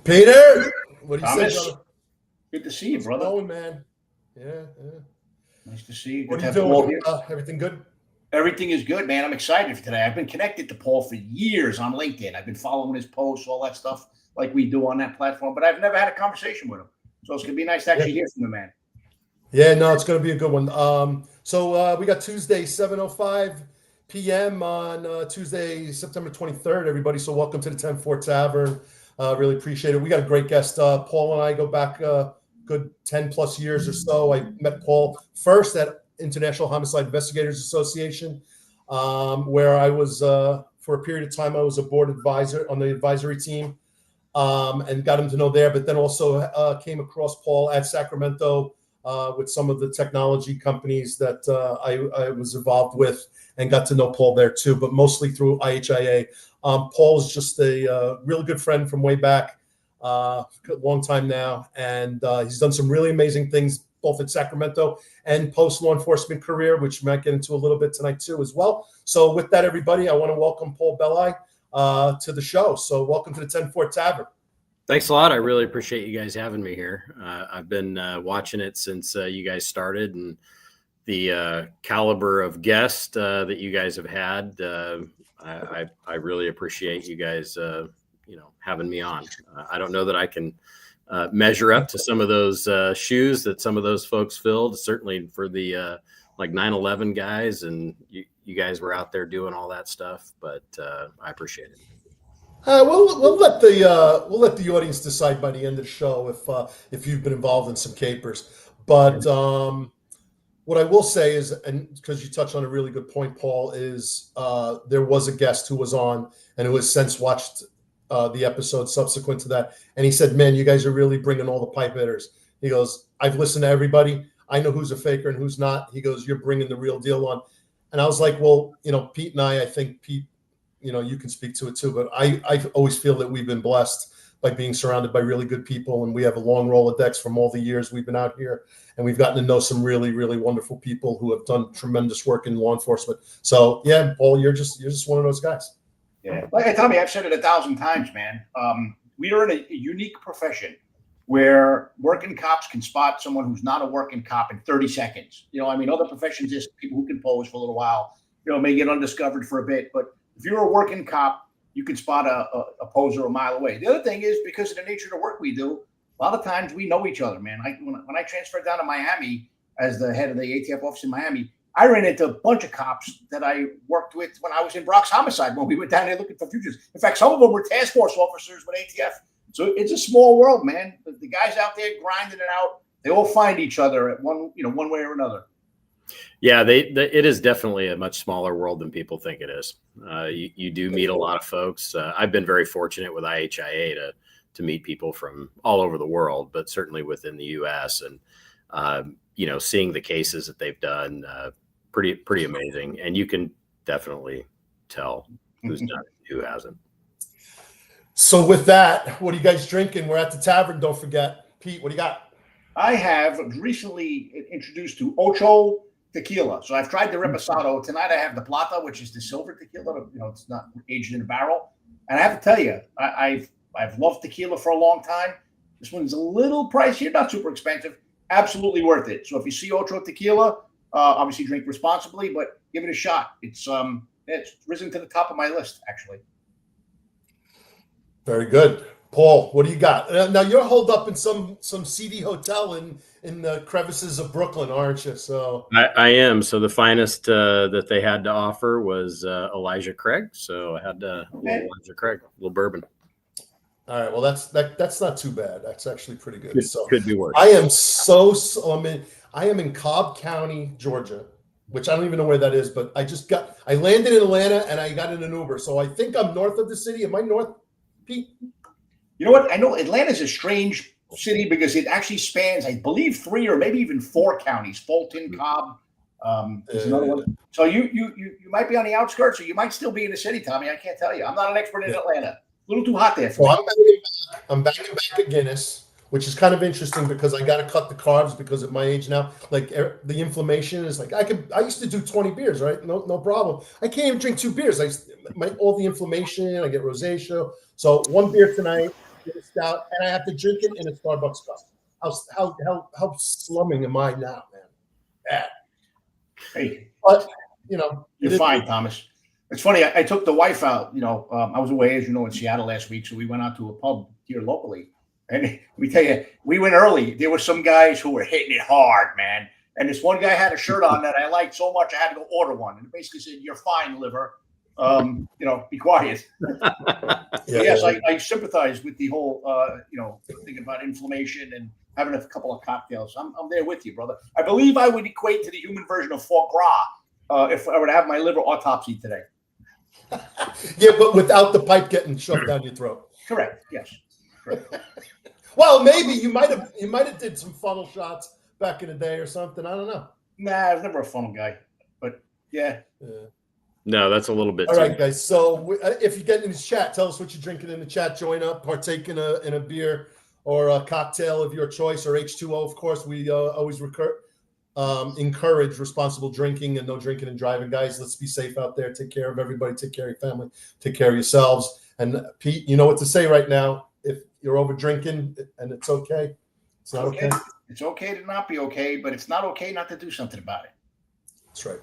Peter, what do you say, Thomas, brother? good to see you, brother. Going, man. Yeah. Nice to see you. What Good are to you have Paul doing? here. Everything good? Everything is good, man. I'm excited for today. I've been connected to Paul for years on LinkedIn. I've been following his posts, all that stuff like we do on that platform, but I've never had a conversation with him. So it's going to be nice to actually hear from the man. Yeah, no, it's going to be a good one. So we got Tuesday, 7:05 p.m. on Tuesday, September 23rd, everybody. So welcome to the 10-4 Tavern. Really appreciate it. We got a great guest. Paul and I go back good 10 plus years or so. I met Paul first at International Homicide Investigators Association, where I was, for a period of time, I was a board advisor on the advisory team, and got him to know there, but then also came across Paul at Sacramento with some of the technology companies that I was involved with, and got to know Paul there too, but mostly through IHIA. Paul's just a real good friend from way back, a long time now, and he's done some really amazing things both at Sacramento and post-law enforcement career, which we might get into a little bit tonight too as well. So with that, everybody, I want to welcome Paul Belli to the show. So welcome to the 10-4 Tavern. Thanks a lot. I really appreciate you guys having me here. I've been watching it since you guys started, and the caliber of guests that you guys have had. I really appreciate you guys, having me on. I don't know that I can measure up to some of those shoes that some of those folks filled. Certainly for the like 9/11 guys, and you guys were out there doing all that stuff. But I appreciate it. We'll let the audience decide by the end of the show if you've been involved in some capers. But what I will say is, and because you touched on a really good point, Paul, is there was a guest who was on and who has since watched the episode subsequent to that, and he said, "Man, you guys are really bringing all the pipe hitters." He goes, "I've listened to everybody. I know who's a faker and who's not." He goes, "You're bringing the real deal on." And I was like, "Well, Pete and I think Pete, you can speak to it too, but I always feel that we've been blessed by being surrounded by really good people, and we have a long Rolodex from all the years we've been out here, and we've gotten to know some really, really wonderful people who have done tremendous work in law enforcement." So yeah, Paul, you're just one of those guys. Yeah, like Tommy, I've said it 1,000 times, man. We are in a unique profession where working cops can spot someone who's not a working cop in 30 seconds. Other professions is people who can pose for a little while, may get undiscovered for a bit, but if you're a working cop, you can spot a poser a mile away. The other thing is, because of the nature of the work we do, a lot of times we know each other, man. When I transferred down to Miami as the head of the ATF office in Miami, I ran into a bunch of cops that I worked with when I was in Bronx Homicide, when we went down there looking for fugitives. In fact, some of them were task force officers with ATF. So it's a small world, man. The guys out there grinding it out, they all find each other at one way or another. Yeah, it is definitely a much smaller world than people think it is. You do meet a lot of folks. I've been very fortunate with IHIA to meet people from all over the world, but certainly within the U.S. and seeing the cases that they've done, pretty amazing. And you can definitely tell who's done it, who hasn't. So with that, what are you guys drinking? We're at the tavern. Don't forget, Pete. What do you got? I have recently introduced to Ocho tequila. So I've tried the Reposado. Tonight I have the Plata, which is the silver tequila. It's not aged in a barrel. And I have to tell you, I've loved tequila for a long time. This one's a little pricey, not super expensive. Absolutely worth it. So if you see Ocho tequila, obviously drink responsibly, but give it a shot. It's risen to the top of my list, actually. Very good. Paul, what do you got? Now you're holed up in some seedy hotel in the crevices of Brooklyn, aren't you? So I am. So the finest that they had to offer was Elijah Craig. So I had Elijah Craig, a little bourbon. All right. Well, that's not too bad. That's actually pretty good. Could be worse. I am in Cobb County, Georgia, which I don't even know where that is, but I landed in Atlanta and I got in an Uber. So I think I'm north of the city. Am I north, Pete? You know what? I know Atlanta's a strange city because it actually spans, I believe, 3 or maybe even 4 counties: Fulton, Cobb. There's another one. So you might be on the outskirts, or you might still be in the city, Tommy. I can't tell you. I'm not an expert in Atlanta. A little too hot there for me. I'm banging back at Guinness, which is kind of interesting because I got to cut the carbs because at my age now, like the inflammation is like I used to do 20 beers, right? No problem. I can't even drink 2 beers. All the inflammation, I get rosacea. So 1 beer tonight. with a stout, and I have to drink it in a Starbucks cup. How slumming am I now, man? Yeah. Hey, but you're fine, Thomas. It's funny. I took the wife out. I was away, as you know, in Seattle last week, so we went out to a pub here locally. And we tell you, we went early. There were some guys who were hitting it hard, man. And this one guy had a shirt on that I liked so much, I had to go order one. And it basically said, "You're fine, liver. Be quiet." Yes, I sympathize with the whole, thing about inflammation and having a couple of cocktails. I'm there with you, brother. I believe I would equate to the human version of foie gras if I were to have my liver autopsy today. Yeah, but without the pipe getting shoved down your throat. Correct. Yes. Correct. Well, maybe you might have did some funnel shots back in the day or something. I don't know. Nah, I was never a funnel guy, but yeah. No, that's a little bit. All right, guys. So if you get in the chat, tell us what you're drinking in the chat. Join up, partake in a beer or a cocktail of your choice, or H2O, of course. We always encourage responsible drinking and no drinking and driving, guys. Let's be safe out there. Take care of everybody. Take care of your family. Take care of yourselves. And Pete, you know what to say right now. If you're over drinking, and it's okay. It's not okay. It's okay to not be okay, but it's not okay not to do something about it. That's right.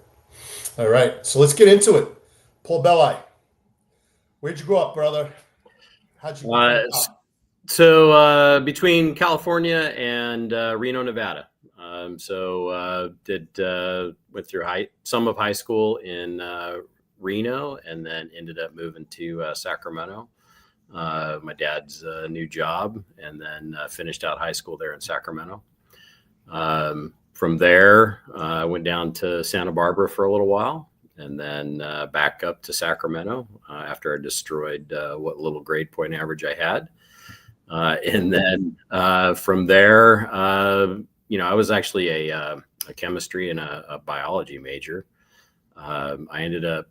All right. So let's get into it. Paul Belli, where'd you grow up, brother? How'd you grow up? So between California and Reno, Nevada. Went through some of high school in Reno, and then ended up moving to Sacramento. My dad's new job, and then finished out high school there in Sacramento. From there, I went down to Santa Barbara for a little while, and then back up to Sacramento after I destroyed what little grade point average I had. And then from there, I was actually a chemistry and a biology major. I ended up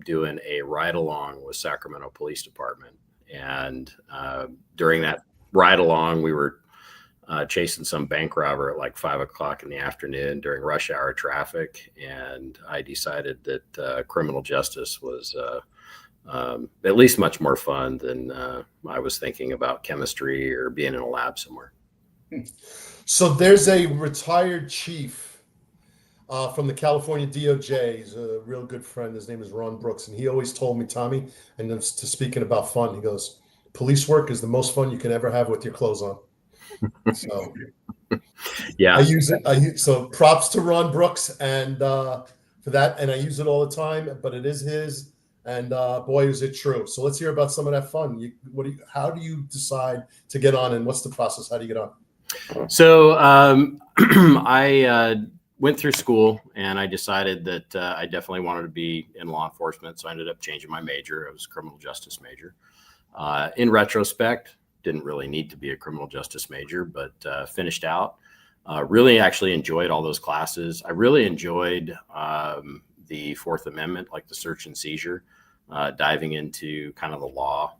doing a ride along with Sacramento Police Department. And during that ride along, we were chasing some bank robber at like 5 o'clock in the afternoon during rush hour traffic. And I decided that criminal justice was at least much more fun than I was thinking about chemistry or being in a lab somewhere. So there's a retired chief from the California DOJ. He's a real good friend. His name is Ron Brooks. And he always told me, Tommy, and then to speaking about fun, he goes, police work is the most fun you can ever have with your clothes on. So yeah, I use it. So props to Ron Brooks and for that. And I use it all the time, but it is his. And boy, is it true. So let's hear about some of that fun. How do you decide to get on, and what's the process? How do you get on? So I went through school, and I decided that I definitely wanted to be in law enforcement. So I ended up changing my major. I was a criminal justice major. In retrospect, didn't really need to be a criminal justice major, but finished out. Really actually enjoyed all those classes. I really enjoyed the Fourth Amendment, like the search and seizure, diving into kind of the law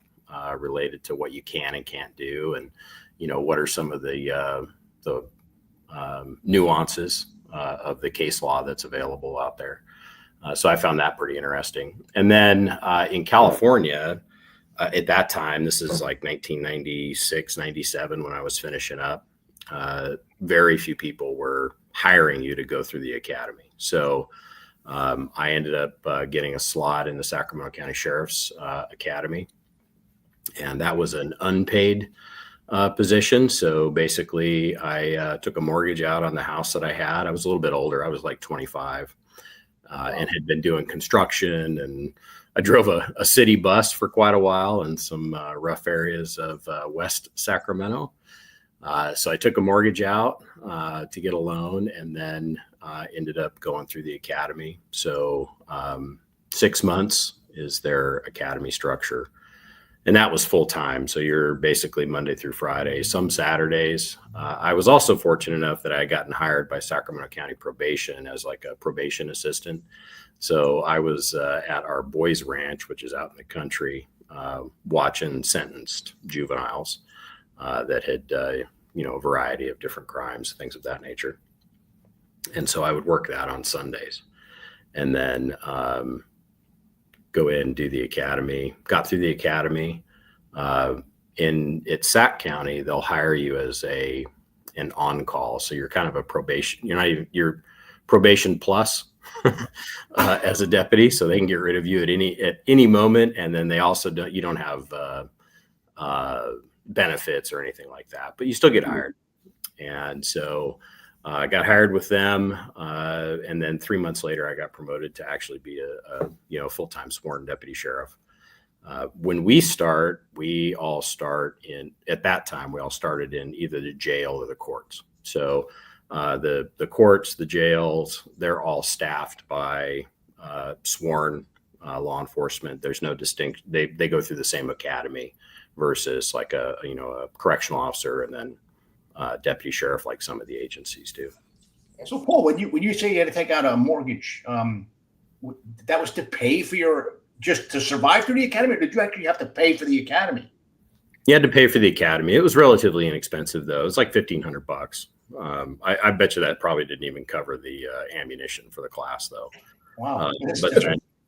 related to what you can and can't do, and what are some of the nuances of the case law that's available out there. So I found that pretty interesting. And then in California, at that time, this is like 1996, 97, when I was finishing up, very few people were hiring you to go through the academy. So I ended up getting a slot in the Sacramento County Sheriff's Academy, and that was an unpaid position. So basically, I took a mortgage out on the house that I had. I was a little bit older. I was like 25 and had been doing construction, and I drove a city bus for quite a while in some rough areas of West Sacramento. So I took a mortgage out to get a loan, and then ended up going through the academy. So 6 months is their academy structure. And that was full time. So you're basically Monday through Friday, some Saturdays. I was also fortunate enough that I had gotten hired by Sacramento County Probation as like a probation assistant. So I was at our boys ranch, which is out in the country, watching sentenced juveniles that had, a variety of different crimes, things of that nature. And so I would work that on Sundays, and then go in, do the academy. Got through the academy, it's Sac County, they'll hire you as an on-call. So you're kind of a probation, you're probation plus as a deputy. So they can get rid of you at any moment. And then they also you don't have benefits or anything like that, but you still get hired. And so I got hired with them. And then 3 months later, I got promoted to actually be a full-time sworn deputy sheriff. When we all started in either the jail or the courts. So the courts, the jails, they're all staffed by sworn law enforcement. There's no distinct. They go through the same academy versus like a correctional officer and then deputy sheriff like some of the agencies do. So Paul, when you say you had to take out a mortgage, that was to pay for just to survive through the academy, or did you actually have to pay for the academy? You had to pay for the academy. It was relatively inexpensive though. It was like $1,500. I bet you that probably didn't even cover the ammunition for the class though. Wow. But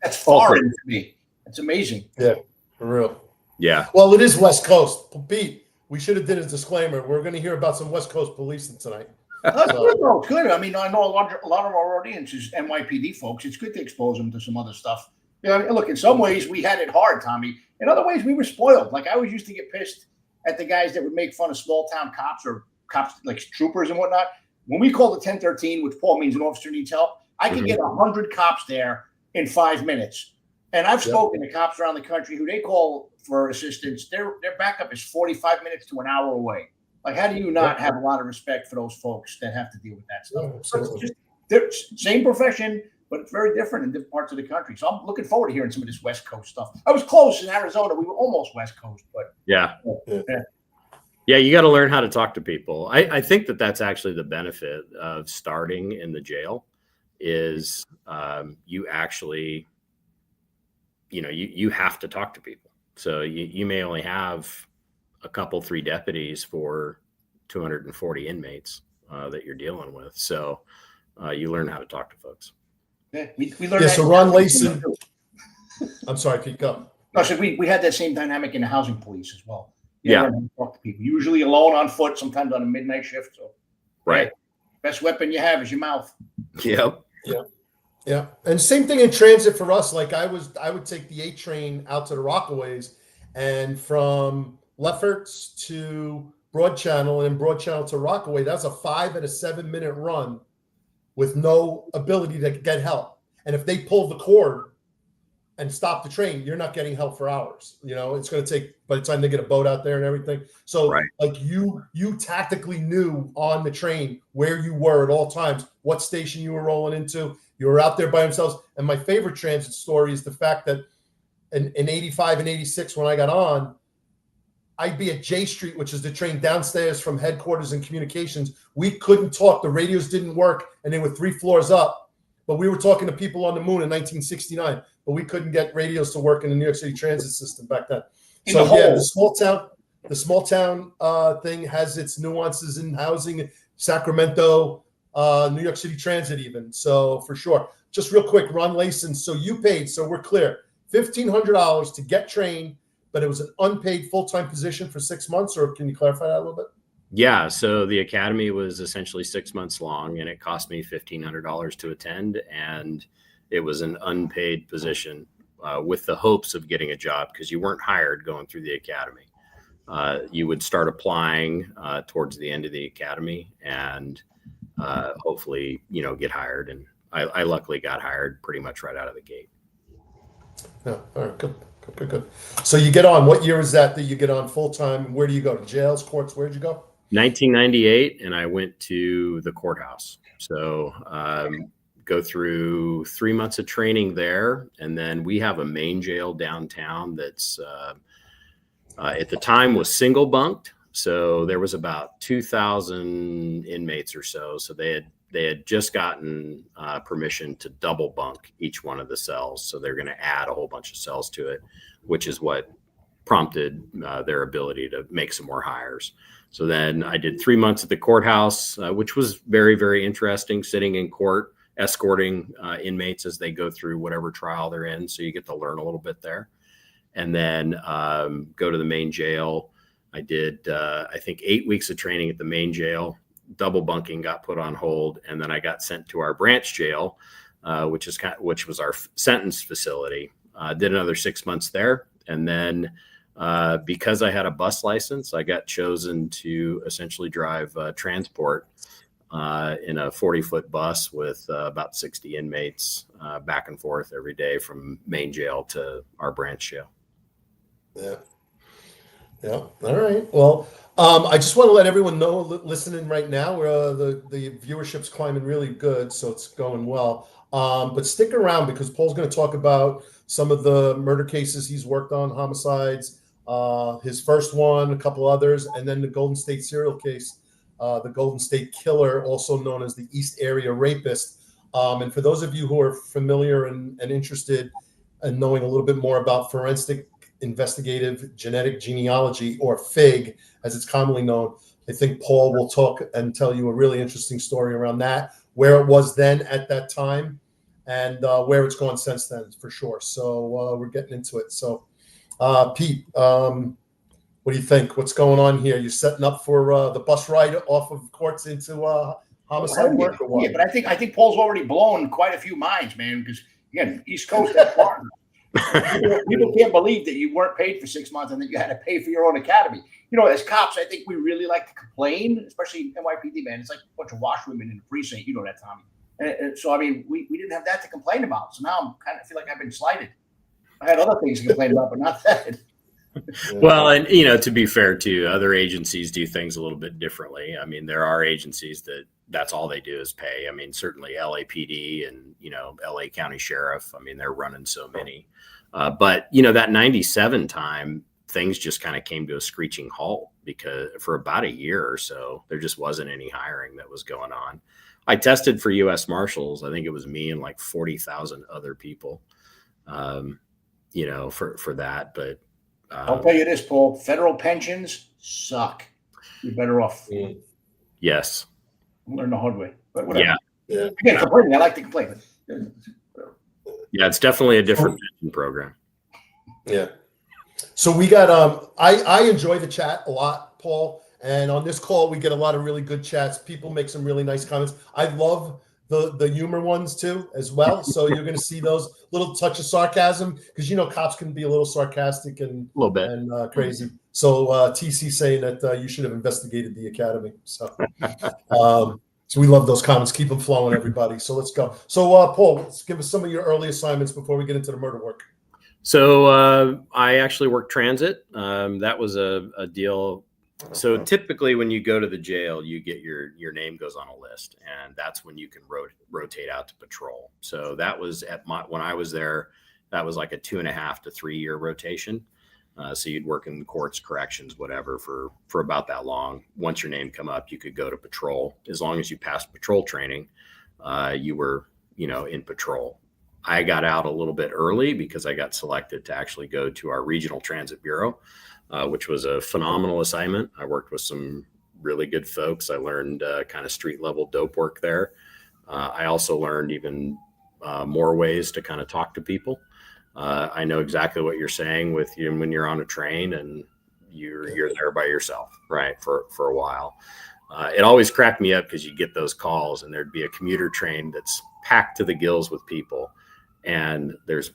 that's foreign to me. That's amazing. Yeah, for real. Yeah. Well, it is West Coast. Pete, we should have did a disclaimer. We're going to hear about some West Coast policing tonight. Good. I mean, I know a lot of our audience is NYPD folks. It's good to expose them to some other stuff. Yeah, look, in some ways we had it hard, Tommy. In other ways, we were spoiled. Like I always used to get pissed at the guys that would make fun of small town cops or cops like troopers and whatnot. When we called the 1013, which Paul means an officer needs help, I could get 100 cops there in 5 minutes. And I've spoken to cops around the country who they call for assistance. Their backup is 45 minutes to an hour away. Like, how do you not have a lot of respect for those folks that have to deal with that stuff? So it's just same profession, but it's very different in different parts of the country. So I'm looking forward to hearing some of this West Coast stuff. I was close in Arizona. We were almost West Coast, but yeah, you got to learn how to talk to people. I think that's actually the benefit of starting in the jail is you actually, you have to talk to people. So you may only have a couple, 3 deputies for 240 inmates that you're dealing with. So you learn how to talk to folks. Yeah, we learned that. So Ron Layson. I'm sorry, Pete, go. No, so we had that same dynamic in the housing police as well. Yeah. Talk to people. Usually alone on foot, sometimes on a midnight shift. So right. Best weapon you have is your mouth. Yep. Yeah. And same thing in transit for us. Like I would take the 8 train out to the Rockaways, and from Lefferts to Broad Channel and Broad Channel to Rockaway, that's a 5 and a 7 minute run with no ability to get help. And if they pull the cord and stop the train, you're not getting help for hours. It's going to take by the time they get a boat out there and everything. So like you tactically knew on the train where you were at all times, what station you were rolling into. You were out there by themselves. And my favorite transit story is the fact that in 85 and 86, when I got on, I'd be at J Street, which is the train downstairs from headquarters and communications. We couldn't talk. The radios didn't work, and they were 3 floors up. But we were talking to people on the moon in 1969, but we couldn't get radios to work in the New York City transit system back then. The small town thing has its nuances in housing, Sacramento, New York City transit even. So for sure. Just real quick, Ron Layson. So you paid, so we're clear, $1,500 to get trained, but it was an unpaid full-time position for 6 months, or can you clarify that a little bit? Yeah. So the academy was essentially 6 months long, and it cost me $1,500 to attend. And it was an unpaid position with the hopes of getting a job, because you weren't hired going through the academy. You would start applying towards the end of the academy and hopefully, get hired. And I luckily got hired pretty much right out of the gate. Yeah. All right. Good. So you get on. What year is that you get on full time? Where do you go? To jails, courts? Where'd you go? 1998, and I went to the courthouse. So go through 3 months of training there, and then we have a main jail downtown that's at the time was single bunked. So there was about 2,000 inmates or so. So they had just gotten permission to double bunk each one of the cells. So they're going to add a whole bunch of cells to it, which is what prompted their ability to make some more hires. So then I did 3 months at the courthouse, which was very, very interesting, sitting in court, escorting inmates as they go through whatever trial they're in. So you get to learn a little bit there. And then go to the main jail. I did, I think, 8 weeks of training at the main jail. Double bunking got put on hold, and then I got sent to our branch jail, which was our sentence facility. Did another 6 months there, and then because I had a bus license, I got chosen to essentially drive transport in a 40-foot bus with about 60 inmates back and forth every day from main jail to our branch jail. Yeah. Yeah. All right. Well, I just want to let everyone know listening right now, the viewership's climbing really good, so it's going well. But stick around because Paul's going to talk about some of the murder cases he's worked on, homicides, his first one, a couple others, and then the Golden State serial case, the Golden State Killer, also known as the East Area Rapist. And for those of you who are familiar and interested in knowing a little bit more about forensic Investigative Genetic Genealogy, or FIGG, as it's commonly known, I think Paul will talk and tell you a really interesting story around that, where it was then at that time, and where it's gone since then, for sure. So we're getting into it. So, Pete, what do you think? What's going on here? You setting up for the bus ride off of courts into homicide work, or what? Yeah, but I think Paul's already blown quite a few minds, man. Because again, East Coast, that's far. People can't believe that you weren't paid for 6 months and that you had to pay for your own academy. You know, as cops, I think we really like to complain, especially NYPD, man. It's like a bunch of washwomen in the precinct. You know that, Tommy. And so, I mean, we didn't have that to complain about. So now I'm kind of feel like I've been slighted. I had other things to complain about, but not that. Well, and, you know, to be fair, too, other agencies do things a little bit differently. I mean, there are agencies that's all they do is pay. I mean, certainly LAPD and, you know, LA County Sheriff. I mean, they're running so many. But, you know, that 97 time, things just kind of came to a screeching halt because for about a year or so, there just wasn't any hiring that was going on. I tested for U.S. Marshals. I think it was me and like 40,000 other people, you know, for that. But I'll tell you this, Paul, federal pensions suck. You're better off. Yes. Learn the hard way. But whatever. Yeah. Again, complaining. I like to complain. Yeah, it's definitely a different pension program. Yeah. So we got I enjoy the chat a lot, Paul. And on this call, we get a lot of really good chats. People make some really nice comments. I love the humor ones too, as well. So you're going to see those little touch of sarcasm because you know cops can be a little sarcastic and a little bit and crazy. So TC saying that you should have investigated the academy. So so we love those comments. Keep them flowing, everybody. So let's go. So Paul, let's give us some of your early assignments before we get into the murder work. So I actually worked transit. That was a deal. So typically when you go to the jail, you get your name goes on a list, and that's when you can rotate out to patrol. So that was when I was there, that was like a 2.5 to 3 year rotation. So you'd work in the courts, corrections, whatever for about that long. Once your name come up, you could go to patrol. As long as you passed patrol training, you were, you know, in patrol. I got out a little bit early because I got selected to actually go to our regional transit bureau, which was a phenomenal assignment. I worked with some really good folks. I learned kind of street level dope work there. I also learned even more ways to kind of talk to people. I know exactly what you're saying with you when you're on a train and you're there by yourself, right, for a while. It always cracked me up because you get those calls and there'd be a commuter train that's packed to the gills with people, and there's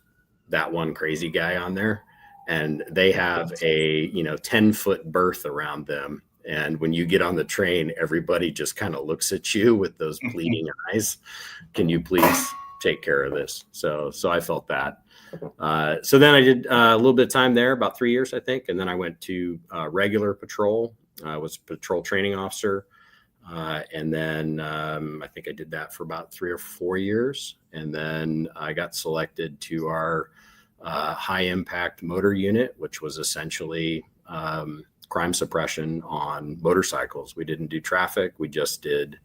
that one crazy guy on there, and they have a 10-foot berth around them. And when you get on the train, everybody just kind of looks at you with those pleading eyes. Can you please take care of this? So I felt that. So then I did a little bit of time there, about 3 years, I think. And then I went to regular patrol. I was a patrol training officer. And then I think I did that for about 3 or 4 years. And then I got selected to our high impact motor unit, which was essentially crime suppression on motorcycles. We didn't do traffic. We just did,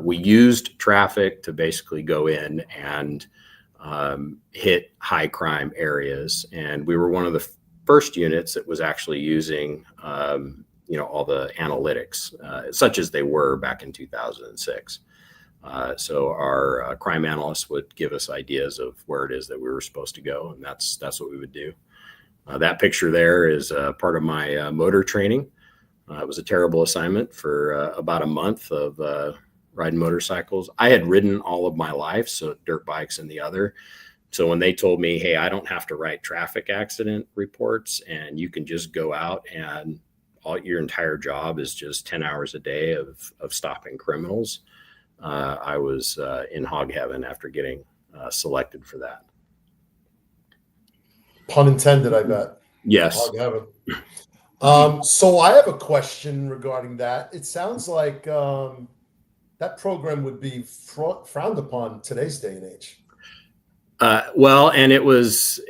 we used traffic to basically go in and hit high crime areas. And we were one of the first units that was actually using, all the analytics, such as they were back in 2006. So our crime analysts would give us ideas of where it is that we were supposed to go, and that's what we would do. That picture there is part of my motor training. It was a terrible assignment for about a month of riding motorcycles. I had ridden all of my life, so dirt bikes and the other. So when they told me, hey, I don't have to write traffic accident reports and you can just go out and your entire job is just 10 hours a day of stopping criminals, I was in hog heaven after getting selected for that. Pun intended, I bet. Yes. Hog heaven. So I have a question regarding that. It sounds like that program would be frowned upon today's day and age. Well, and it was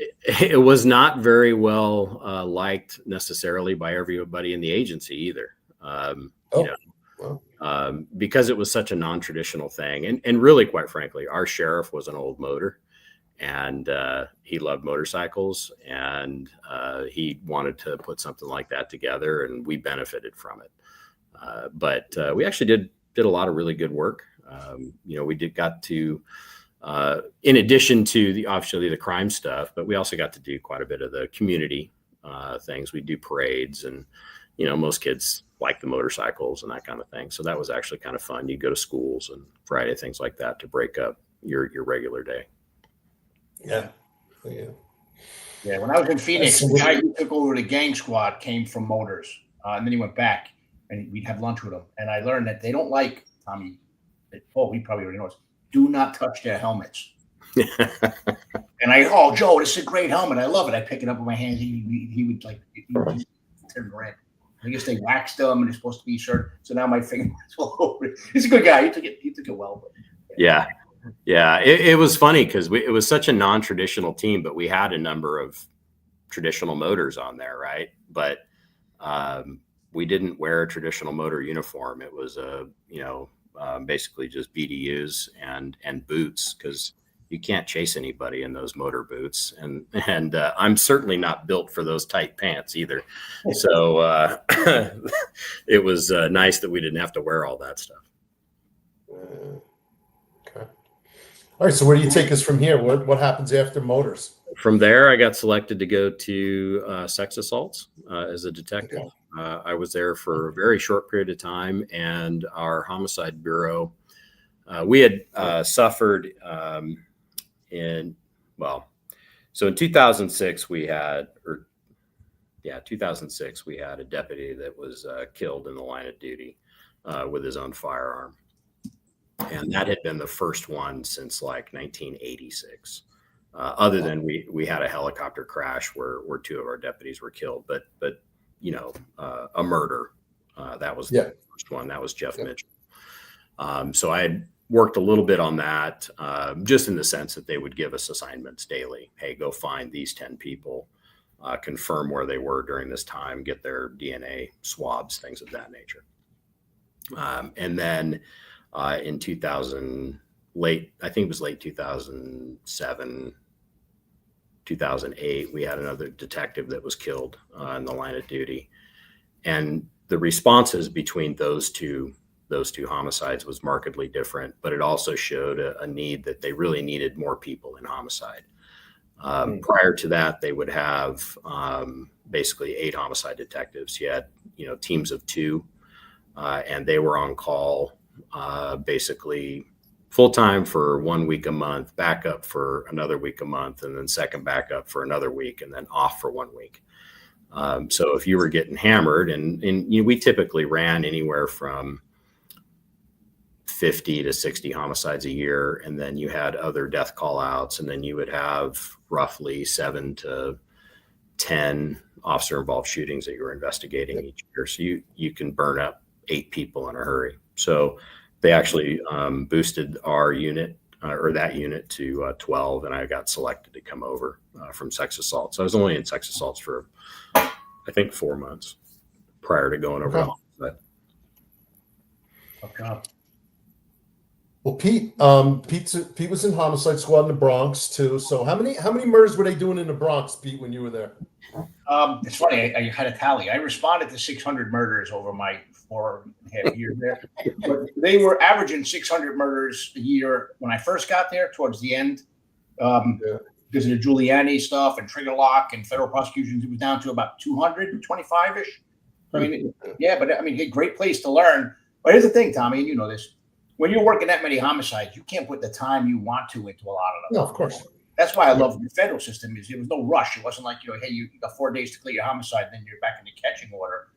not very well liked necessarily by everybody in the agency either. Because it was such a non-traditional thing, and really, quite frankly, our sheriff was an old motor, and he loved motorcycles, and he wanted to put something like that together, and we benefited from it. But we actually did a lot of really good work. We got to. In addition to obviously the crime stuff, but we also got to do quite a bit of the community things. We do parades, and most kids like the motorcycles and that kind of thing. So that was actually kind of fun. You go to schools and variety of things like that to break up your regular day. Yeah. When I was in Phoenix, the guy who took over the gang squad came from motors, and then he went back, and we'd have lunch with him. And I learned that they don't like Tommy. He probably already knows. Do not touch their helmets. And Joe, this is a great helmet. I love it. I pick it up with my hands. He would just turn red. I guess they waxed them, and it's supposed to be shirt. So now my finger's all over it. He's a good guy. He took it well. But, yeah. It was funny because it was such a non-traditional team, but we had a number of traditional motors on there, right? But we didn't wear a traditional motor uniform. It was basically just BDUs and boots, because you can't chase anybody in those motor boots, and I'm certainly not built for those tight pants either. So it was nice that we didn't have to wear all that stuff. Okay. All right. So where do you take us from here? What happens after motors? From there, I got selected to go to sex assaults as a detective. Okay. I was there for a very short period of time, and our homicide bureau, we had suffered in 2006 we had a deputy that was killed in the line of duty with his own firearm, and that had been the first one since like 1986. Other than we had a helicopter crash where two of our deputies were killed, but a murder. That was the first one. That was Jeff Mitchell. So I had worked a little bit on that, just in the sense that they would give us assignments daily. Hey, go find these 10 people, confirm where they were during this time, get their DNA swabs, things of that nature. And then in 2000, I think it was late 2007, 2008, we had another detective that was killed in the line of duty, and the responses between those two homicides was markedly different. But it also showed a need that they really needed more people in homicide. Prior to that, they would have basically 8 homicide detectives. You had teams of 2, and they were on call basically full-time for 1 week a month, backup for another week a month, and then second backup for another week, and then off for 1 week. So if you were getting hammered, and we typically ran anywhere from 50 to 60 homicides a year, and then you had other death call outs, and then you would have roughly 7 to 10 officer involved shootings that you were investigating each year. So you can burn up 8 people in a hurry. So they actually boosted our unit or that unit to 12, and I got selected to come over from sex assault. So I was only in sex assaults for, I think, 4 months prior to going over. Okay. Okay. Well, Pete was in homicide squad in the Bronx too. So how many murders were they doing in the Bronx, Pete, when you were there? It's funny. I had a tally. I responded to 600 murders over my 4.5 years there. But they were averaging 600 murders a year when I first got there. Towards the end, because of the Giuliani stuff and trigger lock and federal prosecutions, it was down to about 225-ish. I mean, yeah, but I mean, a great place to learn. But here's the thing, Tommy, and you know this. When you're working that many homicides, you can't put the time you want to into a lot of them. No, of course. That's why I love the federal system. Is there was no rush. It wasn't like, hey, you got 4 days to clear your homicide, then you're back in the catching order.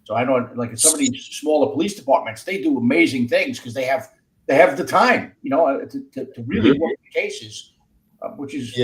So I know, like in some of these smaller police departments, they do amazing things because they have the time, to really work the cases, which is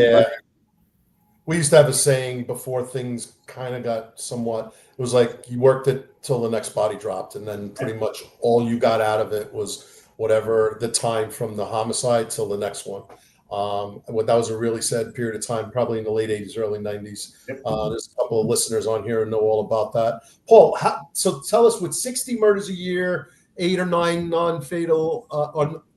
We used to have a saying before things kind of got somewhat. It was like you worked it till the next body dropped, and then pretty much all you got out of it was whatever the time from the homicide till the next one. That was a really sad period of time, probably in the late 80s, early 90s. There's a couple of listeners on here who know all about that. Paul, so tell us, with 60 murders a year, 8 or 9 non-fatal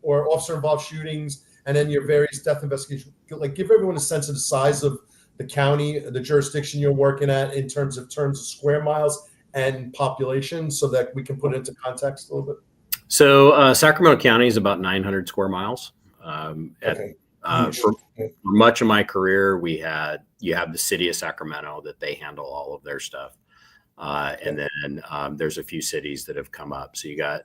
or officer-involved shootings, and then your various death investigations, like give everyone a sense of the size of the county, the jurisdiction you're working at in terms of square miles and population, so that we can put it into context a little bit. So Sacramento County is about 900 square miles. For much of my career, you have the city of Sacramento that they handle all of their stuff. And then there's a few cities that have come up. So you got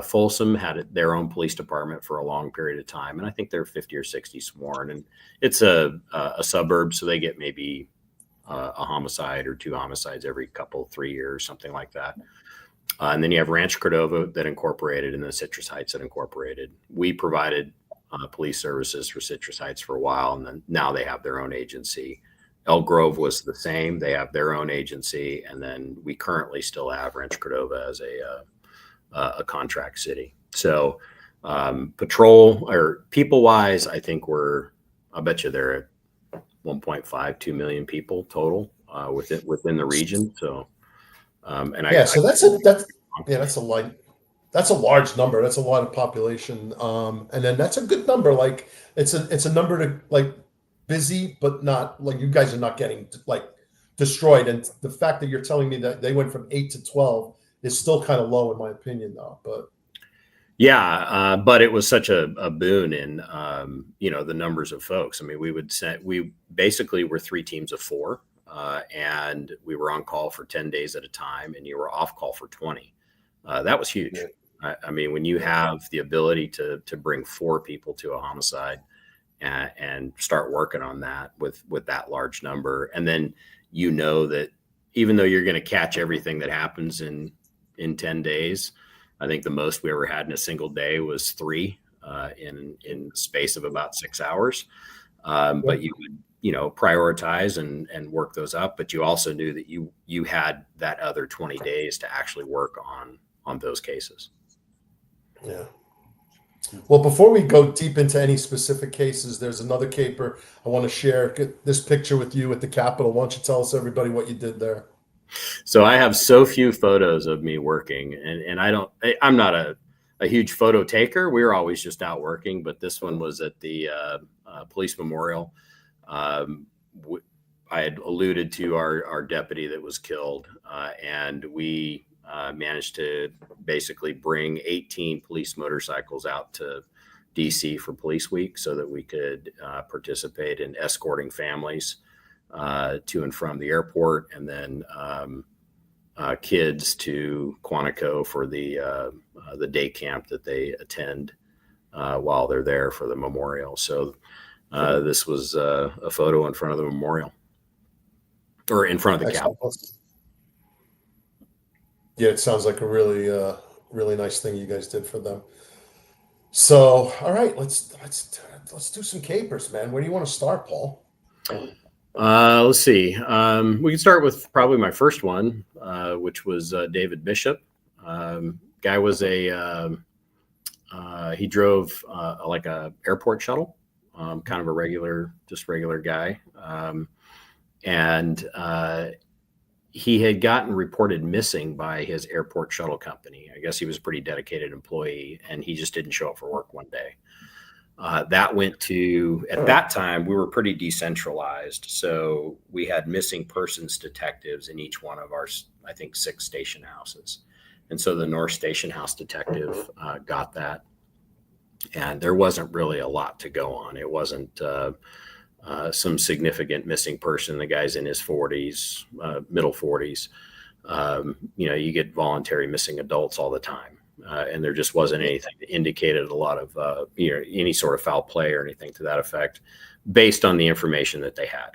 Folsom had their own police department for a long period of time. And I think they're 50 or 60 sworn, and it's a suburb. So they get maybe a homicide or 2 homicides every 3 years, something like that. And then you have Rancho Cordova that incorporated, and then Citrus Heights that incorporated. We provided police services for Citrus Heights for a while, and then now they have their own agency. Elk Grove was the same. They have their own agency, and then we currently still have Rancho Cordova as a contract city. So patrol or people wise, I think I bet you they're at 1.5-2 million people total within the region. So that's a large number. That's a lot of population. And then that's a good number. Like it's a number to like busy, but not like you guys are not getting like destroyed. And the fact that you're telling me that they went from 8 to 12 is still kind of low in my opinion though. But but it was such a boon in, the numbers of folks. I mean, we basically were 3 teams of 4, and we were on call for 10 days at a time, and you were off call for 20. That was huge. I mean, when you have the ability to bring 4 people to a homicide and start working on that with that large number, and then that even though you're going to catch everything that happens in 10 days, I think the most we ever had in a single day was 3 in the space of about 6 hours. But you would prioritize and work those up, but you also knew that you had that other 20 days to actually work on those cases. Yeah. Well, before we go deep into any specific cases, there's another caper I want to share this picture with you at the Capitol. Why don't you tell us, everybody, what you did there? So I have so few photos of me working, and I'm not a huge photo taker. We were always just out working, but this one was at the police memorial. I had alluded to our deputy that was killed, and we managed to basically bring 18 police motorcycles out to DC for Police Week so that we could participate in escorting families to and from the airport, and then kids to Quantico for the day camp that they attend while they're there for the memorial. So this was a photo in front of the memorial, or in front of the Capitol. Yeah, it sounds like a really, really nice thing you guys did for them. So, all right, let's do some capers, man. Where do you want to start, Paul? Let's see. We can start with probably my first one, which was David Bishop. Guy was he drove like a airport shuttle, kind of a regular guy. And he had gotten reported missing by his airport shuttle company. I guess he was a pretty dedicated employee, and he just didn't show up for work one day. That went to, at that time, we were pretty decentralized. So we had missing persons detectives in each one of our, I think, 6 station houses. And so the North Station House detective got that. And there wasn't really a lot to go on. It wasn't, some significant missing person. The guy's in his 40s, middle 40s. You get voluntary missing adults all the time. And there just wasn't anything that indicated a lot of, any sort of foul play or anything to that effect based on the information that they had.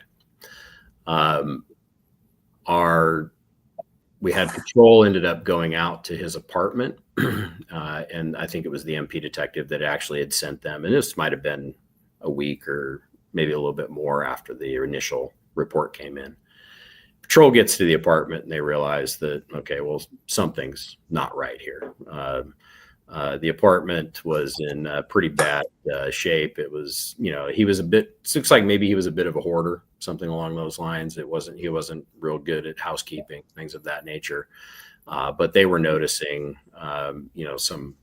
We had patrol ended up going out to his apartment. And I think it was the MP detective that actually had sent them. And this might've been a week or maybe a little bit more after the initial report came in. Patrol gets to the apartment and they realize that, okay, well, something's not right here. The apartment was in pretty bad shape. It was, looks like maybe he was a bit of a hoarder, something along those lines. He wasn't real good at housekeeping, things of that nature. But they were noticing, some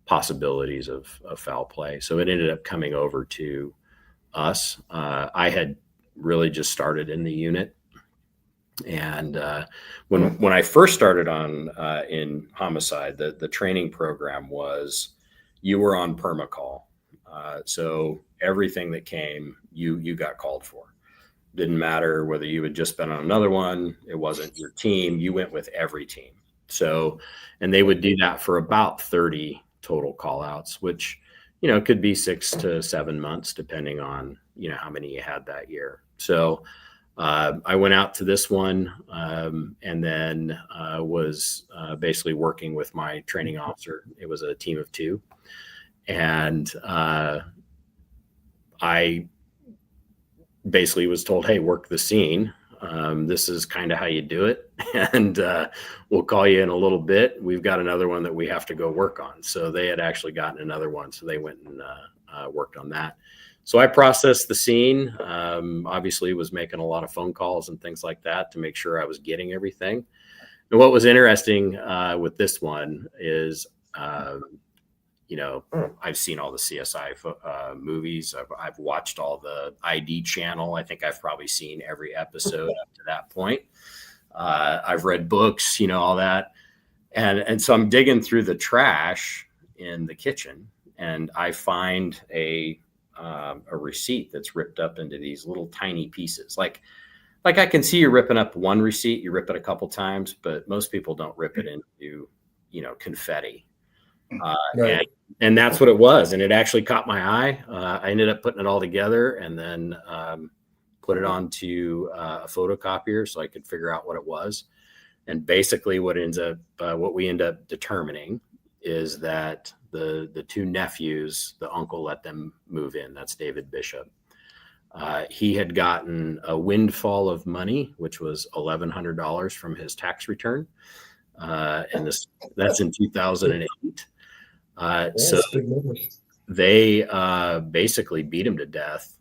possibilities of foul play. So it ended up coming over to us. I had really just started in the unit. And when I first started in Homicide, the training program was you were on permacall. So everything that came, you got called for. Didn't matter whether you had just been on another one. It wasn't your team. You went with every team. So, and they would do that for about 30 total call outs, which, could be 6 to 7 months, depending on, how many you had that year. So I went out to this one and then was basically working with my training officer. It was a team of 2. And I basically was told, hey, work the scene. This is kind of how you do it. And we'll call you in a little bit. We've got another one that we have to go work on. So they had actually gotten another one. So they went and worked on that. So I processed the scene, obviously was making a lot of phone calls and things like that to make sure I was getting everything. And what was interesting with this one is, I've seen all the CSI movies. I've watched all the ID channel. I think I've probably seen every episode up to that point. I've read books, all that. And so I'm digging through the trash in the kitchen and I find a receipt that's ripped up into these little tiny pieces. Like I can see you ripping up one receipt, you rip it a couple times, but most people don't rip it into, confetti. Right. And that's what it was. And it actually caught my eye. I ended up putting it all together and then put it onto a photocopier so I could figure out what it was. And basically what we end up determining is that the 2 nephews, the uncle let them move in. That's David Bishop. He had gotten a windfall of money, which was $1,100 from his tax return. And that's in 2008. So they basically beat him to death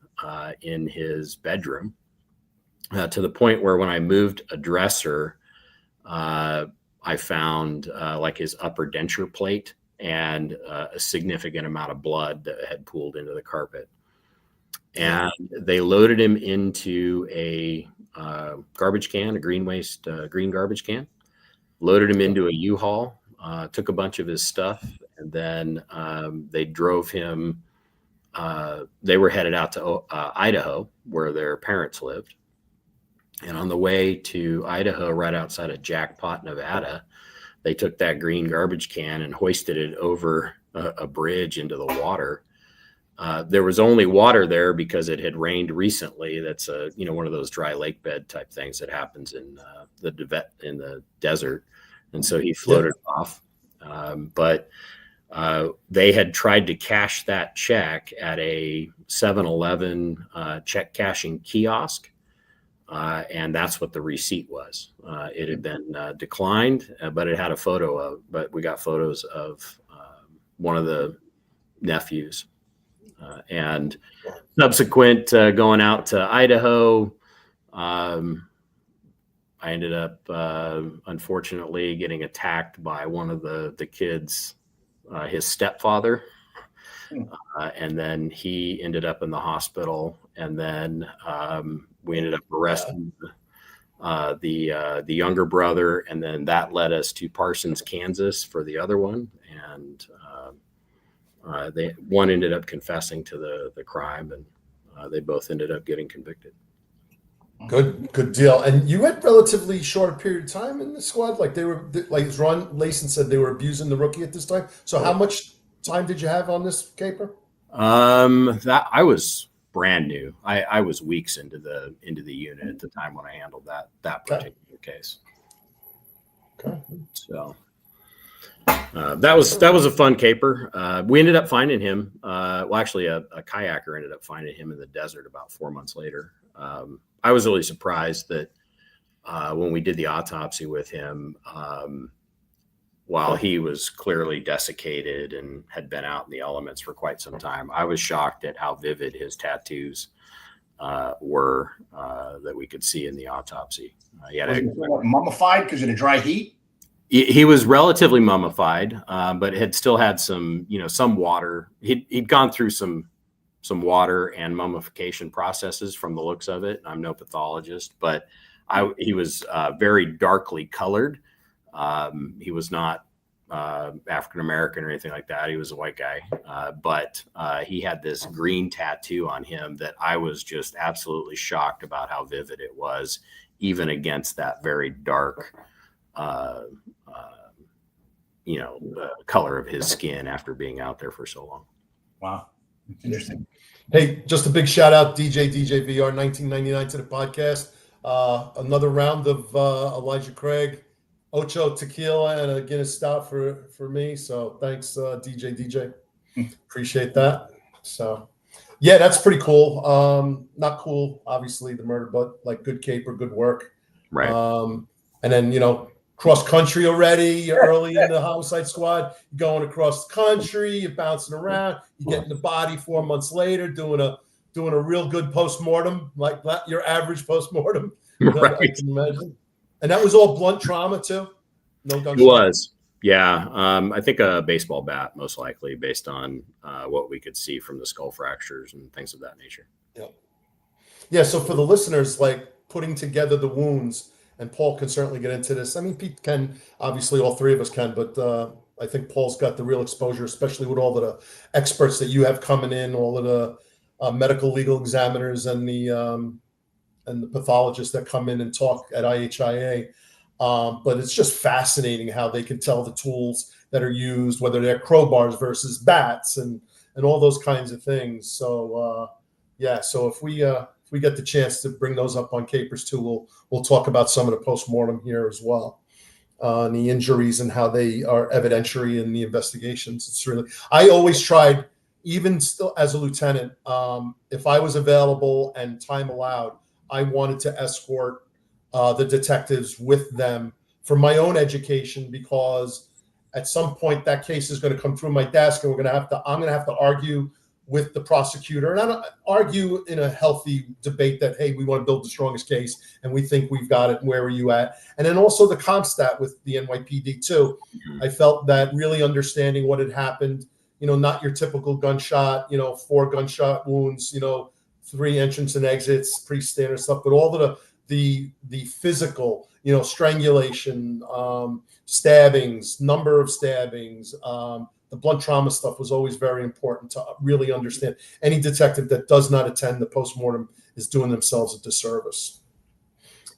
in his bedroom to the point where when I moved a dresser, I found like his upper denture plate and a significant amount of blood that had pooled into the carpet. And they loaded him into a garbage can, a green garbage can, loaded him into a U-Haul, took a bunch of his stuff, and then they drove him. They were headed out to Idaho, where their parents lived. And on the way to Idaho, right outside of Jackpot, Nevada, they took that green garbage can and hoisted it over a bridge into the water. There was only water there because it had rained recently. That's one of those dry lake bed type things that happens in the desert. And so he floated off. But they had tried to cash that check at a 7-Eleven check cashing kiosk. And that's what the receipt was. It had been declined, but it had a photo of, but we got photos of one of the nephews. And subsequent going out to Idaho, I ended up, unfortunately, getting attacked by one of the kids, his stepfather. And then he ended up in the hospital. And then we ended up arresting the younger brother. And then that led us to Parsons, Kansas for the other one. And one ended up confessing to the crime. And they both ended up getting convicted. Good deal. And you had relatively short period of time in the squad. Like as Ron Layson said, they were abusing the rookie at this time. So how much time did you have on this caper? That I was brand new. I was weeks into the unit at the time when I handled that particular case. Okay. So that was a fun caper. We ended up finding him. Well, actually, a kayaker ended up finding him in the desert about 4 months later. I was really surprised that when we did the autopsy with him, while he was clearly desiccated and had been out in the elements for quite some time, I was shocked at how vivid his tattoos were that we could see in the autopsy. He had mummified because of the dry heat. He was relatively mummified, but had still had some water. He'd gone through some water and mummification processes from the looks of it. I'm no pathologist, but he was very darkly colored. He was not African-American or anything like that. He was a white guy, but he had this green tattoo on him that I was just absolutely shocked about how vivid it was, even against that very dark, color of his skin after being out there for so long. Wow. Interesting. Hey, just a big shout out, DJ VR 1999 to the podcast. Another round of Elijah Craig, Ocho Tequila, and a Guinness Stout for me. So thanks, DJ. Appreciate that. So yeah, that's pretty cool. Not cool, obviously, the murder, but like good caper, good work. Right. And then, cross country already. You're early in the homicide squad. You're going across the country. You're bouncing around. You get in the body 4 months later, doing a real good postmortem, like your average postmortem. Right. I can imagine. And that was all blunt trauma too. No gunshot. It was. Yeah. I think a baseball bat, most likely, based on what we could see from the skull fractures and things of that nature. Yeah. Yeah. So for the listeners, like putting together the wounds. And Paul can certainly get into this. I mean, Pete can, obviously all three of us can, but I think Paul's got the real exposure, especially with all of the experts that you have coming in, all of the medical legal examiners and the pathologists that come in and talk at IHIA. But it's just fascinating how they can tell the tools that are used, whether they're crowbars versus bats and all those kinds of things. So, so if we get the chance to bring those up on capers too, we'll talk about some of the postmortem here as well, and the injuries and how they are evidentiary in the investigations. It's really, I always tried, even still as a lieutenant, if I was available and time allowed, I wanted to escort the detectives with them for my own education, because at some point that case is going to come through my desk and I'm going to have to argue with the prosecutor, and I don't argue in a healthy debate that, hey, we want to build the strongest case and we think we've got it. Where are you at? And then also the comp stat with the NYPD too. I felt that really understanding what had happened, not your typical gunshot, 4 gunshot wounds, 3 entrance and exits, pretty standard stuff, but all of the physical, strangulation, stabbings, number of stabbings, the blunt trauma stuff was always very important to really understand. Any detective that does not attend the postmortem is doing themselves a disservice.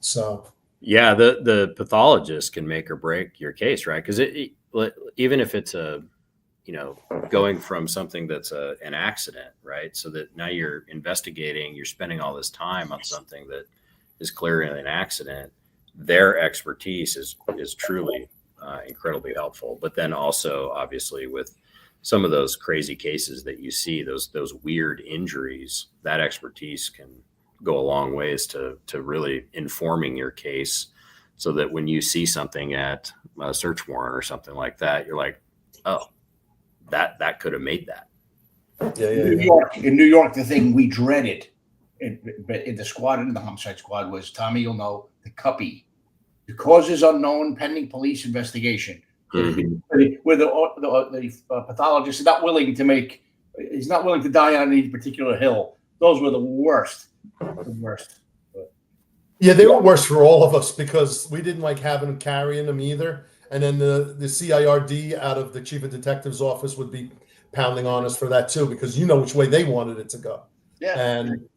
So, yeah, the pathologist can make or break your case, right? Because even if it's going from something that's an accident, right? So that now you're investigating, you're spending all this time on something that is clearly an accident. Their expertise is truly incredibly helpful. But then also, obviously, with some of those crazy cases that you see, those weird injuries, that expertise can go a long ways to really informing your case, so that when you see something at a search warrant or something like that, you're like, oh, that could have made that. Yeah. In New York, the thing we dreaded in the squad, in the homicide squad, was, Tommy, you'll know, the cuppy. The cause is unknown, pending police investigation. Mm-hmm. Where the pathologist is not willing to die on any particular hill. Those were the worst. Yeah, they were worse for all of us, because we didn't like having them carrying them either. And then the CIRD out of the chief of detective's office would be pounding on us for that too, because which way they wanted it to go. Yeah. And,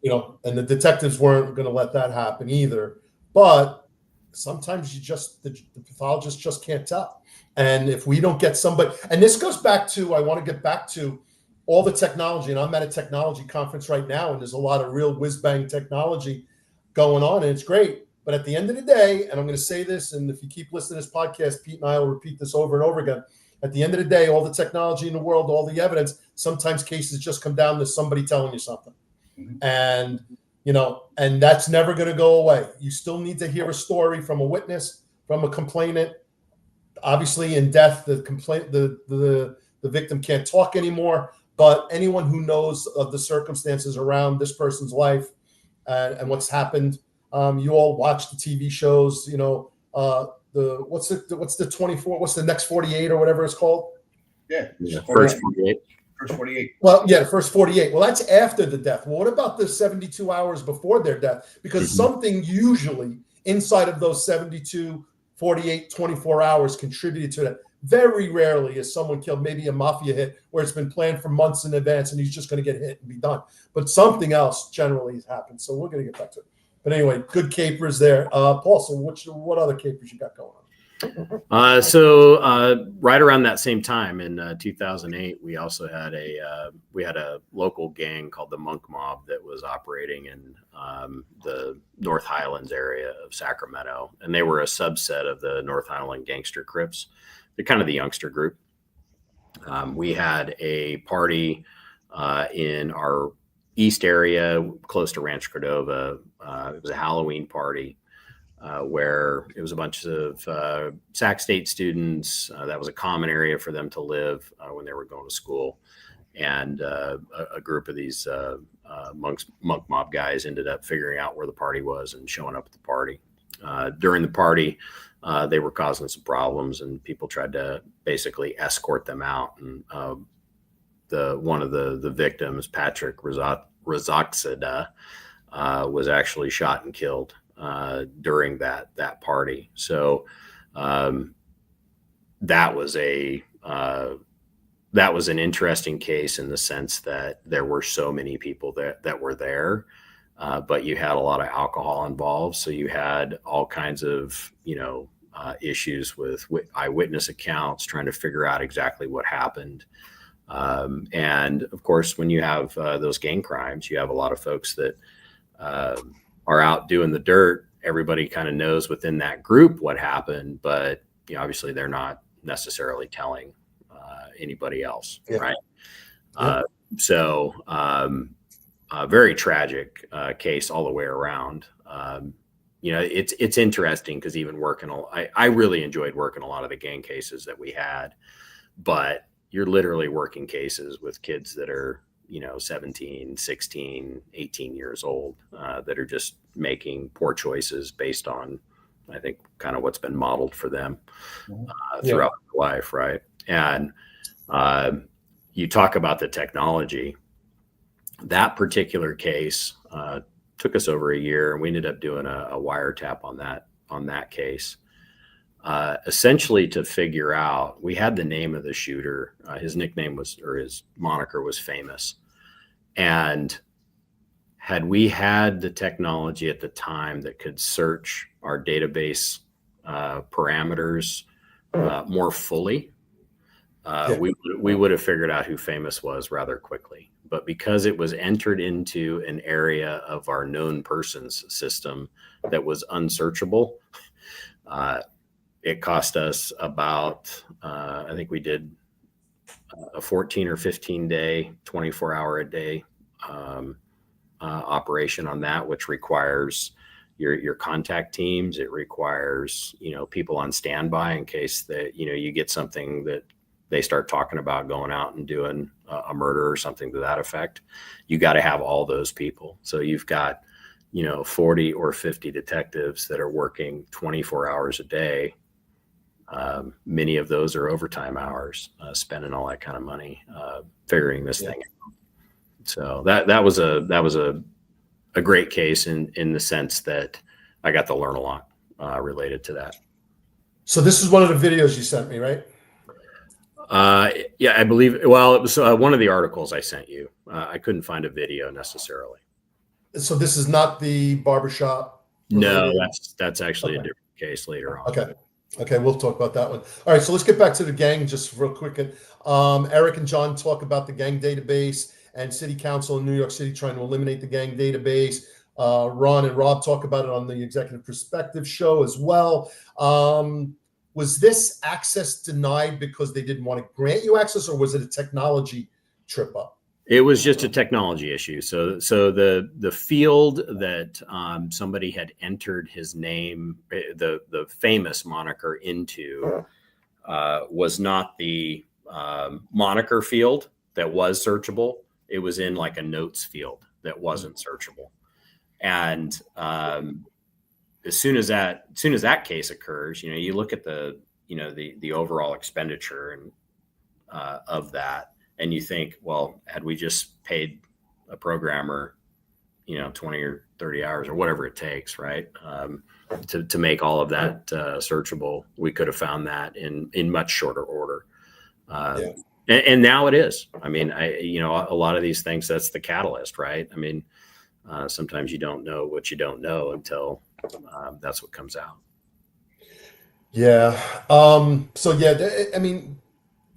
and the detectives weren't going to let that happen either. But sometimes the pathologist just can't tell. And if we don't get somebody, and this goes back to, I want to get back to all the technology, and I'm at a technology conference right now, and there's a lot of real whiz-bang technology going on, and it's great. But at the end of the day, and I'm going to say this, and if you keep listening to this podcast, Pete and I will repeat this over and over again. At the end of the day, all the technology in the world, all the evidence, sometimes cases just come down to somebody telling you something. Mm-hmm. And, and that's never going to go away. You still need to hear a story from a witness, from a complainant. Obviously, in death, the victim can't talk anymore. But anyone who knows of the circumstances around this person's life and what's happened, you all watch the TV shows. What's the 24? What's the next 48 or whatever it's called? Yeah, first 48. First 48. Well, yeah, the first 48. Well, that's after the death. Well, what about the 72 hours before their death? Because something usually inside of those 72, 48, 24 hours contributed to that. Very rarely is someone killed, maybe a mafia hit where it's been planned for months in advance and he's just going to get hit and be done. But something else generally has happened. So we're going to get back to it. But anyway, good capers there. Paul, so what other capers you got going on? So right around that same time in 2008, we also had a local gang called the Monk Mob that was operating in the North Highlands area of Sacramento, and they were a subset of the North Highland Gangster Crips. They're kind of the youngster group. We had a party in our east area close to Rancho Cordova. It was a Halloween party. Where it was a bunch of Sac State students. That was a common area for them to live when they were going to school. And a group of these monk mob guys ended up figuring out where the party was and showing up at the party. During the party, they were causing some problems, and people tried to basically escort them out. And one of the victims, Patrick Razaksada, was actually shot and killed during that party. So that was an interesting case in the sense that there were so many people that were there, but you had a lot of alcohol involved. So you had all kinds of issues with eyewitness accounts, trying to figure out exactly what happened. And of course, when you have those gang crimes, you have a lot of folks that are out doing the dirt. Everybody kind of knows within that group what happened, but obviously they're not necessarily telling anybody else, right? Yeah. So very tragic case all the way around. It's interesting because even I really enjoyed working a lot of the gang cases that we had, but you're literally working cases with kids that are 17, 16, 18 years old that are just making poor choices based on, I think, kind of what's been modeled for them throughout their life, right? And you talk about the technology. That particular case took us over a year, and we ended up doing a wiretap on that case. Essentially to figure out, we had the name of the shooter. His nickname his moniker was Famous. And had we had the technology at the time that could search our database parameters more fully, we would have figured out who Famous was rather quickly. But because it was entered into an area of our known persons system that was unsearchable, it cost us about, I think we did a 14 or 15 day, 24 hour a day operation on that, which requires your contact teams. It requires, people on standby in case that, you get something that they start talking about going out and doing a murder or something to that effect. You got to have all those people. So you've got, 40 or 50 detectives that are working 24 hours a day. Many of those are overtime hours, spending all that kind of money, figuring this thing out. So that was a great case in the sense that I got to learn a lot related to that. So this is one of the videos you sent me, right? Yeah, I believe. Well, it was one of the articles I sent you. I couldn't find a video necessarily. So this is not the barbershop No, related? that's actually a Okay. different case later on. Okay. Okay, we'll talk about that one. All right, so let's get back to the gang just real quick. Eric and John talk about the gang database and city council in New York City trying to eliminate the gang database. Ron and Rob talk about it on the Executive Perspective show as well. Was this access denied because they didn't want to grant you access, or was it a technology trip up? It was just a technology issue. So the field that somebody had entered his name, the famous moniker into, was not the moniker field that was searchable. It was in like a notes field that wasn't searchable. And as soon as that case occurs, you look at the overall expenditure and of that. And you think, well, had we just paid a programmer, 20 or 30 hours or whatever it takes, right, to make all of that searchable, we could have found that in much shorter order. Yeah. And now it is. I mean, a lot of these things, that's the catalyst, right? I mean, sometimes you don't know what you don't know until that's what comes out. Yeah. So yeah, I mean,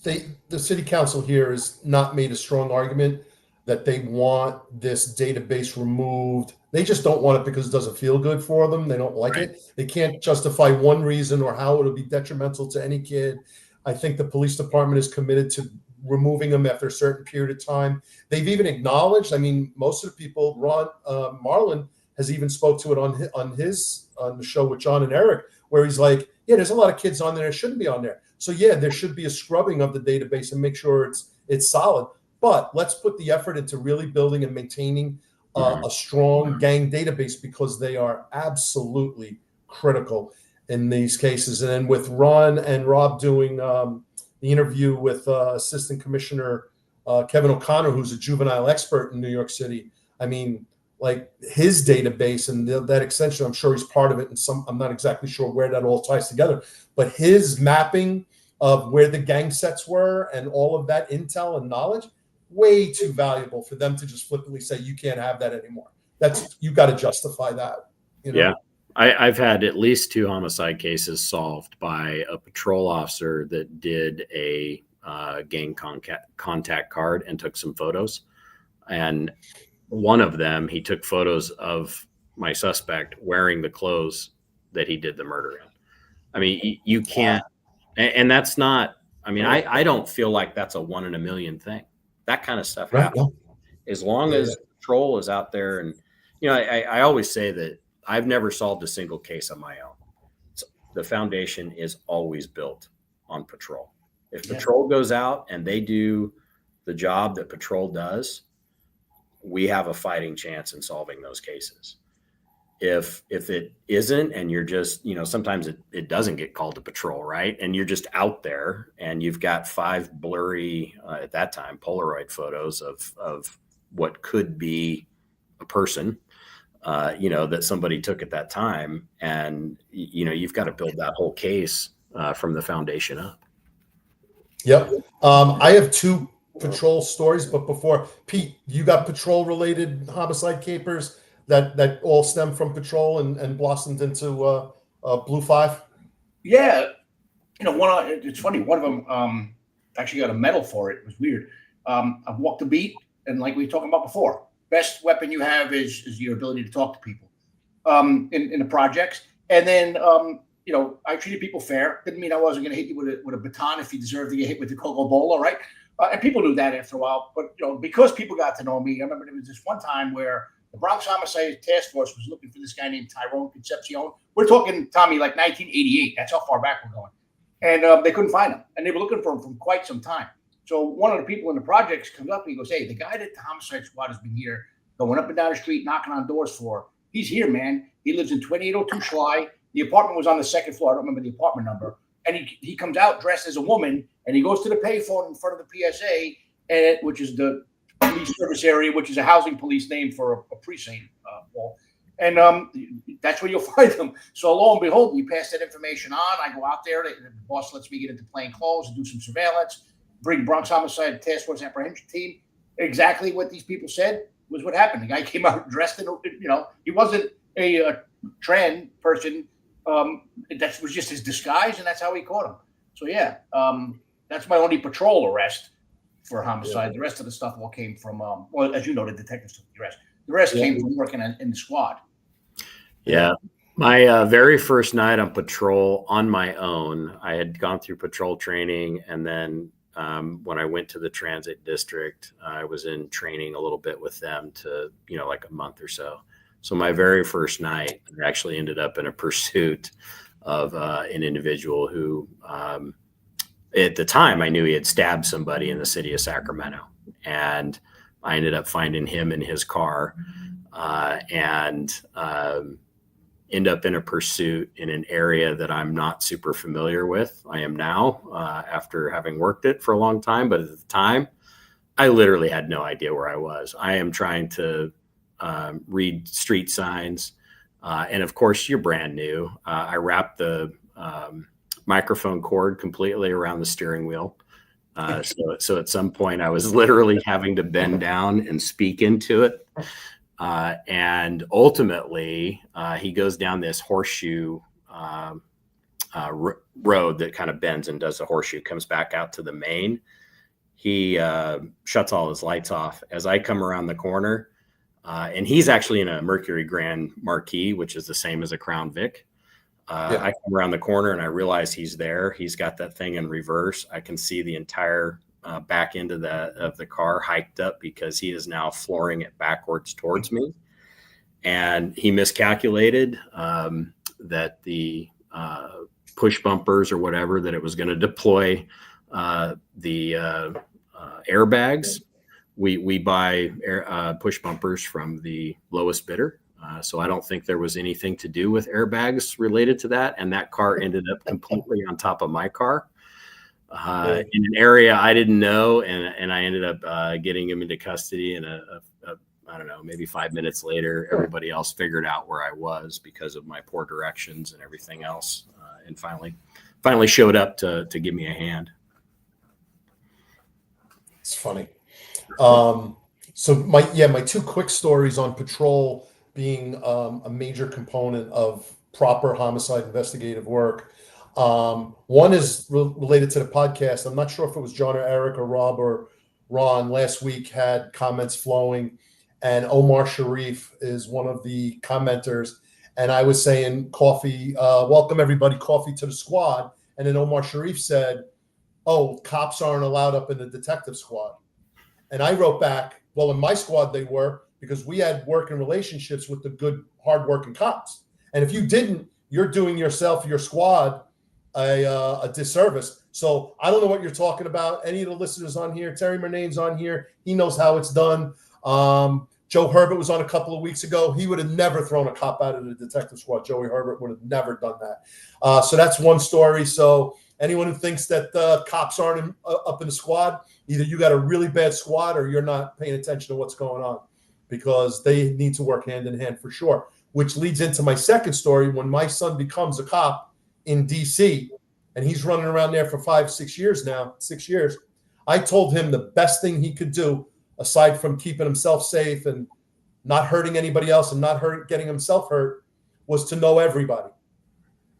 the city council here has not made a strong argument that they want this database removed. They just don't want it because it doesn't feel good for them. They don't like it. They can't justify one reason or how it'll be detrimental to any kid. I think the police department is committed to removing them after a certain period of time. They've even acknowledged, I mean, most of the people, Marlon has even spoke to it on the show with John and Eric, where he's like, yeah, there's a lot of kids on there that shouldn't be on there. So yeah, there should be a scrubbing of the database and make sure it's solid. But let's put the effort into really building and maintaining a strong gang database, because they are absolutely critical in these cases. And then with Ron and Rob doing the interview with Assistant Commissioner Kevin O'Connor, who's a juvenile expert in New York City, I mean, like his database and that extension, I'm sure he's part of it. And I'm not exactly sure where that all ties together, but his mapping of where the gang sets were and all of that intel and knowledge, way too valuable for them to just flippantly say, you can't have that anymore. You got to justify that. Yeah. I've had at least 2 homicide cases solved by a patrol officer that did a gang contact card and took some photos. And one of them, he took photos of my suspect wearing the clothes that he did the murder in. I mean, you can't, and that's not, I mean, I don't feel like that's a 1 in a million thing. That kind of stuff happens. As long as patrol is out there. And, I always say that I've never solved a single case on my own. The foundation is always built on patrol. If patrol goes out and they do the job that patrol does, we have a fighting chance in solving those cases. If it isn't, and you're just, sometimes it doesn't get called to patrol, right? And you're just out there and you've got 5 blurry, at that time, Polaroid photos of what could be a person, that somebody took at that time. And, you've got to build that whole case from the foundation up. Yep. I have 2 patrol stories, but before, Pete, you got patrol related homicide capers that all stem from patrol and blossomed into Blue 5? Yeah. It's funny. One of them actually got a medal for it. It was weird. I've walked the beat, and like we were talking about before, best weapon you have is your ability to talk to people in the projects. And then, I treated people fair. Didn't mean I wasn't going to hit you with a baton if you deserved to get hit with the Coca-Cola, right? And people knew that after a while. But, because people got to know me, I remember there was this one time where the Bronx Homicide Task Force was looking for this guy named Tyrone Concepcion. We're talking, Tommy, like 1988. That's how far back we're going. And they couldn't find him. And they were looking for him for quite some time. So one of the people in the projects comes up and he goes, hey, the guy that the homicide squad has been here, going up and down the street, knocking on doors for, he's here, man. He lives in 2802 Schley. The apartment was on the 2nd floor. I don't remember the apartment number. And he comes out dressed as a woman, and he goes to the payphone in front of the PSA, which is the police service area, which is a housing police name for a precinct wall. And that's where you'll find them. So lo and behold, we pass that information on. I go out there. The boss lets me get into plain clothes and do some surveillance. bring Bronx Homicide Task Force Apprehension Team. Exactly what these people said was what happened. The guy came out dressed in, he wasn't a trans person. That was just his disguise, and that's how we caught him. So yeah, that's my only patrol arrest for homicide. Yeah. The rest of the stuff all came from, well, as you know, the detectives took the rest. The rest came from working in the squad. Yeah. My very first night on patrol on my own, I had gone through patrol training. And then when I went to the transit district, I was in training a little bit with them to, like a month or so. So my very first night, I actually ended up in a pursuit of an individual who, at the time, I knew he had stabbed somebody in the city of Sacramento. And I ended up finding him in his car and end up in a pursuit in an area that I'm not super familiar with. I am now, after having worked it for a long time. But at the time, I literally had no idea where I was. I am trying to read street signs. And of course, you're brand new. I wrapped the microphone cord completely around the steering wheel. So at some point I was literally having to bend down and speak into it. And ultimately he goes down this horseshoe road that kind of bends and does a horseshoe, comes back out to the main. He shuts all his lights off as I come around the corner. And he's actually in a Mercury Grand Marquis, which is the same as a Crown Vic. I come around the corner and I realize he's there. He's got that thing in reverse. I can see the entire back end of the car hiked up because he is now flooring it backwards towards me. And he miscalculated that the push bumpers or whatever, that it was going to deploy the airbags. We buy push bumpers from the lowest bidder. So I don't think there was anything to do with airbags related to that. And that car ended up completely on top of my car in an area I didn't know. And I ended up getting him into custody. And I don't know, maybe 5 minutes later, everybody else figured out where I was because of my poor directions and everything else. And finally showed up to give me a hand. It's funny. So my two quick stories on patrol being a major component of proper homicide investigative work. One is related to the podcast. I'm not sure if it was John or Eric or Rob or Ron last week had comments flowing, and Omar Sharif is one of the commenters. And I was saying, coffee, welcome everybody, coffee to the squad. And then Omar Sharif said, oh, cops aren't allowed up in the detective squad. And I wrote back, well, in my squad they were, because we had working relationships with the good, hardworking cops. And if you didn't, you're doing yourself, your squad, a disservice. So I don't know what you're talking about. Any of the listeners on here, Terry Murnane's on here. He knows how it's done. Joe Herbert was on a couple of weeks ago. He would have never thrown a cop out of the detective squad. Joey Herbert would have never done that. So that's one story. So anyone who thinks that cops aren't up in the squad, either you got a really bad squad or you're not paying attention to what's going on, because they need to work hand in hand for sure. Which leads into my second story. When my son becomes a cop in DC, and he's running around there for 6 years now, 6 years, I told him the best thing he could do, aside from keeping himself safe and not hurting anybody else and not getting himself hurt, was to know everybody.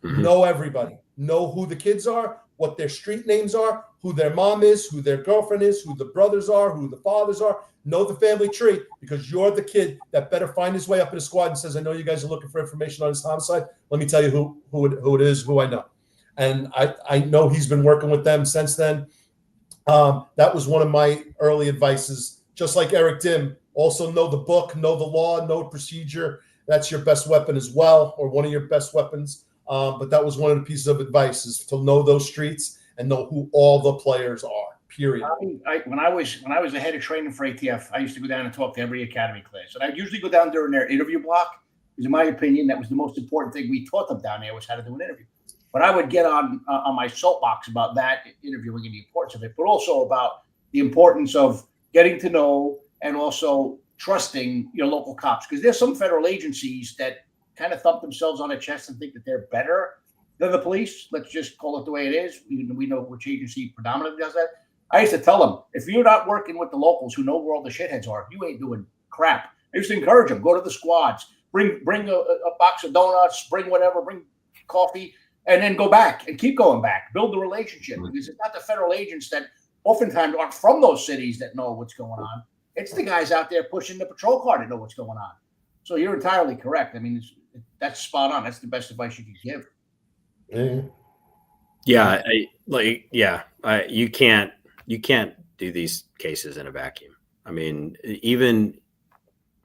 Mm-hmm. Know everybody. Know who the kids are, what their street names are, who their mom is, who their girlfriend is, who the brothers are, who the fathers are. Know the family tree, because you're the kid that better find his way up in the squad and says, I know you guys are looking for information on this homicide. Let me tell you who it is, who I know. And I know he's been working with them since then. That was one of my early advices. Just like Eric Dim, also know the book, know the law, know procedure. That's your best weapon as well, or one of your best weapons. But that was one of the pieces of advice, is to know those streets and know who all the players are, period. When I was the head of training for ATF, I used to go down and talk to every academy class. And I'd usually go down during their interview block, because in my opinion, that was the most important thing we taught them down there, was how to do an interview. But I would get on my soapbox about that, interviewing and the importance of it, but also about the importance of getting to know and also trusting your local cops. Because there's some federal agencies that kind of thump themselves on the chest and think that they're better than the police. Let's just call it the way it is. We know which agency predominantly does that. I used to tell them, if you're not working with the locals who know where all the shitheads are, you ain't doing crap. I used to encourage them, go to the squads, bring a box of donuts, bring whatever, bring coffee, and then go back and keep going back, build the relationship. Because it's not the federal agents that oftentimes aren't from those cities that know what's going on. It's the guys out there pushing the patrol car that know what's going on. So you're entirely correct. I mean, that's spot on. That's the best advice you can give. Yeah, you can't do these cases in a vacuum. I mean, even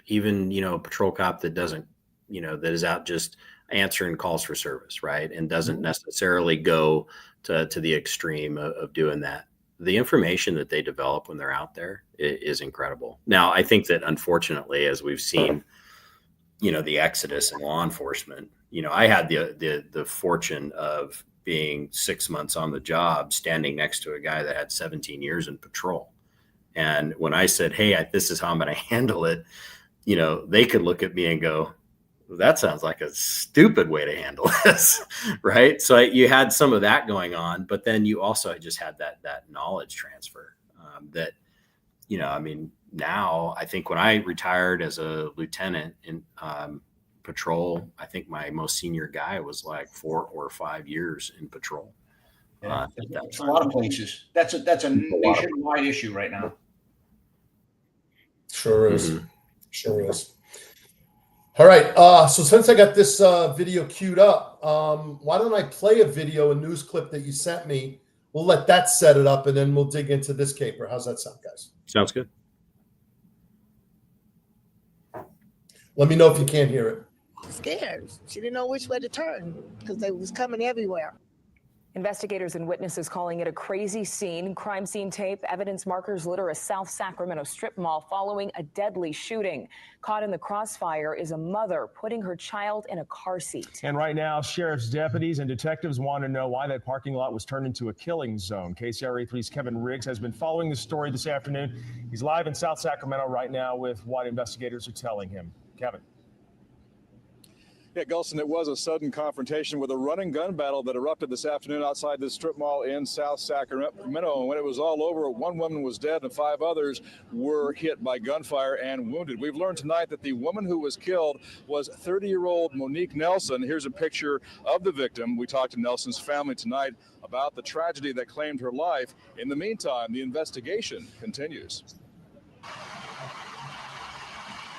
a patrol cop that doesn't, that is out just answering calls for service, right, and doesn't necessarily go to the extreme of doing that. The information that they develop when they're out there is incredible. Now, I think that unfortunately, as we've seen, the exodus in law enforcement, I had the fortune of being 6 months on the job, standing next to a guy that had 17 years in patrol. And when I said, hey, this is how I'm going to handle it, they could look at me and go, that sounds like a stupid way to handle this. Right. So you had some of that going on, but then you also just had that knowledge transfer that, now I think when I retired as a lieutenant in patrol, I think my most senior guy was like 4 or 5 years in patrol. That's a lot of places. That's a nationwide issue right now. Sure is. Mm-hmm. Sure is. All right. So since I got this video queued up, why don't I play a video, a news clip that you sent me? We'll let that set it up, and then we'll dig into this caper. How's that sound, guys? Sounds good. Let me know if you can't hear it. Scared. She didn't know which way to turn because they was coming everywhere. Investigators and witnesses calling it a crazy scene. Crime scene tape, evidence markers litter a South Sacramento strip mall following a deadly shooting. Caught in the crossfire is a mother putting her child in a car seat. And right now, sheriff's deputies and detectives want to know why that parking lot was turned into a killing zone. KCRA 3's Kevin Riggs has been following the story this afternoon. He's live in South Sacramento right now with what investigators are telling him. Kevin. Yeah, Gulson, it was a sudden confrontation with a running gun battle that erupted this afternoon outside the strip mall in South Sacramento. And when it was all over, one woman was dead and 5 others were hit by gunfire and wounded. We've learned tonight that the woman who was killed was 30-year-old Monique Nelson. Here's a picture of the victim. We talked to Nelson's family tonight about the tragedy that claimed her life. In the meantime, the investigation continues.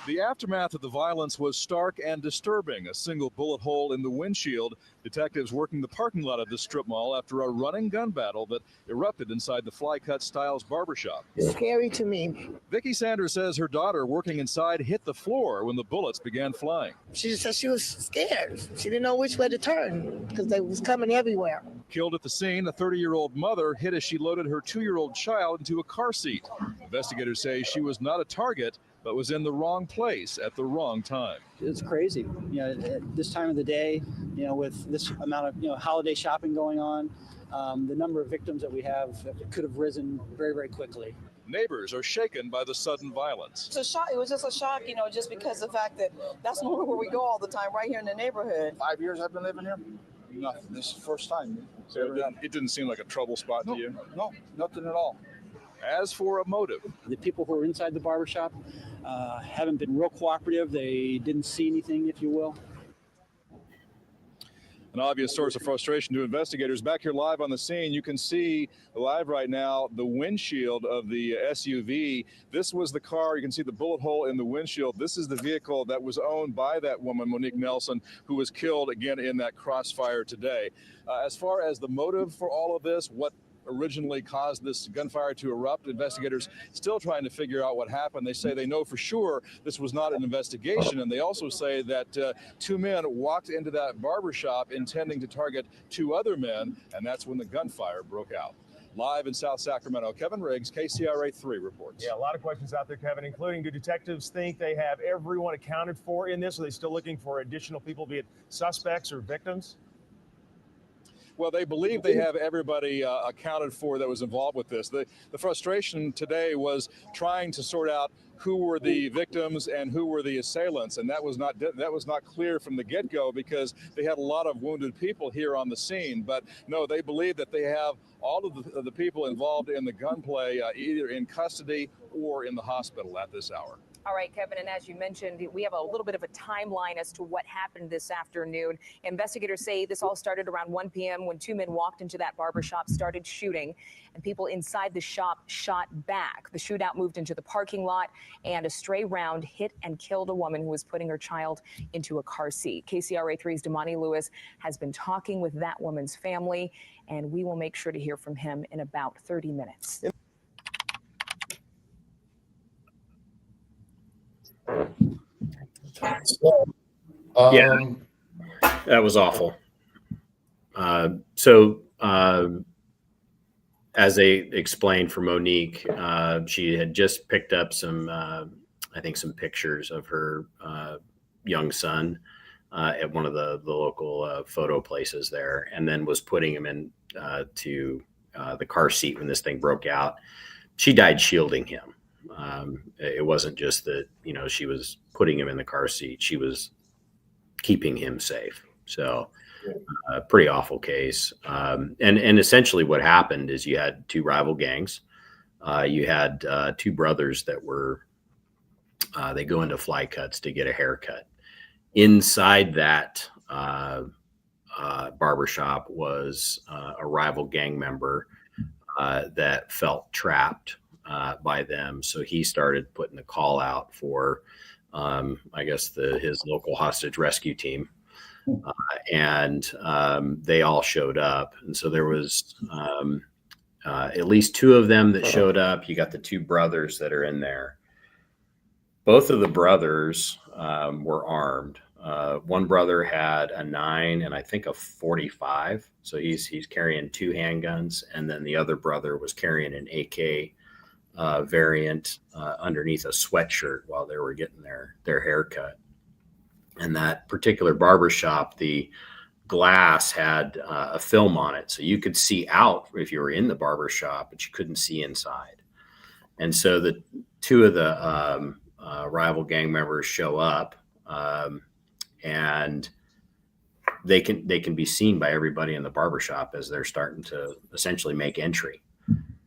The aftermath of the violence was stark and disturbing. A single bullet hole in the windshield. Detectives working the parking lot of the strip mall after a running gun battle that erupted inside the Fly Cut Styles barbershop. It's scary to me. Vicki Sanders says her daughter working inside hit the floor when the bullets began flying. She just said she was scared. She didn't know which way to turn because they was coming everywhere. Killed at the scene, a 30-year-old mother hit as she loaded her 2-year-old child into a car seat. Investigators say she was not a target, but was in the wrong place at the wrong time. It's crazy, at this time of the day, with this amount of, holiday shopping going on, the number of victims that we have could have risen very, very quickly. Neighbors are shaken by the sudden violence. It's a shock. It was just a shock, just because of the fact that that's not where we go all the time, right here in the neighborhood. 5 years I've been living here. Nothing. This is the first time. So it didn't seem like a trouble spot to you? No, nothing at all. As for a motive, the people who were inside the barbershop haven't been real cooperative. They didn't see anything, if you will. An obvious source of frustration to investigators. Back here live on the scene, you can see live right now the windshield of the SUV. This was the car. You can see the bullet hole in the windshield. This is the vehicle that was owned by that woman, Monique Nelson, who was killed again in that crossfire today. As far as the motive for all of this, what originally caused this gunfire to erupt, investigators still trying to figure out what happened. They say they know for sure this was not an investigation, and they also say that 2 men walked into that barbershop intending to target 2 other men, and that's when the gunfire broke out. Live in South Sacramento, Kevin Riggs, KCRA 3 reports. Yeah, a lot of questions out there, Kevin, including, do detectives think they have everyone accounted for in this? Are they still looking for additional people, be it suspects or victims? Well, they believe they have everybody accounted for that was involved with this. The frustration today was trying to sort out who were the victims and who were the assailants, and that was not clear from the get-go because they had a lot of wounded people here on the scene. But no, they believe that they have all of the people involved in the gunplay either in custody or in the hospital at this hour. All right, Kevin, and as you mentioned, we have a little bit of a timeline as to what happened this afternoon. Investigators say this all started around 1 p.m. when two men walked into that barbershop, started shooting, and people inside the shop shot back. The shootout moved into the parking lot, and a stray round hit and killed a woman who was putting her child into a car seat. KCRA 3's Damani Lewis has been talking with that woman's family, and we will make sure to hear from him in about 30 minutes. Yeah, that was awful. As they explained for Monique, she had just picked up some, I think, some pictures of her young son at one of the local photo places there, and then was putting him in to the car seat when this thing broke out. She died shielding him. It wasn't just that, she was putting him in the car seat. She was keeping him safe. So pretty awful case. And essentially what happened is you had two rival gangs. You had two brothers that were, they go into fly cuts to get a haircut. Inside that barbershop was a rival gang member that felt trapped by them. So he started putting the call out for, I guess, his local hostage rescue team. And they all showed up. And so there was at least two of them that showed up. You got the two brothers that are in there. Both of the brothers were armed. One brother had a 9 and I think a 45. So he's carrying two handguns. And then the other brother was carrying an AK variant underneath a sweatshirt while they were getting their haircut. And that particular barbershop, the glass had a film on it. So you could see out if you were in the barbershop, but you couldn't see inside. And so the two of the rival gang members show up, and they can be seen by everybody in the barbershop as they're starting to essentially make entry.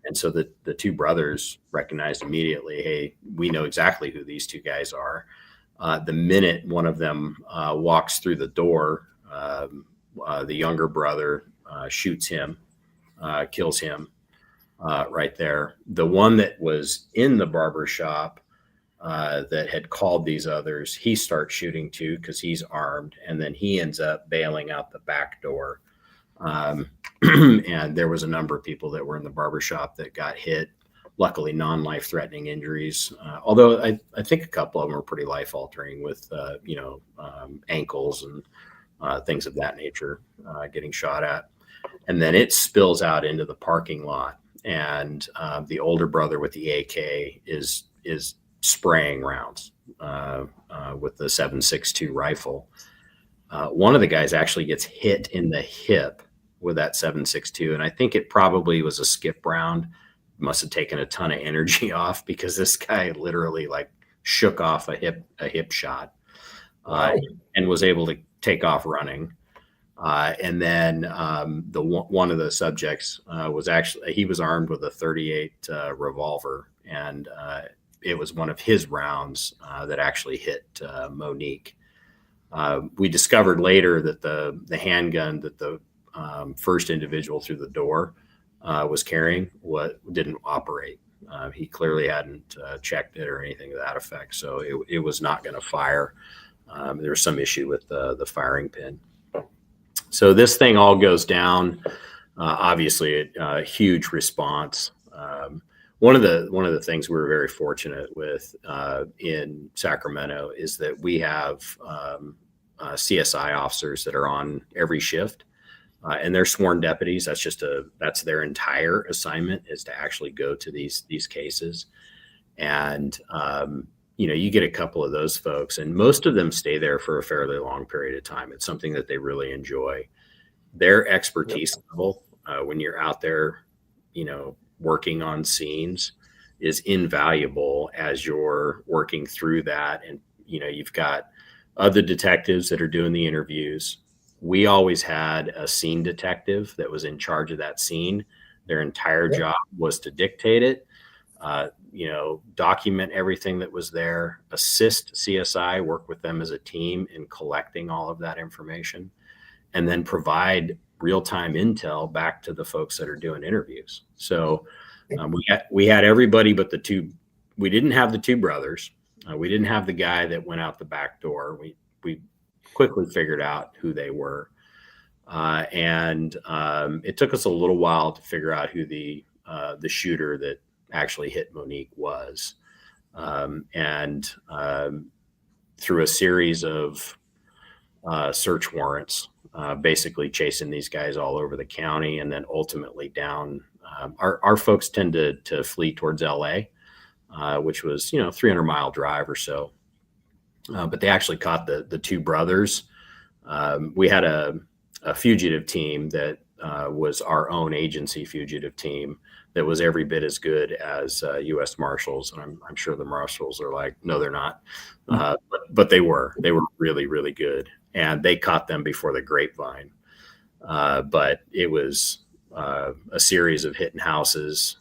And so the two brothers recognized immediately, hey, we know exactly who these two guys are. The minute one of them walks through the door, the younger brother shoots him, kills him right there. The one that was in the barbershop that had called these others, he starts shooting too because he's armed, and then he ends up bailing out the back door. And there was a number of people that were in the barbershop that got hit. Luckily, non-life-threatening injuries, although I think a couple of them were pretty life-altering with, ankles and things of that nature getting shot at. And then it spills out into the parking lot, and the older brother with the AK is spraying rounds with the 7.62 rifle. One of the guys actually gets hit in the hip with that 7.62, and I think it probably was a skip round. Must have taken a ton of energy off because this guy literally shook off a hip shot and was able to take off running. And then one of the subjects he was armed with a .38 revolver, and it was one of his rounds that actually hit Monique. We discovered later that the handgun that the first individual through the door was carrying didn't operate. He clearly hadn't checked it or anything to that effect. So it was not going to fire. There was some issue with the firing pin. So this thing all goes down. Obviously, a huge response. One of the things we were very fortunate with in Sacramento is that we have CSI officers that are on every shift. And they're sworn deputies. That's their entire assignment, is to actually go to these cases. And, you get a couple of those folks, and most of them stay there for a fairly long period of time. It's something that they really enjoy. Their expertise level, when you're out there, working on scenes, is invaluable as you're working through that. And, you've got other detectives that are doing the interviews. We always had a scene detective that was in charge of that scene. Their entire job was to dictate it, document everything that was there, assist CSI, work with them as a team in collecting all of that information, and then provide real-time intel back to the folks that are doing interviews. So we had everybody but the two. We didn't have the two brothers. We didn't have the guy that went out the back door. We quickly figured out who they were. And it took us a little while to figure out who the shooter that actually hit Monique was. And through a series of search warrants, basically chasing these guys all over the county, and then ultimately down. Our folks tend to flee towards LA, which was 300-mile drive or so. But they actually caught the two brothers. We had a fugitive team that was our own agency fugitive team that was every bit as good as U.S. Marshals. And I'm sure the Marshals are like, no, they're not. But they were really, really good. And they caught them before the grapevine. But it was a series of hitting houses,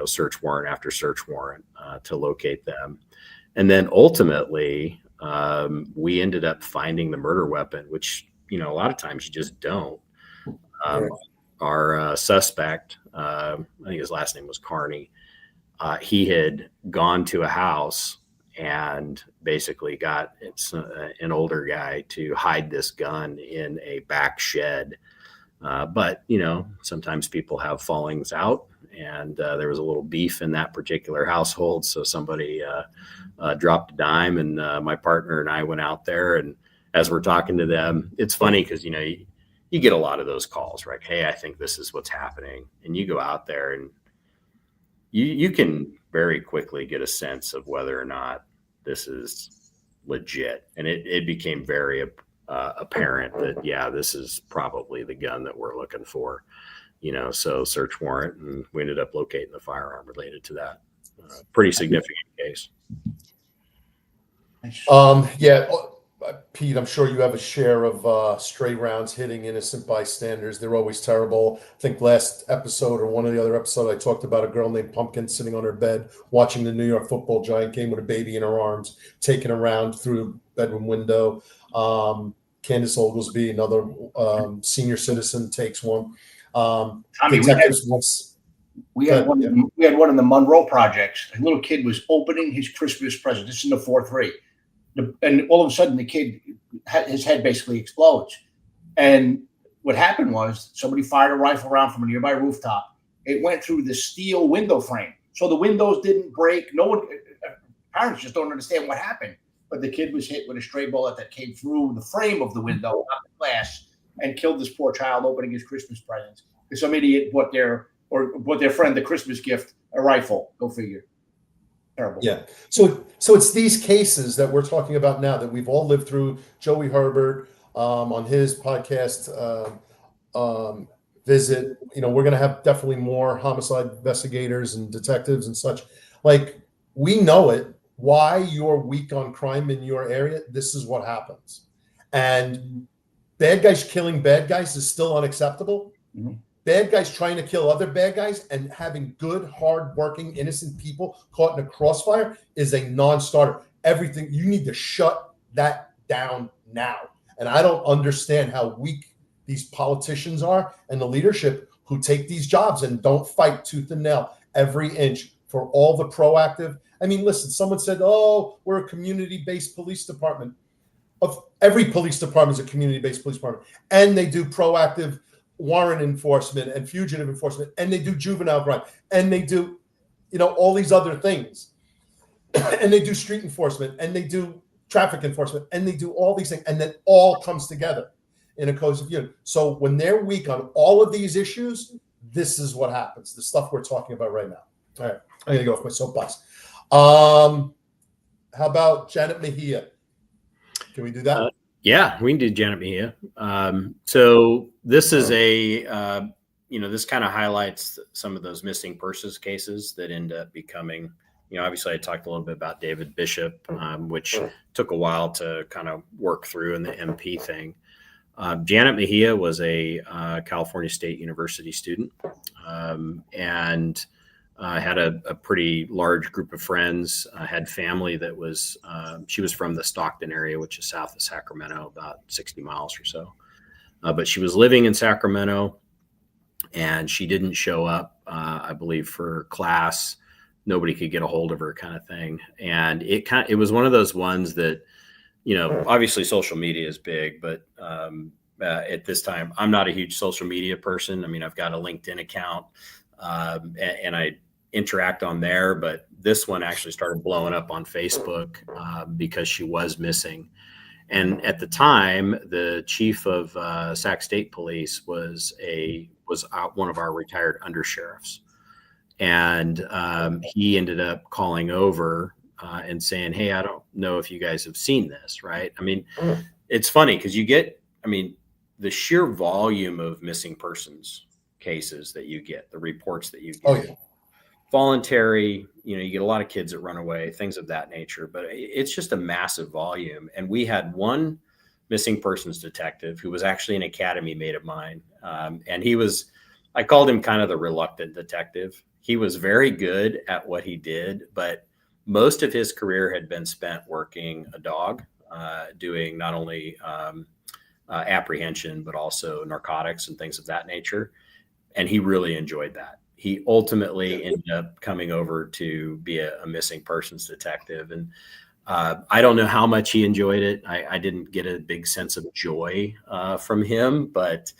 search warrant after search warrant to locate them. And then ultimately, we ended up finding the murder weapon, which, a lot of times you just don't. Our suspect, I think his last name was Carney, he had gone to a house and basically got an older guy to hide this gun in a back shed. But, sometimes people have fallings out, and there was a little beef in that particular household. So somebody dropped a dime, and my partner and I went out there. And as we're talking to them, it's funny because, you get a lot of those calls, right? Hey, I think this is what's happening. And you go out there and you can very quickly get a sense of whether or not this is legit. And it became very apparent that, this is probably the gun that we're looking for, so search warrant, and we ended up locating the firearm related to that. Pretty significant case. Pete, I'm sure you have a share of stray rounds hitting innocent bystanders. They're always terrible. I think last episode or one of the other episodes, I talked about a girl named Pumpkin sitting on her bed watching the New York Football Giant game with a baby in her arms, taken around through the bedroom window. Candace Oglesby, another senior citizen, takes one. Tommy, we had one in the Monroe projects. A little kid was opening his Christmas present. This is in the 4-3. And all of a sudden, the kid, his head basically explodes. And what happened was somebody fired a rifle round from a nearby rooftop. It went through the steel window frame. So the windows didn't break. Parents just don't understand what happened. But the kid was hit with a stray bullet that came through the frame of the window, not the glass, and killed this poor child opening his Christmas presents. Because some idiot bought their friend the Christmas gift, a rifle. Go figure. Terrible. Yeah. So it's these cases that we're talking about now that we've all lived through. Joey Herbert on his podcast visit. We're going to have definitely more homicide investigators and detectives and such. Like, we know it. Why you're weak on crime in your area, this is what happens. And bad guys killing bad guys is still unacceptable. Mm-hmm. Bad guys trying to kill other bad guys and having good, hard-working, innocent people caught in a crossfire is a non-starter. Everything, you need to shut that down now. And I don't understand how weak these politicians are and the leadership who take these jobs and don't fight tooth and nail every inch for all the proactive. I mean, listen, someone said, oh, we're a community-based police department. Of every police department is a community-based police department. And they do proactive warrant enforcement and fugitive enforcement, and they do juvenile crime, and they do, all these other things. And they do street enforcement, and they do traffic enforcement, and they do all these things, and then all comes together in a cohesive unit. So when they're weak on all of these issues, this is what happens, the stuff we're talking about right now. All right, I'm going to go off my soapbox. How about Janet Mahia? Can we do that? Yeah, we can do Janet Mahia. So this is this kind of highlights some of those missing persons cases that end up becoming, obviously I talked a little bit about David Bishop, which took a while to kind of work through in the MP thing. Janet Mahia was a California State University student, and had a pretty large group of friends, had family that was, she was from the Stockton area, which is south of Sacramento, about 60 miles or so. But she was living in Sacramento, and she didn't show up, I believe, for class. Nobody could get a hold of her, kind of thing. And it was one of those ones that, obviously social media is big, but at this time, I'm not a huge social media person. I mean, I've got a LinkedIn account, and I interact on there, but this one actually started blowing up on Facebook because she was missing. And at the time, the chief of Sac State Police was one of our retired undersheriffs, and he ended up calling over and saying, "Hey, I don't know if you guys have seen this, right?" I mean, it's funny because the sheer volume of missing persons cases that you get, the reports that you get. Oh, yeah. Voluntary, you get a lot of kids that run away, things of that nature, but it's just a massive volume. And we had one missing persons detective who was actually an academy mate of mine. And I called him kind of the reluctant detective. He was very good at what he did, but most of his career had been spent working a dog, doing not only apprehension, but also narcotics and things of that nature. And he really enjoyed that. He ultimately ended up coming over to be a missing persons detective. And I don't know how much he enjoyed it. I didn't get a big sense of joy from him, but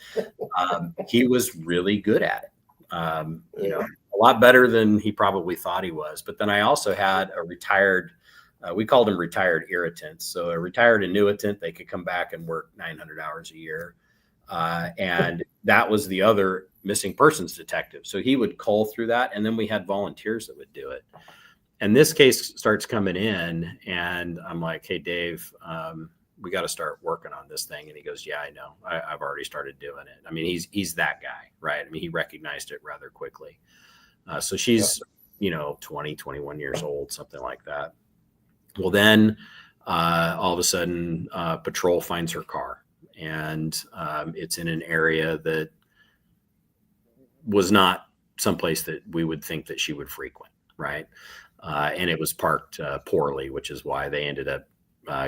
he was really good at it. A lot better than he probably thought he was. But then I also had a retired, we called them retired irritants. So a retired annuitant, they could come back and work 900 hours a year. And that was the other missing persons detective. So he would cull through that. And then we had volunteers that would do it. And this case starts coming in, and I'm like, "Hey, Dave, we got to start working on this thing." And he goes, "Yeah, I know. I've already started doing it." I mean, he's that guy, right? I mean, he recognized it rather quickly. So she's, 20, 21 years old, something like that. Well, then all of a sudden, patrol finds her car, and it's in an area that was not someplace that we would think that she would frequent, right? And it was parked poorly, which is why they ended up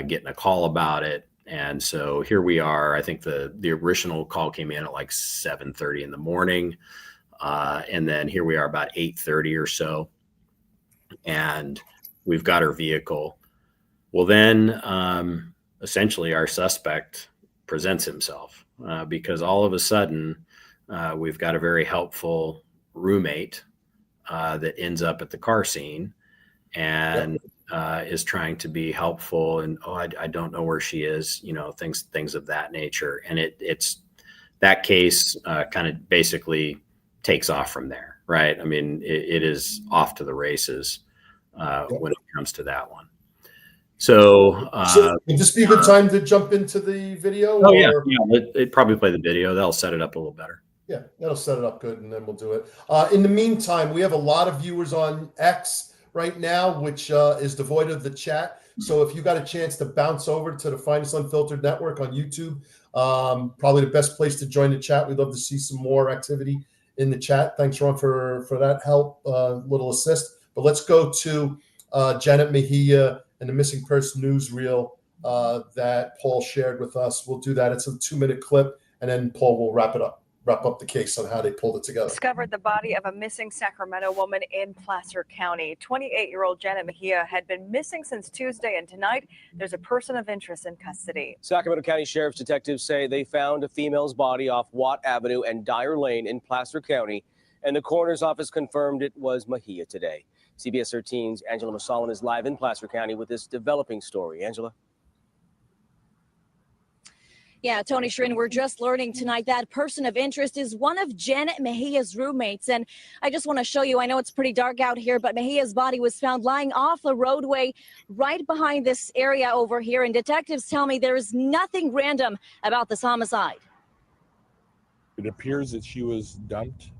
getting a call about it. And so here we are. I think the original call came in at like 7:30 in the morning. And then here we are about 8:30 or so. And we've got her vehicle. Well, then essentially our suspect presents himself because all of a sudden we've got a very helpful roommate that ends up at the car scene and is trying to be helpful. And, I don't know where she is, things of that nature. And it's that case kind of basically takes off from there, right? I mean, it is off to the races when it comes to that one. So would this be a good time to jump into the video? Oh, yeah. It'd probably play the video. That'll set it up a little better. Yeah, that'll set it up good, and then we'll do it. In the meantime, we have a lot of viewers on X right now, which is devoid of the chat. So if you got a chance to bounce over to the Finest Unfiltered Network on YouTube, probably the best place to join the chat. We'd love to see some more activity in the chat. Thanks, Ron, for that help, little assist. But let's go to Janet Mahia and the missing person newsreel that Paul shared with us. We'll do that. It's a 2-minute clip, and then Paul will wrap up the case on how they pulled it together. Discovered the body of a missing Sacramento woman in Placer County. 28-year-old Janet Mahia had been missing since Tuesday, and tonight there's a person of interest in custody. Sacramento County Sheriff's detectives say they found a female's body off Watt Avenue and Dyer Lane in Placer County, and the coroner's office confirmed it was Mahia today. CBS 13's Angela Masalan is live in Placer County with this developing story. Angela? Yeah, Tony Schrin, we're just learning tonight that person of interest is one of Janet Mahia's roommates. And I just want to show you, I know it's pretty dark out here, but Mahia's body was found lying off the roadway right behind this area over here. And detectives tell me there is nothing random about this homicide. It appears that she was dumped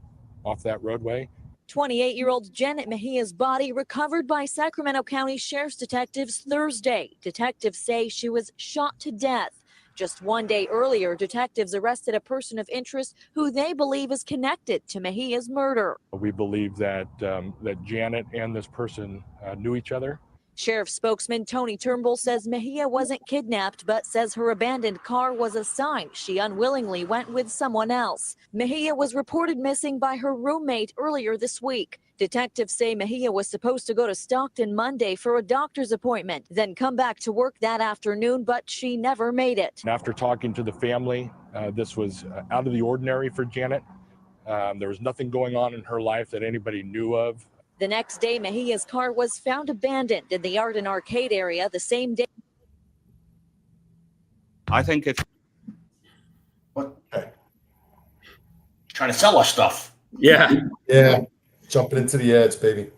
off that roadway. 28-year-old Janet Mahia's body recovered by Sacramento County Sheriff's detectives Thursday. Detectives say she was shot to death. Just one day earlier, detectives arrested a person of interest who they believe is connected to Mahia's murder. We believe that that Janet and this person knew each other. Sheriff spokesman Tony Turnbull says Mahia wasn't kidnapped, but says her abandoned car was a sign she unwillingly went with someone else. Mahia was reported missing by her roommate earlier this week. Detectives say Mahia was supposed to go to Stockton Monday for a doctor's appointment, then come back to work that afternoon, but she never made it. And after talking to the family, this was out of the ordinary for Janet. There was nothing going on in her life that anybody knew of. The next day, Mahia's car was found abandoned in the Arden Arcade area the same day. I think if what trying to sell us stuff. Yeah. Jumping into the ads, baby.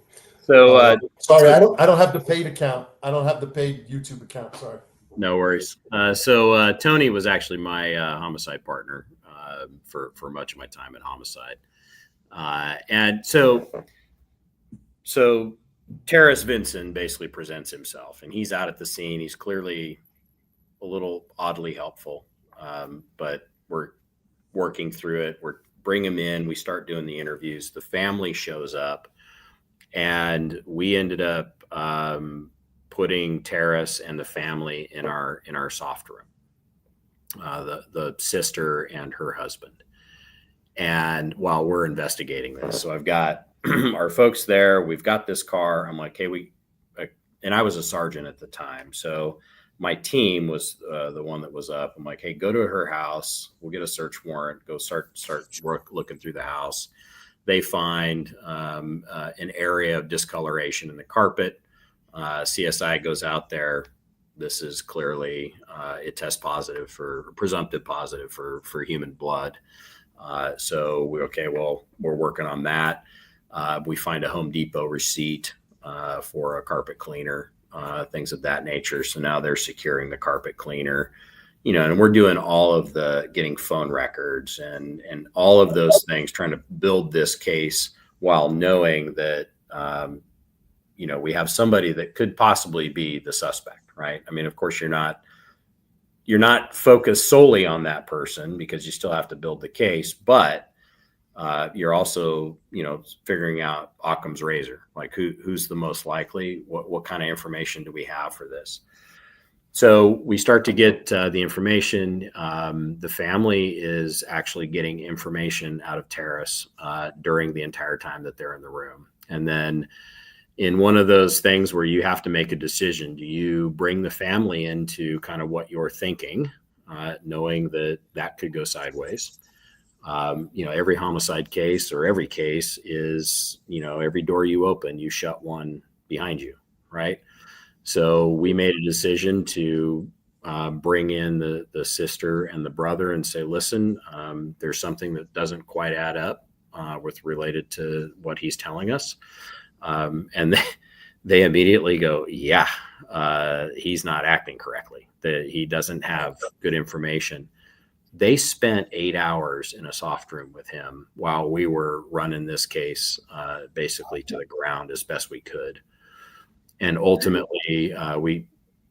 So sorry, I don't have the paid account. I don't have the paid YouTube account. Sorry. No worries. So Tony was actually my homicide partner for much of my time at Homicide, and so Terrace Vinson basically presents himself, and he's out at the scene. He's clearly a little oddly helpful, but we're working through it. We're bring him in. We start doing the interviews. The family shows up, and we ended up putting Terrace and the family in our soft room, the sister and her husband. And while we're investigating this, so I've got our folks there. We've got this car. I'm like, hey, and I was a sergeant at the time, so my team was the one that was up. I'm like, hey, go to her house. We'll get a search warrant. Go start looking through the house. They find an area of discoloration in the carpet. CSI goes out there. This is clearly it tests positive for presumptive positive for human blood. So we're working on that. We find a Home Depot receipt for a carpet cleaner, things of that nature. So now they're securing the carpet cleaner, and we're doing all of the getting phone records and all of those things, trying to build this case while knowing that, we have somebody that could possibly be the suspect, right? I mean, of course, you're not focused solely on that person because you still have to build the case, but you're also, figuring out Occam's razor, like who's the most likely, what kind of information do we have for this? So we start to get the information. The family is actually getting information out of Terrace during the entire time that they're in the room. And then in one of those things where you have to make a decision, do you bring the family into kind of what you're thinking, knowing that could go sideways? Every homicide case or every case is, every door you open, you shut one behind you, right? So we made a decision to bring in the sister and the brother and say, listen, there's something that doesn't quite add up related to what he's telling us. And they immediately go, yeah, he's not acting correctly, that he doesn't have good information. They spent 8 hours in a soft room with him while we were running this case basically to the ground as best we could. And ultimately,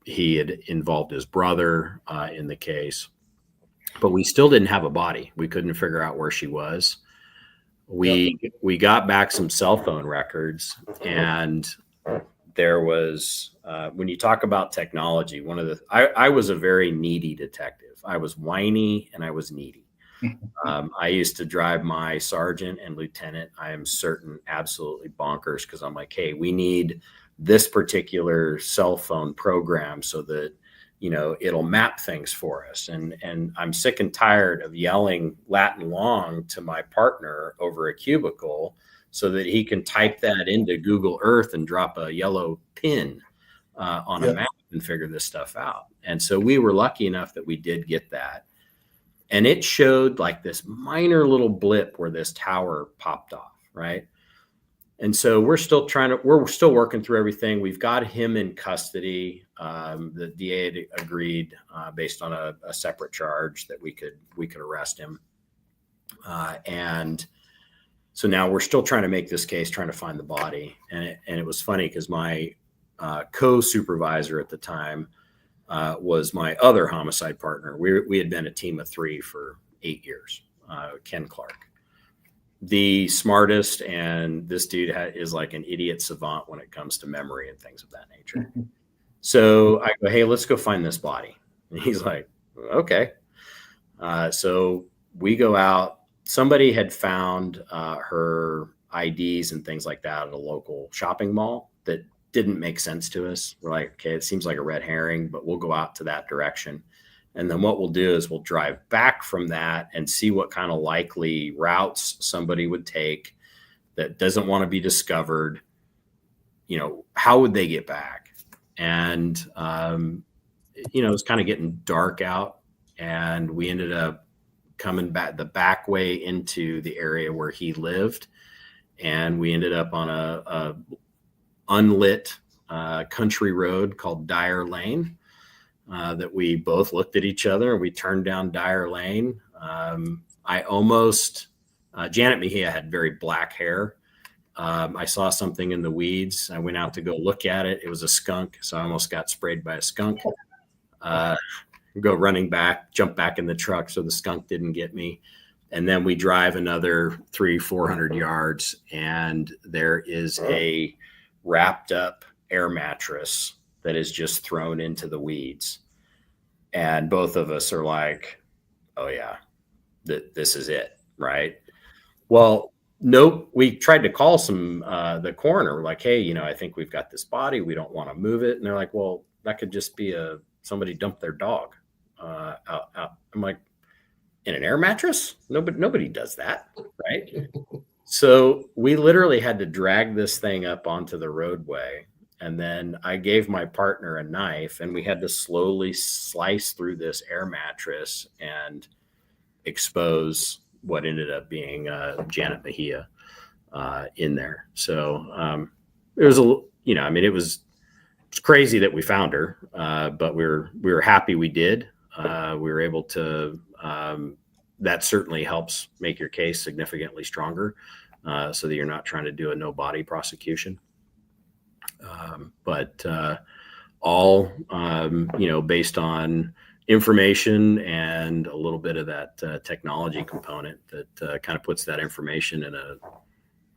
he had involved his brother in the case, but we still didn't have a body. We couldn't figure out where she was. We got back some cell phone records, and there was when you talk about technology, I was a very needy detective. I was whiny and I was needy. I used to drive my sergeant and lieutenant, I am certain, absolutely bonkers, because I'm like, hey, we need this particular cell phone program so that it'll map things for us. And I'm sick and tired of yelling Latin long to my partner over a cubicle so that he can type that into Google Earth and drop a yellow pin on a map and figure this stuff out. And so we were lucky enough that we did get that. And it showed like this minor little blip where this tower popped off, right? And so we're still working through everything. We've got him in custody. The DA had agreed based on a separate charge that we could arrest him. And so now we're still trying to make this case, trying to find the body. And it was funny because my co-supervisor at the time was my other homicide partner. We had been a team of 3 for 8 years, Ken Clark. The smartest, and this dude is like an idiot savant when it comes to memory and things of that nature. So I go, hey, let's go find this body. And he's like, okay. So we go out. Somebody had found her IDs and things like that at a local shopping mall that didn't make sense to us. We're like, okay, it seems like a red herring, but we'll go out to that direction. And then what we'll do is we'll drive back from that and see what kind of likely routes somebody would take that doesn't want to be discovered. You know, how would they get back? And, you know, it's kind of getting dark out, and we ended up coming back the back way into the area where he lived. And we ended up on a unlit country road called Dyer Lane. That we both looked at each other and we turned down Dyer Lane. I almost, Janet Mahia had very black hair. I saw something in the weeds. I went out to go look at it. It was a skunk. So I almost got sprayed by a skunk. Go running back, jump back in the truck so the skunk didn't get me. And then we drive another 300-400 yards, and there is a wrapped up air mattress that is just thrown into the weeds. And both of us are like, oh yeah, this is it. Right. Well, nope. We tried to call the coroner. We're like, hey, you know, I think we've got this body. We don't want to move it. And they're like, well, that could just be somebody dumped their dog out. I'm like, in an air mattress? Nobody does that. Right. So we literally had to drag this thing up onto the roadway. And then I gave my partner a knife, and we had to slowly slice through this air mattress and expose what ended up being Janet Mahia in there. So it was it was crazy that we found her, but we were happy we did. We were able to. That certainly helps make your case significantly stronger, so that you're not trying to do a no body prosecution. But all, based on information and a little bit of that technology component that kind of puts that information in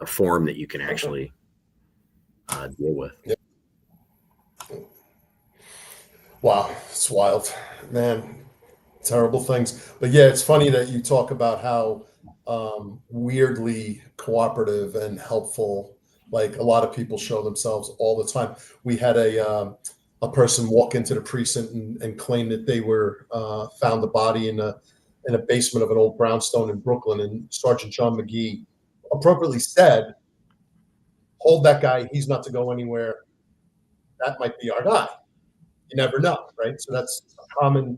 a form that you can actually deal with. Yep. Wow, it's wild, man. Terrible things. But yeah, it's funny that you talk about how weirdly cooperative and helpful, like a lot of people show themselves all the time. We had a person walk into the precinct and claim that they were found the body in a basement of an old brownstone in Brooklyn, and Sergeant John McGee appropriately said, hold that guy, he's not to go anywhere. That might be our guy. You never know, right? So that's a common,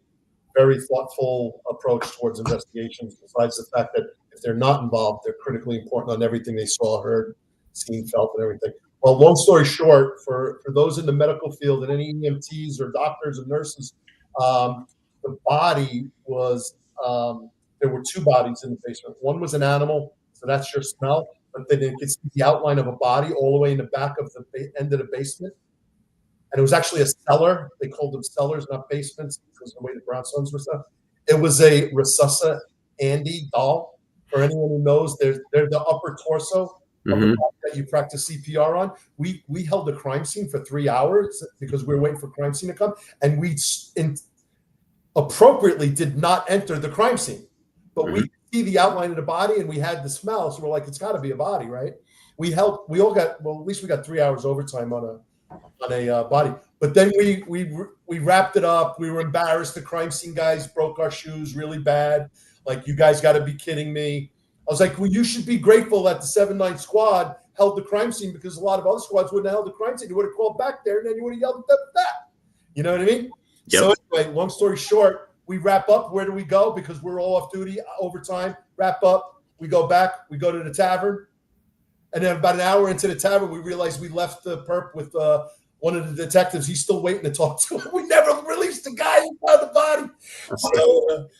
very thoughtful approach towards investigations, besides the fact that if they're not involved, they're critically important on everything they saw, heard, seen, felt, and everything. Well, long story short, for those in the medical field and any EMTs or doctors and nurses, the body was, there were 2 bodies in the basement. One was an animal, so that's your smell, but then you could see the outline of a body all the way in the back of the end of the basement. And it was actually a cellar. They called them cellars, not basements, because of the way the brownstones were stuff. It was a Resuscita Andy doll. For anyone who knows, they're the upper torso of the body that you practice CPR on. We held the crime scene for 3 hours because we were waiting for crime scene to come, and we appropriately did not enter the crime scene, but we see the outline of the body and we had the smell, so we're like, it's got to be a body, right? We all got, well, at least we got 3 hours overtime on a body. But then we wrapped it up. We were embarrassed. The crime scene guys broke our shoes really bad. Like, you guys got to be kidding me. I was like, well, you should be grateful that the 7-9 squad held the crime scene, because a lot of other squads wouldn't have held the crime scene. You would have called back there and then you would have yelled at that. You know what I mean? Yep. So anyway, long story short, we wrap up. Where do we go? Because we're all off duty, overtime, wrap up. We go back. We go to the tavern. And then about an hour into the tavern, we realized we left the perp with one of the detectives, he's still waiting to talk to him. We never released the guy who found the body.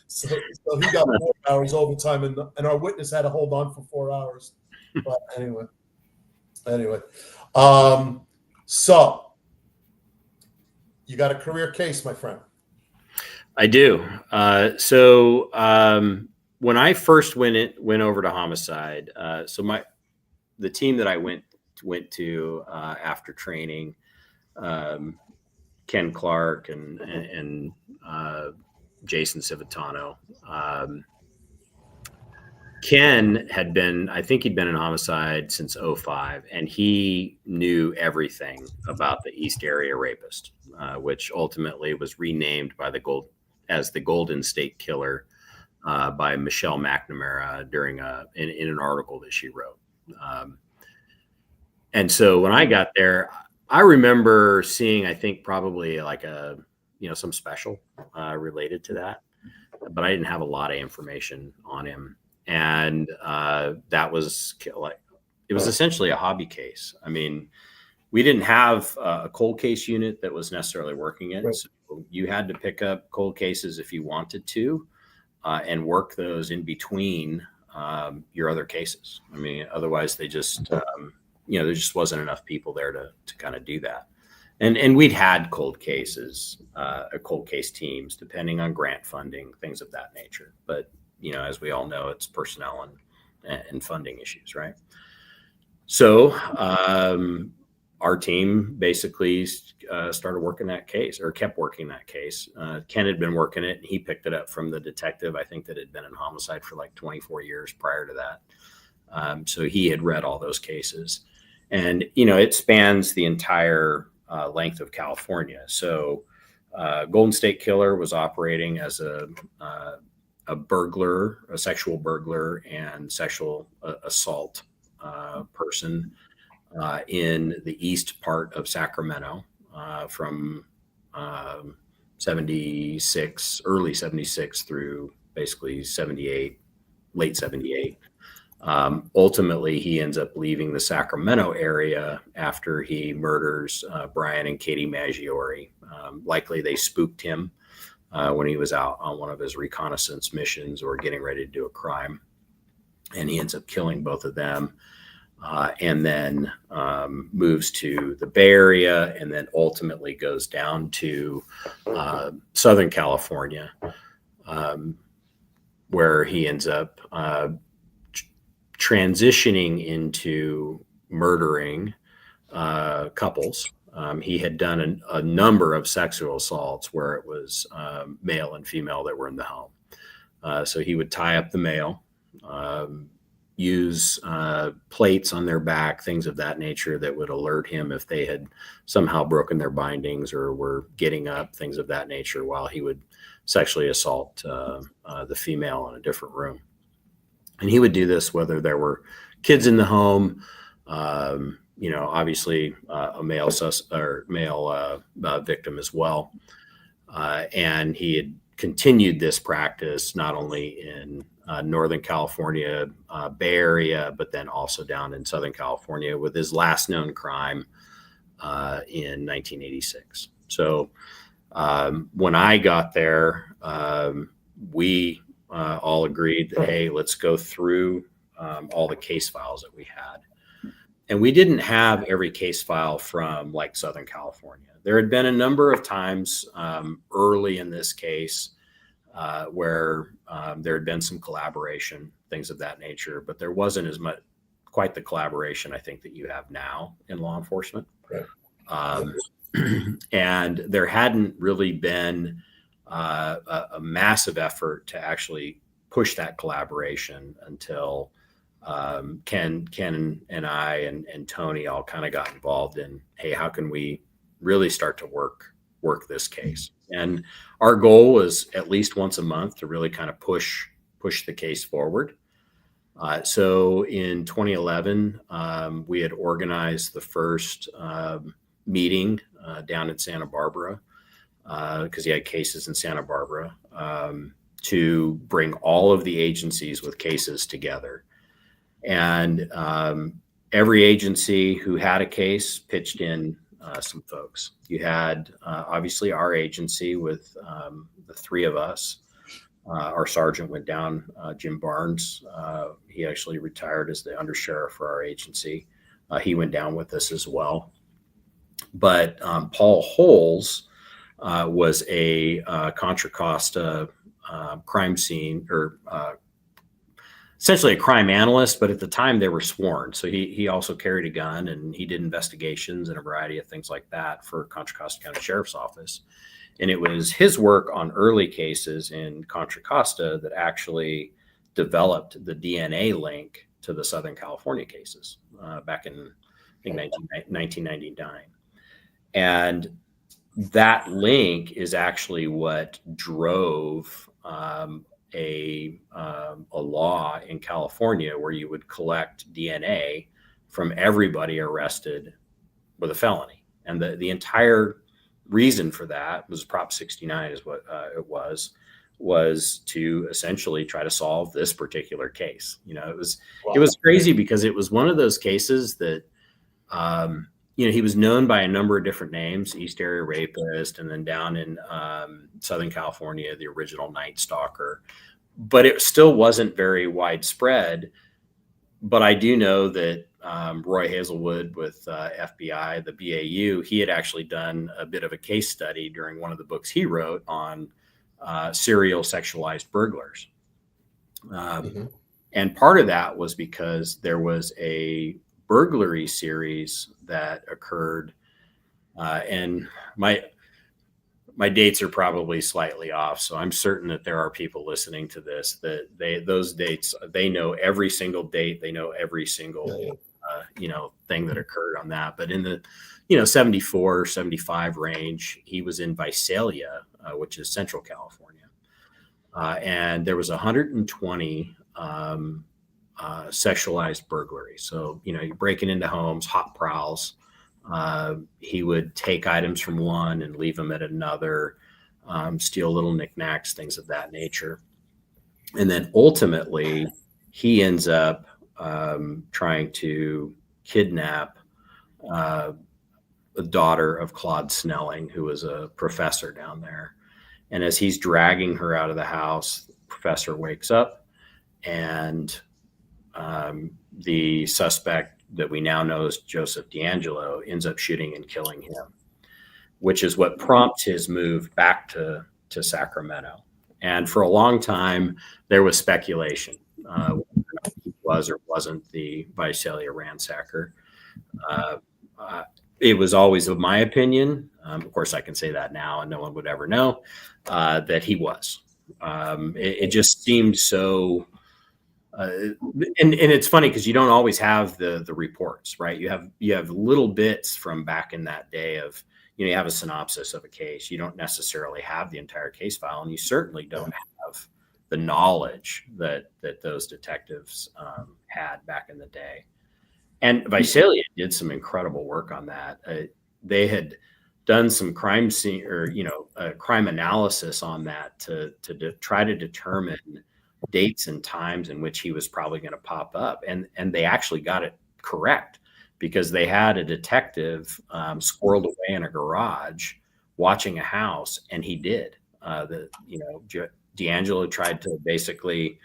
So he got 4 hours overtime, and our witness had to hold on for 4 hours. But anyway. So you got a career case, my friend. I do. So when I first went over to Homicide, the team that I went to after training, Ken Clark and Jason Civitano. Ken had been, I think he'd been in Homicide since 2005, and he knew everything about the East Area Rapist, which ultimately was renamed as the Golden State Killer by Michelle McNamara in an article that she wrote. And so when I got there, I remember seeing, I think probably like some special related to that, but I didn't have a lot of information on him. And that was it was essentially a hobby case. I mean, we didn't have a cold case unit that was necessarily working it. Right. So you had to pick up cold cases if you wanted to, and work those in between your other cases. I mean, otherwise they just, there just wasn't enough people there to kind of do that. And we'd had cold cases, cold case teams, depending on grant funding, things of that nature. But as we all know, it's personnel and funding issues, right? So our team basically started working that case, or kept working that case. Ken had been working it, and he picked it up from the detective, I think, that had been in Homicide for like 24 years prior to that. So he had read all those cases. And, it spans the entire length of California. So Golden State Killer was operating as a burglar, a sexual burglar and sexual assault person in the east part of Sacramento from early 76 through basically 78, late 78. Ultimately, he ends up leaving the Sacramento area after he murders Brian and Katie Maggiore. Likely they spooked him when he was out on one of his reconnaissance missions or getting ready to do a crime. And he ends up killing both of them, and then moves to the Bay Area, and then ultimately goes down to Southern California, where he ends up transitioning into murdering couples. He had done a number of sexual assaults where it was male and female that were in the home. So he would tie up the male, use plates on their back, things of that nature that would alert him if they had somehow broken their bindings or were getting up, things of that nature, while he would sexually assault the female in a different room. And he would do this whether there were kids in the home, obviously a male victim as well. And he had continued this practice not only in Northern California, Bay Area, but then also down in Southern California with his last known crime in 1986. So when I got there, we all agreed that, hey, let's go through all the case files that we had. And we didn't have every case file from like Southern California. There had been a number of times early in this case where there had been some collaboration, things of that nature, but there wasn't as much, quite the collaboration I think that you have now in law enforcement. Right. And there hadn't really been a massive effort to actually push that collaboration until Ken and I and Tony all kind of got involved in, hey, how can we really start to work this case? And our goal was at least once a month to really kind of push the case forward. So in 2011, we had organized the first meeting down in Santa Barbara, because he had cases in Santa Barbara, to bring all of the agencies with cases together. And every agency who had a case pitched in some folks. You had obviously our agency with the three of us. Our sergeant went down, Jim Barnes. He actually retired as the undersheriff for our agency. He went down with us as well. But Paul Holes was a Contra Costa crime scene, or essentially a crime analyst, but at the time they were sworn. So he also carried a gun, and he did investigations and a variety of things like that for Contra Costa County Sheriff's Office. And it was his work on early cases in Contra Costa that actually developed the DNA link to the Southern California cases back in, I think, 1999. And that link is actually what drove a law in California where you would collect DNA from everybody arrested with a felony. And the entire reason for that was Prop 69 is what it was to essentially try to solve this particular case. You know, it was crazy because it was one of those cases that, you know, he was known by a number of different names, East Area Rapist, and then down in Southern California, the original Night Stalker, but it still wasn't very widespread. But I do know that Roy Hazelwood with FBI, the BAU, he had actually done a bit of a case study during one of the books he wrote on serial sexualized burglars. And part of that was because there was a burglary series that occurred, and my dates are probably slightly off, so I'm certain that there are people listening to this that those dates, they know every single date, they know every single you know, thing that occurred on that. But in the, you know, 74, 75 range, he was in Visalia, which is Central California, and there was 120 sexualized burglaries. So, you know, you're breaking into homes, hot prowls. He would take items from one and leave them at another, steal little knickknacks, things of that nature. And then ultimately, he ends up trying to kidnap the daughter of Claude Snelling, who was a professor down there. And as he's dragging her out of the house, the professor wakes up, and the suspect that we now know as Joseph D'Angelo ends up shooting and killing him, which is what prompts his move back to Sacramento. And for a long time, there was speculation whether he was or wasn't the Visalia ransacker. It was always, of my opinion, of course I can say that now and no one would ever know, that he was. It just seemed so, and it's funny because you don't always have the reports, right? You have little bits from back in that day of, you know, you have a synopsis of a case. You don't necessarily have the entire case file, and you certainly don't have the knowledge that those detectives had back in the day. And Visalia did some incredible work on that. They had done some crime scene, or, you know, crime analysis on that to try to determine dates and times in which he was probably going to pop up. And they actually got it correct, because they had a detective squirreled away in a garage watching a house, and he did. D'Angelo tried to basically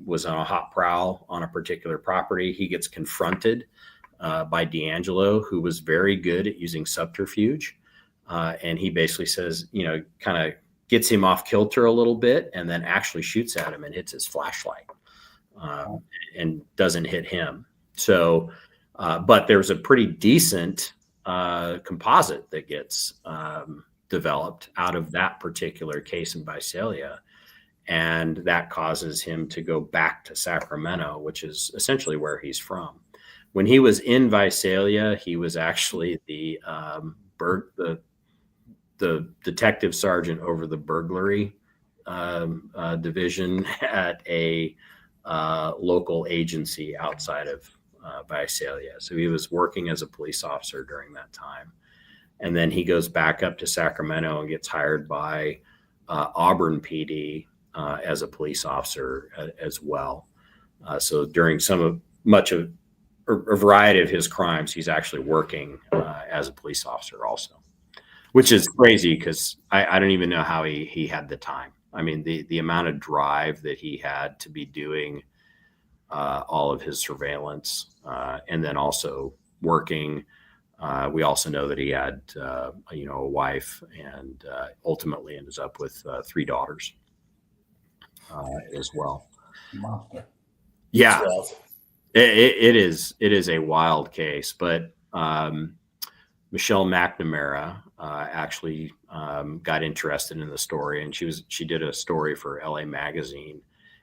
was on a hot prowl on a particular property. He gets confronted by D'Angelo, who was very good at using subterfuge. And he basically says, you know, kind of gets him off kilter a little bit, and then actually shoots at him and hits his flashlight and doesn't hit him. So, but there's a pretty decent composite that gets developed out of that particular case in Visalia. And that causes him to go back to Sacramento, which is essentially where he's from. When he was in Visalia, he was actually the detective sergeant over the burglary division at a local agency outside of Visalia. So he was working as a police officer during that time. And then he goes back up to Sacramento and gets hired by Auburn PD as a police officer as well. So during much of a variety of his crimes, he's actually working as a police officer also, which is crazy because I don't even know how he had the time. I mean, the amount of drive that he had to be doing all of his surveillance and then also working. We also know that he had, a wife and ultimately ends up with 3 daughters as well. Monster. Yeah, it is a wild case, but Michelle McNamara actually got interested in the story, and she did a story for LA Magazine,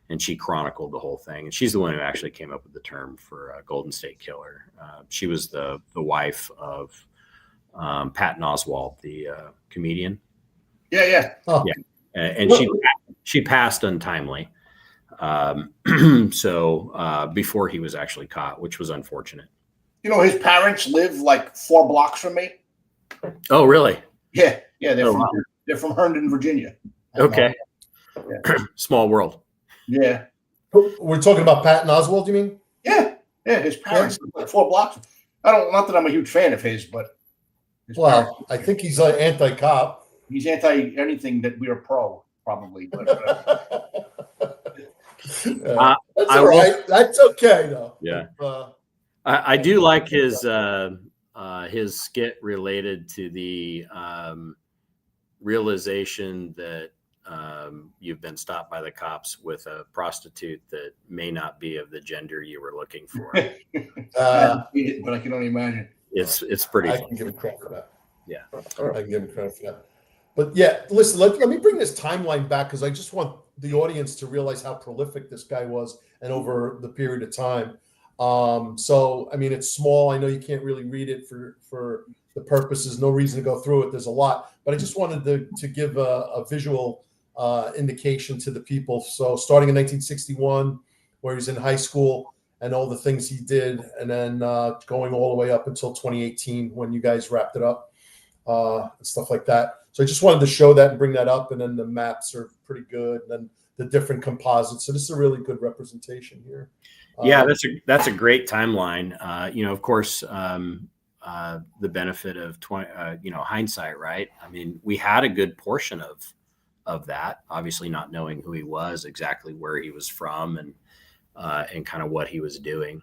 and she chronicled the whole thing. And she's the one who actually came up with the term for Golden State Killer. She was the wife of Patton Oswalt, the comedian. Yeah. Oh. Yeah, and she passed untimely. So before he was actually caught, which was unfortunate. You know, his parents live like 4 blocks from me. Oh, really? Yeah. They're from Herndon, Virginia. Okay. Yeah. Small world. Yeah. We're talking about Patton Oswalt, you mean? Yeah. His parents live like 4 blocks. Not that I'm a huge fan of his, but I think he's an anti-cop. He's anti anything that we're pro, probably. But that's all right. That's okay, though. Yeah. I do like his skit related to the realization that you've been stopped by the cops with a prostitute that may not be of the gender you were looking for. but I can only imagine. It's pretty. I can give him credit for that. Yeah, I can give him credit for that. But yeah, listen, let me bring this timeline back because I just want the audience to realize how prolific this guy was and over the period of time. So, I mean, it's small. I know you can't really read it for the purposes. No reason to go through it. There's a lot, but I just wanted to give a visual indication to the people. So starting in 1961, where he was in high school and all the things he did, and then going all the way up until 2018 when you guys wrapped it up and stuff like that. So I just wanted to show that and bring that up. And then the maps are pretty good. And then the different composites. So this is a really good representation here. Yeah, that's a great timeline. Of course, the benefit of hindsight, right? I mean, we had a good portion of that, obviously not knowing who he was, exactly where he was from, and kind of what he was doing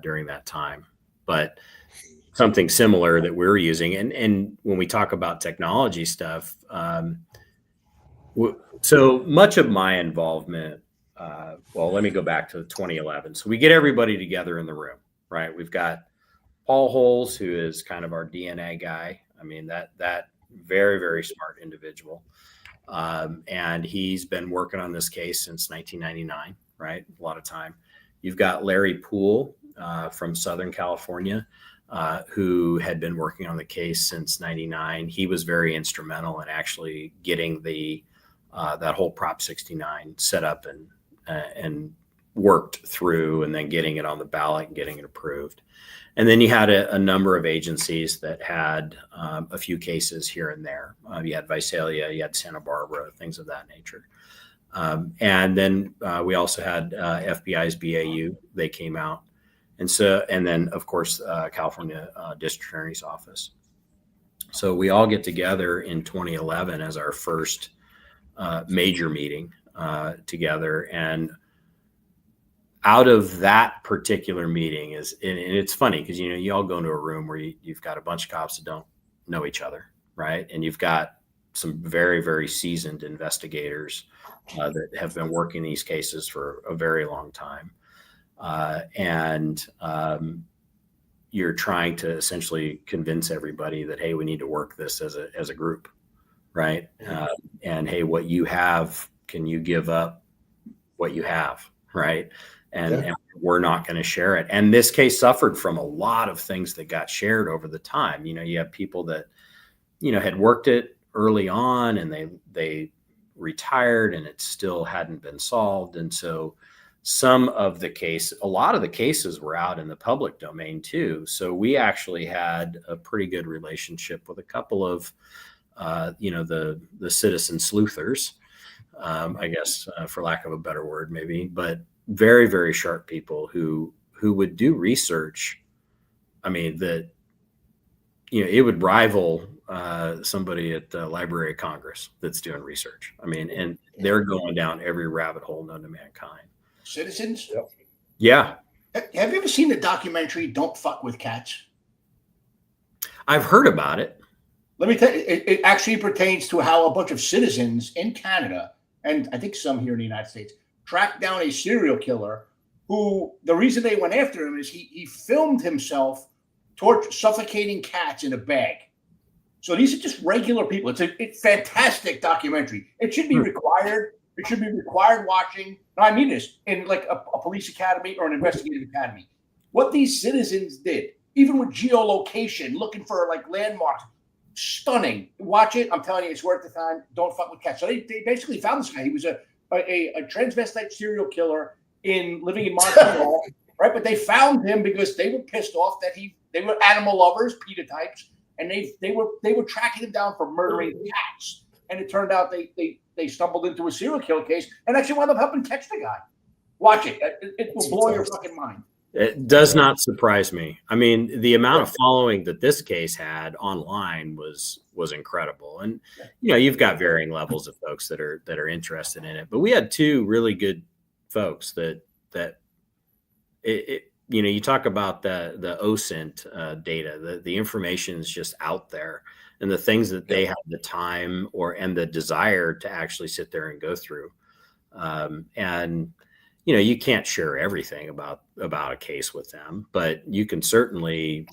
during that time. But something similar that we're using, and when we talk about technology stuff, so much of my involvement. Well, let me go back to 2011. So we get everybody together in the room, right? We've got Paul Holes, who is kind of our DNA guy. I mean, that very, very smart individual. And he's been working on this case since 1999, right? A lot of time. You've got Larry Poole from Southern California, who had been working on the case since 99. He was very instrumental in actually getting that whole Prop 69 set up and worked through, and then getting it on the ballot and getting it approved. And then you had a number of agencies that had a few cases here and there. You had Visalia, you had Santa Barbara, things of that nature. And then we also had FBI's BAU. They came out. And then, of course, California District Attorney's Office. So we all get together in 2011 as our first major meeting together. And out of that particular meeting and it's funny because, you all go into a room where you've got a bunch of cops that don't know each other, right? And you've got some very, very seasoned investigators that have been working these cases for a very long time. And you're trying to essentially convince everybody that, hey, we need to work this as a group, right? And hey, what you have, can you give up what you have, right? And we're not going to share it. And this case suffered from a lot of things that got shared over the time. You have people that, had worked it early on and they retired and it still hadn't been solved. And so a lot of the cases were out in the public domain too. So we actually had a pretty good relationship with a couple of, the citizen sleuthers, I guess, for lack of a better word, maybe, but very, very sharp people who who would do research. I mean, that, it would rival somebody at the Library of Congress that's doing research. I mean, and they're going down every rabbit hole known to mankind. Citizens? Yep. Yeah. Have you ever seen the documentary Don't Fuck with Cats? I've heard about it. Let me tell you, it actually pertains to how a bunch of citizens in Canada, and I think some here in the United States, tracked down a serial killer who, the reason they went after him is he filmed himself suffocating cats in a bag. So these are just regular people. It's a fantastic documentary. It should be required. It should be required watching. No, I mean this, in like a police academy or an investigative academy. What these citizens did, even with geolocation, looking for like landmarks, stunning. Watch it. I'm telling you, it's worth the time. Don't fuck with cats. So they basically found this guy. He was a transvestite serial killer living in Montreal, right? But they found him because they were pissed off that they were animal lovers, PETA types, and they were tracking him down for murdering cats. And it turned out they stumbled into a serial killer case and actually wound up helping catch the guy. Watch it. It will blow your fucking mind. It does not surprise me. I mean, the amount of following that this case had online was incredible. And, you've got varying levels of folks that are interested in it. But we had two really good folks that you talk about the OSINT data, the information is just out there, and the things that they have the time and the desire to actually sit there and go through. And you can't share everything about a case with them, but you can certainly,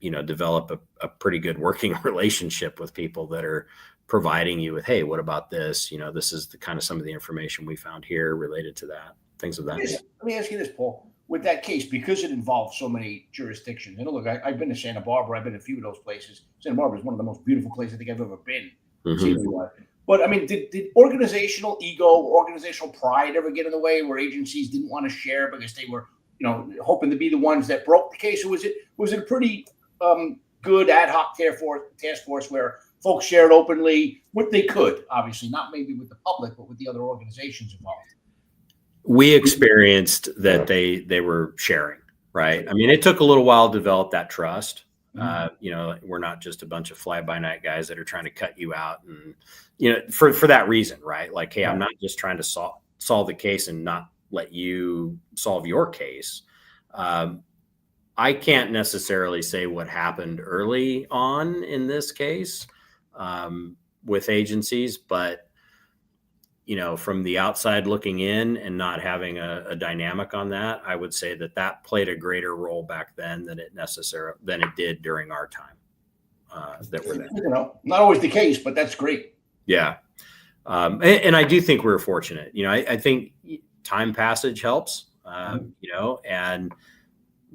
develop a pretty good working relationship with people that are providing you with, hey, what about this? This is some of the information we found here related to that, things of that nature. Let me ask you this, Paul. With that case, because it involves so many jurisdictions, and look, I've been to Santa Barbara. I've been to a few of those places. Santa Barbara is one of the most beautiful places I think I've ever been. Mm-hmm. But I mean, did organizational ego, organizational pride ever get in the way where agencies didn't want to share because they were, hoping to be the ones that broke the case? Or was it a pretty good ad hoc task force where folks shared openly what they could? Obviously, not maybe with the public, but with the other organizations involved. We experienced that they were sharing, right? I mean, it took a little while to develop that trust. We're not just a bunch of fly-by-night guys that are trying to cut you out, and for that reason, right? Like, hey, I'm not just trying to solve the case and not let you solve your case. I can't necessarily say what happened early on in this case with agencies, but from the outside looking in and not having a dynamic on that, I would say that played a greater role back then than it did during our time that we're there. Not always the case, but that's great. Yeah. And I do think we're fortunate. I think time passage helps, and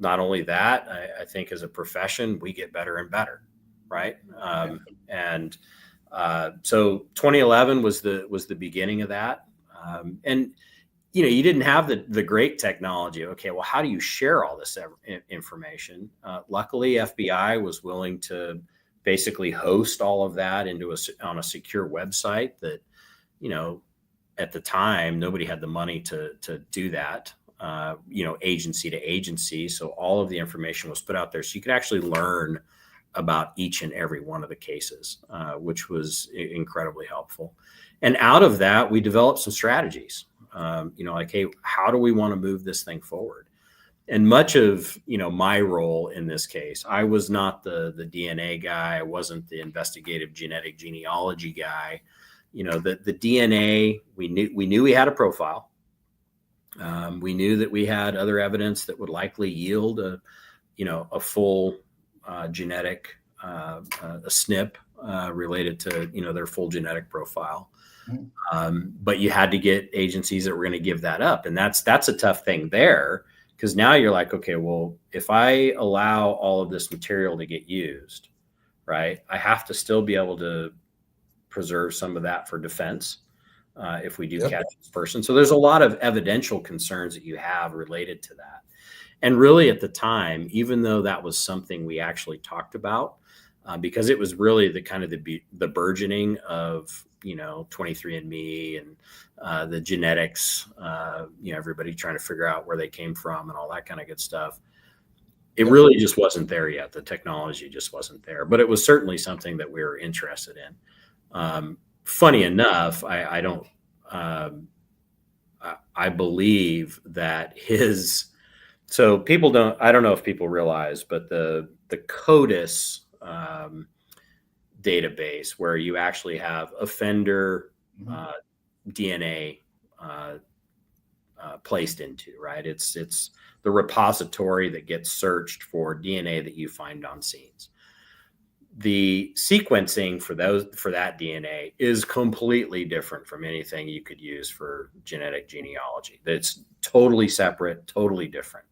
not only that, I think as a profession, we get better and better. Right. So 2011 was the beginning of that. And, you didn't have the great technology. Okay, well, how do you share all this information? Luckily, FBI was willing to basically host all of that on a secure website that, at the time, nobody had the money to do that, agency to agency. So all of the information was put out there so you could actually learn about each and every one of the cases, which was incredibly helpful. And out of that, we developed some strategies, like, hey, how do we want to move this thing forward? And much of, my role in this case, I was not the DNA guy. I wasn't the investigative genetic genealogy guy. The DNA, we knew we had a profile. We knew that we had other evidence that would likely yield a full genetic a SNP related to their full genetic profile, but you had to get agencies that were going to give that up, and that's a tough thing there, because now you're like, okay, well, if I allow all of this material to get used, right, I have to still be able to preserve some of that for defense if we do catch this person. So there's a lot of evidential concerns that you have related to that. And really at the time, even though that was something we actually talked about, because it was really the kind of the burgeoning of 23andMe and the genetics. Everybody trying to figure out where they came from and all that kind of good stuff. It really just wasn't there yet. The technology just wasn't there, but it was certainly something that we were interested in. Funny enough, I don't. I believe that so people don't. I don't know if people realize, but the CODIS database, where you actually have offender DNA placed into, right? It's the repository that gets searched for DNA that you find on scenes. The sequencing for that DNA is completely different from anything you could use for genetic genealogy. It's totally separate, totally different.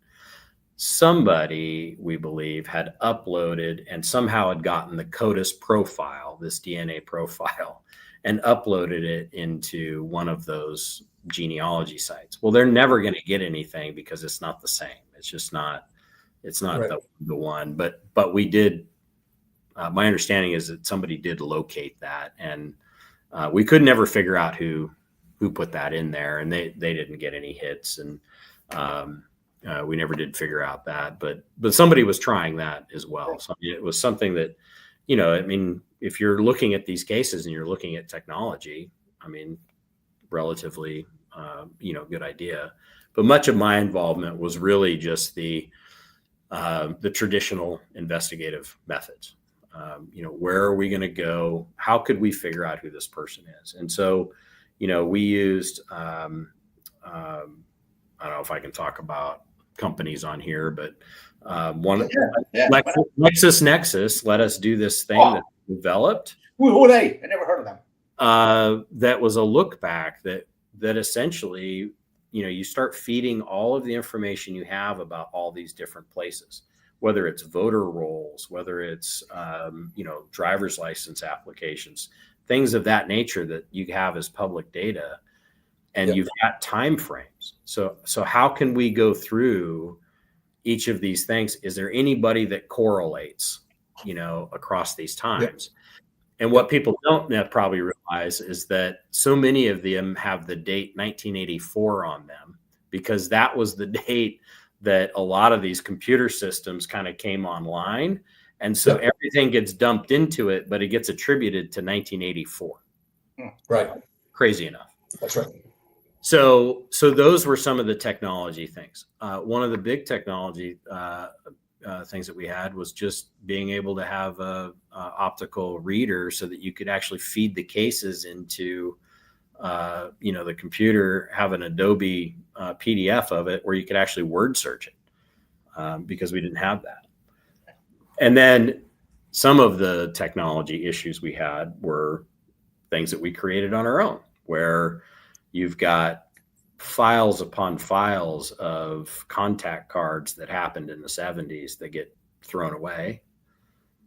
Somebody, we believe, had uploaded and somehow had gotten the CODIS profile, this DNA profile, and uploaded it into one of those genealogy sites. Well, they're never going to get anything because it's not the same. It's just not. It's not Right. the one. But we did. My understanding is that somebody did locate that, and we could never figure out who put that in there, and they didn't get any hits, and we never did figure out that. But somebody was trying that as well. So it was something that, if you're looking at these cases and you're looking at technology, relatively, good idea. But much of my involvement was really just the traditional investigative methods. Where are we going to go? How could we figure out who this person is? And so, we used, I don't know if I can talk about companies on here, but LexisNexis let us do this thing that we developed. Who are they? I never heard of them. That was a look back that essentially, you start feeding all of the information you have about all these different places, whether it's voter rolls, whether it's, driver's license applications, things of that nature that you have as public data, and you've got time frames. So how can we go through each of these things? Is there anybody that correlates, across these times? And what people don't probably realize is that so many of them have the date 1984 on them, because that was the date that a lot of these computer systems kind of came online. And so everything gets dumped into it, but it gets attributed to 1984. Right. Crazy enough. That's right. So those were some of the technology things. One of the big technology things that we had was just being able to have a optical reader so that you could actually feed the cases into the computer, have an Adobe PDF of it where you could actually word search it, because we didn't have that. And then some of the technology issues we had were things that we created on our own, where you've got files upon files of contact cards that happened in the 70s that get thrown away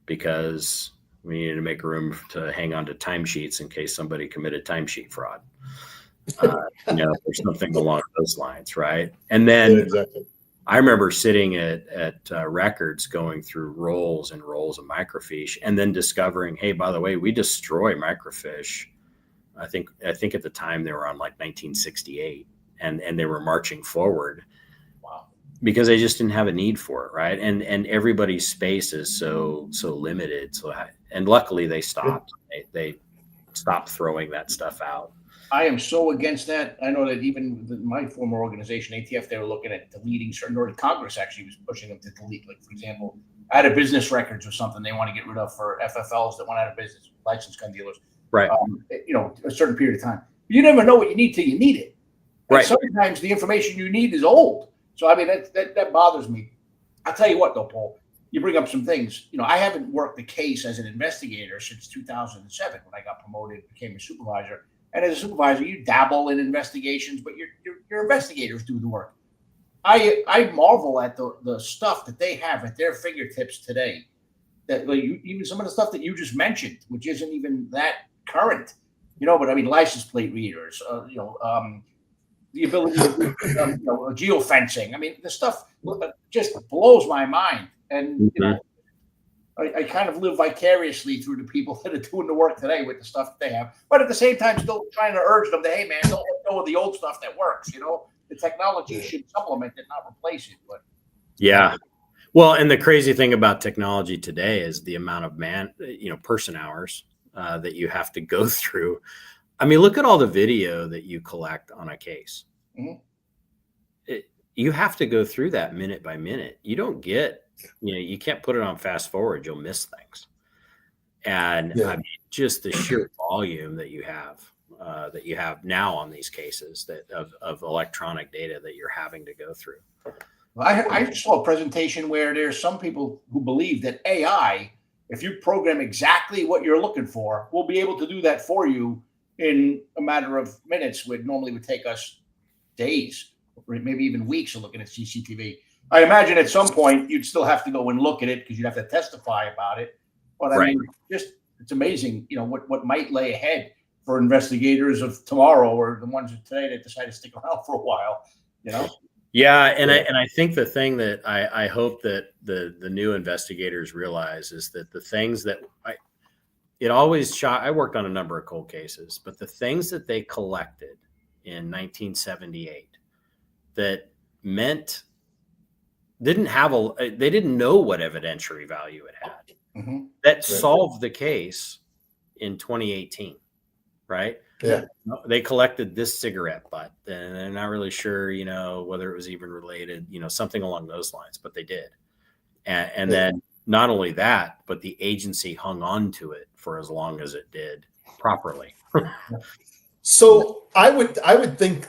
because we needed to make room to hang on to timesheets in case somebody committed timesheet fraud, or something along those lines, right? And then I remember sitting at records, going through rolls and rolls of microfiche, and then discovering, hey, by the way, we destroy microfiche. I think at the time they were on like 1968, and they were marching forward. Wow. Because they just didn't have a need for it, right? And everybody's space is so limited. And luckily they stopped. They stopped throwing that stuff out. I am so against that. I know that even my former organization, ATF, they were looking at deleting certain, or Congress actually was pushing them to delete. Like, for example, out of business records or something they want to get rid of for FFLs that went out of business, licensed gun dealers. Right. A certain period of time. You never know what you need till you need it. And right. Sometimes the information you need is old. So, that bothers me. I'll tell you what, though, Paul, you bring up some things. I haven't worked the case as an investigator since 2007 when I got promoted, became a supervisor. And as a supervisor, you dabble in investigations, but your investigators do the work. I marvel at the stuff that they have at their fingertips today. That even some of the stuff that you just mentioned, which isn't even that current, but license plate readers, the ability to do geofencing. The stuff just blows my mind. And I kind of live vicariously through the people that are doing the work today with the stuff that they have, but at the same time, still trying to urge them to, hey man, don't let go of the old stuff that works. You know, the technology should supplement it, not replace it. But yeah, well, and the crazy thing about technology today is the amount of person hours that you have to go through. I mean, look at all the video that you collect on a case. Mhm. You have to go through that minute by minute. You don't get, you can't put it on fast forward. You'll miss things. And I mean, just the sheer volume that you have now on these cases of electronic data that you're having to go through. I saw a presentation where there's some people who believe that AI, if you program exactly what you're looking for, will be able to do that for you in a matter of minutes, would normally would take us days or maybe even weeks of looking at CCTV. I imagine at some point you'd still have to go and look at it because you'd have to testify about it. But I mean, just it's amazing, what might lay ahead for investigators of tomorrow or the ones of today that decide to stick around for a while. Yeah, and I think the thing that I hope that the new investigators realize is that the things that I worked on a number of cold cases, but the things that they collected in 1978 that they didn't know what evidentiary value it had. Mm-hmm. That solved the case in 2018, right? Yeah. They collected this cigarette butt, and they're not really sure, whether it was even related, something along those lines, but they did. And then not only that, but the agency hung on to it for as long as it did properly. So I would think,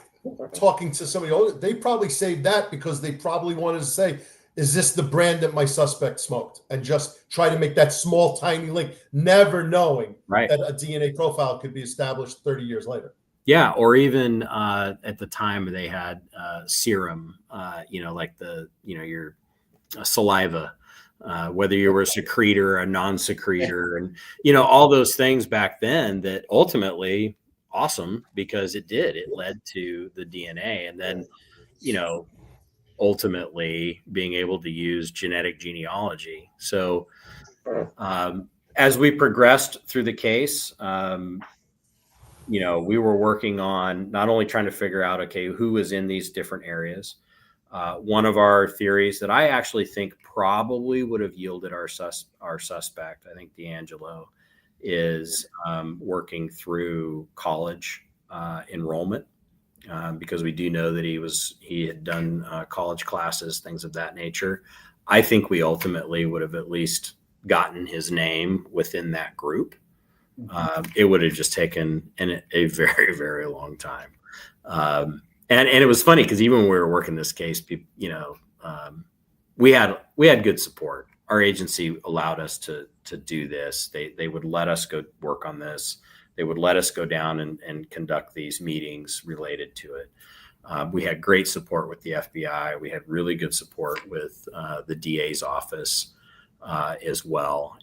talking to somebody older, they probably saved that because they probably wanted to say, is this the brand that my suspect smoked? And just try to make that small, tiny link, never knowing that a DNA profile could be established 30 years later. Yeah. Or even at the time they had serum, like your saliva, whether you were a secretor or a non-secretor, and, all those things back then that ultimately awesome because it led to the DNA. And then, ultimately being able to use genetic genealogy. So as we progressed through the case, we were working on not only trying to figure out, okay, who was in these different areas. One of our theories that I actually think probably would have yielded our suspect, I think D'Angelo, is working through college enrollment. Because we do know that he had done college classes, things of that nature. I think we ultimately would have at least gotten his name within that group. It would have just taken a very, very long time. And it was funny because even when we were working this case, we had good support. Our agency allowed us to do this. They would let us go work on this. They would let us go down and conduct these meetings related to it. We had great support with the FBI. We had really good support with the DA's office as well.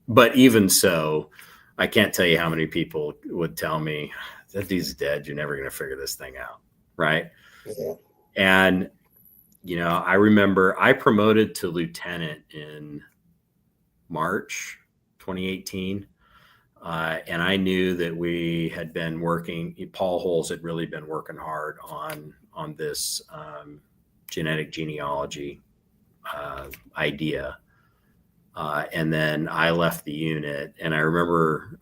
But even so, I can't tell you how many people would tell me that he's dead. You're never going to figure this thing out, right? Yeah. And I remember I promoted to lieutenant in March 2018. And I knew that we had been working, Paul Holes had really been working hard on this genetic genealogy idea. And then I left the unit, and I remember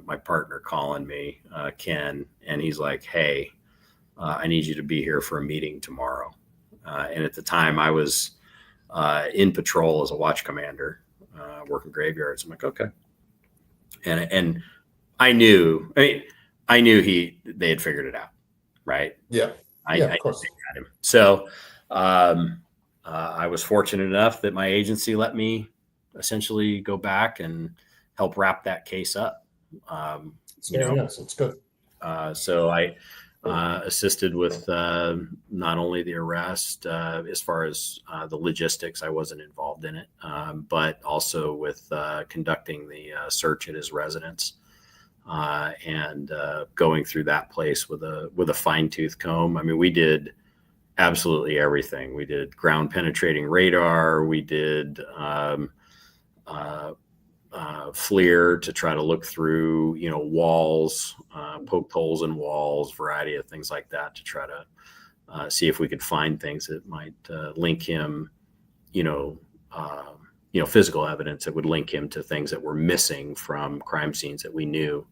my partner calling me, Ken, and he's like, hey, I need you to be here for a meeting tomorrow. And at the time I was in patrol as a watch commander, working graveyards. I'm like, okay. And I knew they had figured it out. Right. Yeah. Of course. Had him. So, I was fortunate enough that my agency let me essentially go back and help wrap that case up. Yes, it's good. So I assisted with not only the arrest as far as the logistics. I wasn't involved in it, but also with conducting the search at his residence and going through that place with a fine-tooth comb. I mean, we did absolutely everything. We did ground penetrating radar. We did FLIR to try to look through, walls, poked holes in walls, variety of things like that to try to see if we could find things that might link him, physical evidence that would link him to things that were missing from crime scenes that we knew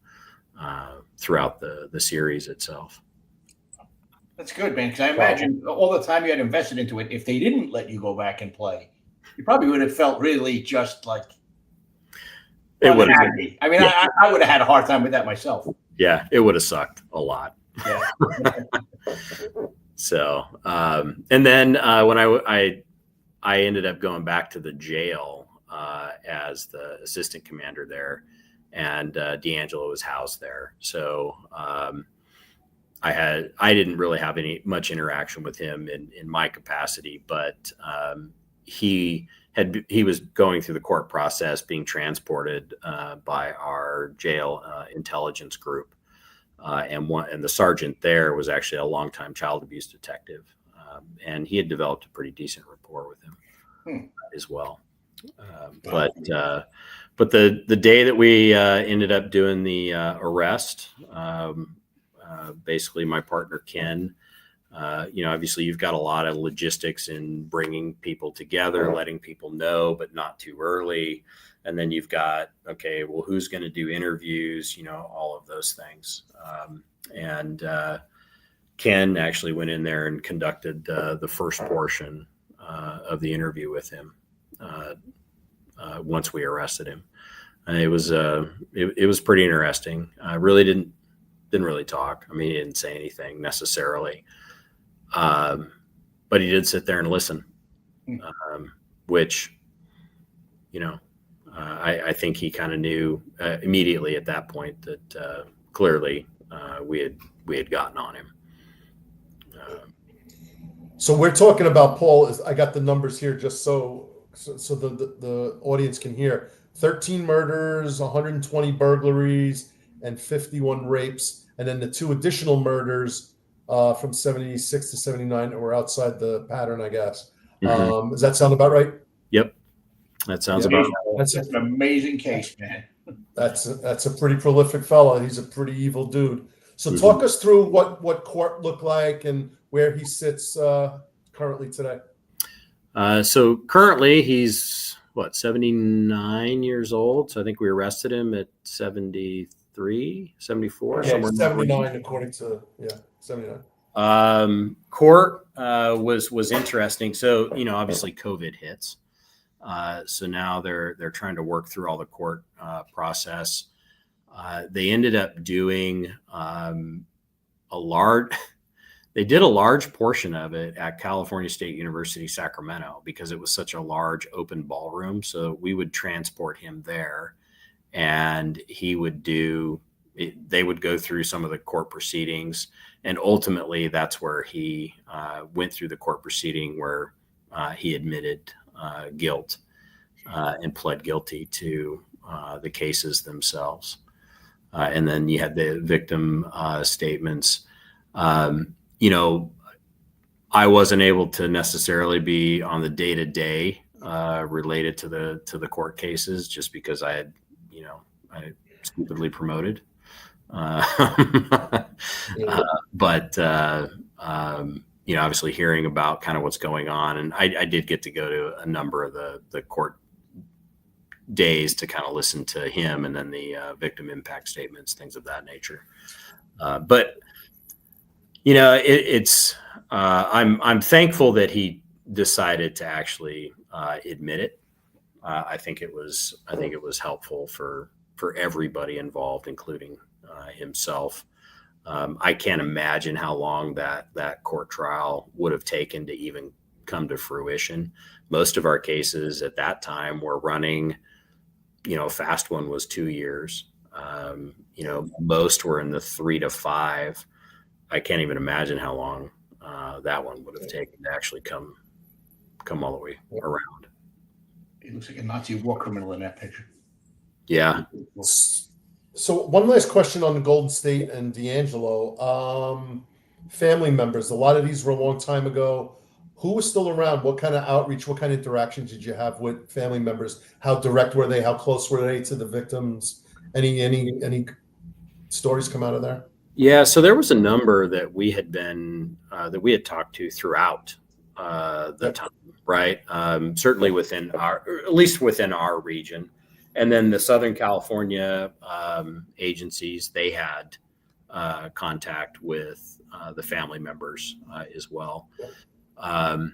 throughout the series itself. That's good, man, because I imagine all the time you had invested into it, if they didn't let you go back and play, you probably would have felt really just like it would have. I mean, yeah. I would have had a hard time with that myself. Yeah, it would have sucked a lot. Yeah. So, and then when I ended up going back to the jail as the assistant commander there, and D'Angelo was housed there. So I didn't really have much interaction with him in my capacity, but he was going through the court process, being transported by our jail intelligence group, and the sergeant there was actually a longtime child abuse detective, and he had developed a pretty decent rapport with him as well. But the day that we ended up doing the arrest, basically my partner Ken, obviously you've got a lot of logistics in bringing people together, letting people know, but not too early. And then you've got, okay, well, who's going to do interviews, all of those things. And Ken actually went in there and conducted the first portion of the interview with him once we arrested him. And it was pretty interesting. Really didn't really talk. I mean, he didn't say anything necessarily. But he did sit there and listen, which, I think he kind of knew immediately at that point that clearly we had gotten on him. So we're talking about, Paul, I got the numbers here just so the audience can hear. 13 murders, 120 burglaries, and 51 rapes. And then the 2 additional murders from 76 to 79 were outside the pattern, I guess. Mm-hmm. Does that sound about right? Yep. That sounds about right. That's an amazing case, man. That's a pretty prolific fellow. He's a pretty evil dude. So talk us through what court looked like and where he sits currently today. So currently he's 79 years old. So I think we arrested him at 73, 74. Yeah, 79 according to 79. Court was interesting. So, obviously COVID hits. So now they're trying to work through all the court process. They ended up doing they did a large portion of it at California State University, Sacramento, because it was such a large open ballroom. So we would transport him there, and they would go through some of the court proceedings. And ultimately that's where he went through the court proceeding where he admitted guilt and pled guilty to the cases themselves. And then you had the victim statements. I wasn't able to necessarily be on the day-to-day related to the court cases just because I stupidly promoted. But obviously hearing about kind of what's going on, and I did get to go to a number of the court days to kind of listen to him, and then the victim impact statements, things of that nature. But I'm thankful that he decided to actually admit it. I think it was helpful for everybody involved, including himself. I can't imagine how long that court trial would have taken to even come to fruition. Most of our cases at that time were running, fast one was 2 years. Most were in the 3 to 5. I can't even imagine how long that one would have taken to actually come all the way around. He looks like a Nazi war criminal in that picture. Yeah. So one last question on the Golden State and D'Angelo. Family members, a lot of these were a long time ago. who was still around? What kind of outreach, what kind of interactions did you have with family members? How direct were they? How close were they to the victims? Any stories come out of there? Yeah, so there was a number that we had been that we had talked to throughout the time, right? Certainly within at least within our region, and then the Southern California agencies, they had contact with the family members as well. I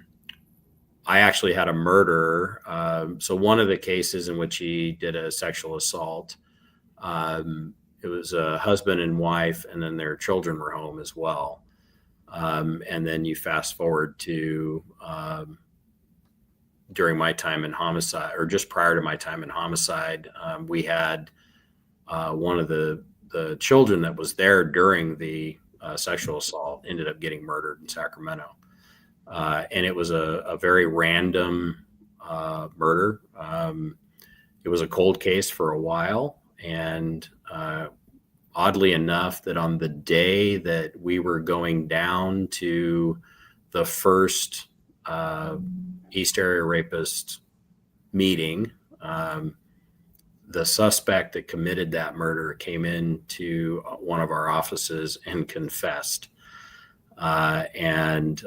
actually had a murderer. So one of the cases in which he did a sexual assault. It was a husband and wife, and then their children were home as well. And then you fast forward to during my time in homicide, or just prior to my time in homicide, we had one of the children that was there during the sexual assault ended up getting murdered in Sacramento. And it was a very random murder. It was a cold case for a while. And oddly enough, that on the day that we were going down to the first East Area Rapist meeting, the suspect that committed that murder came into one of our offices and confessed. And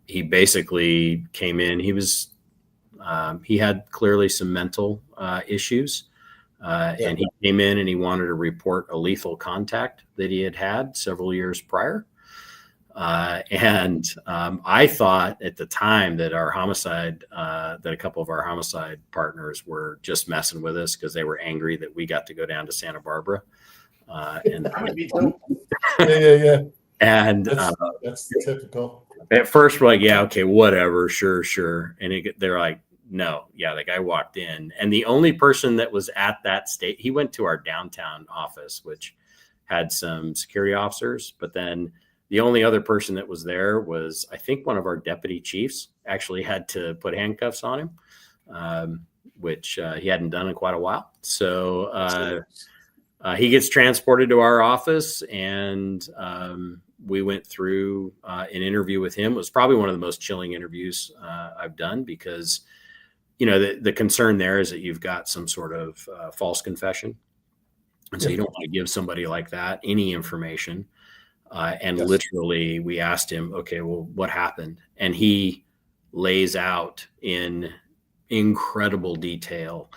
he basically came in. He had clearly some mental issues. And he came in and he wanted to report a lethal contact that he had had several years prior. And I thought at the time that our homicide, that a couple of our homicide partners were just messing with us because they were angry that we got to go down to Santa Barbara. And Yeah. And that's typical. At first, we're like, yeah, okay, whatever, sure. And they're like, no, yeah, the guy walked in, and the only person that was at that state, he went to our downtown office, which had some security officers, but then the only other person that was there was, I think, one of our deputy chiefs actually had to put handcuffs on him, which he hadn't done in quite a while. So he gets transported to our office, and we went through an interview with him. It was probably one of the most chilling interviews I've done because, you know, the concern there is that you've got some sort of false confession. And so you don't want to give somebody like that any information. Literally we asked him, okay, well, what happened? And he lays out in incredible detail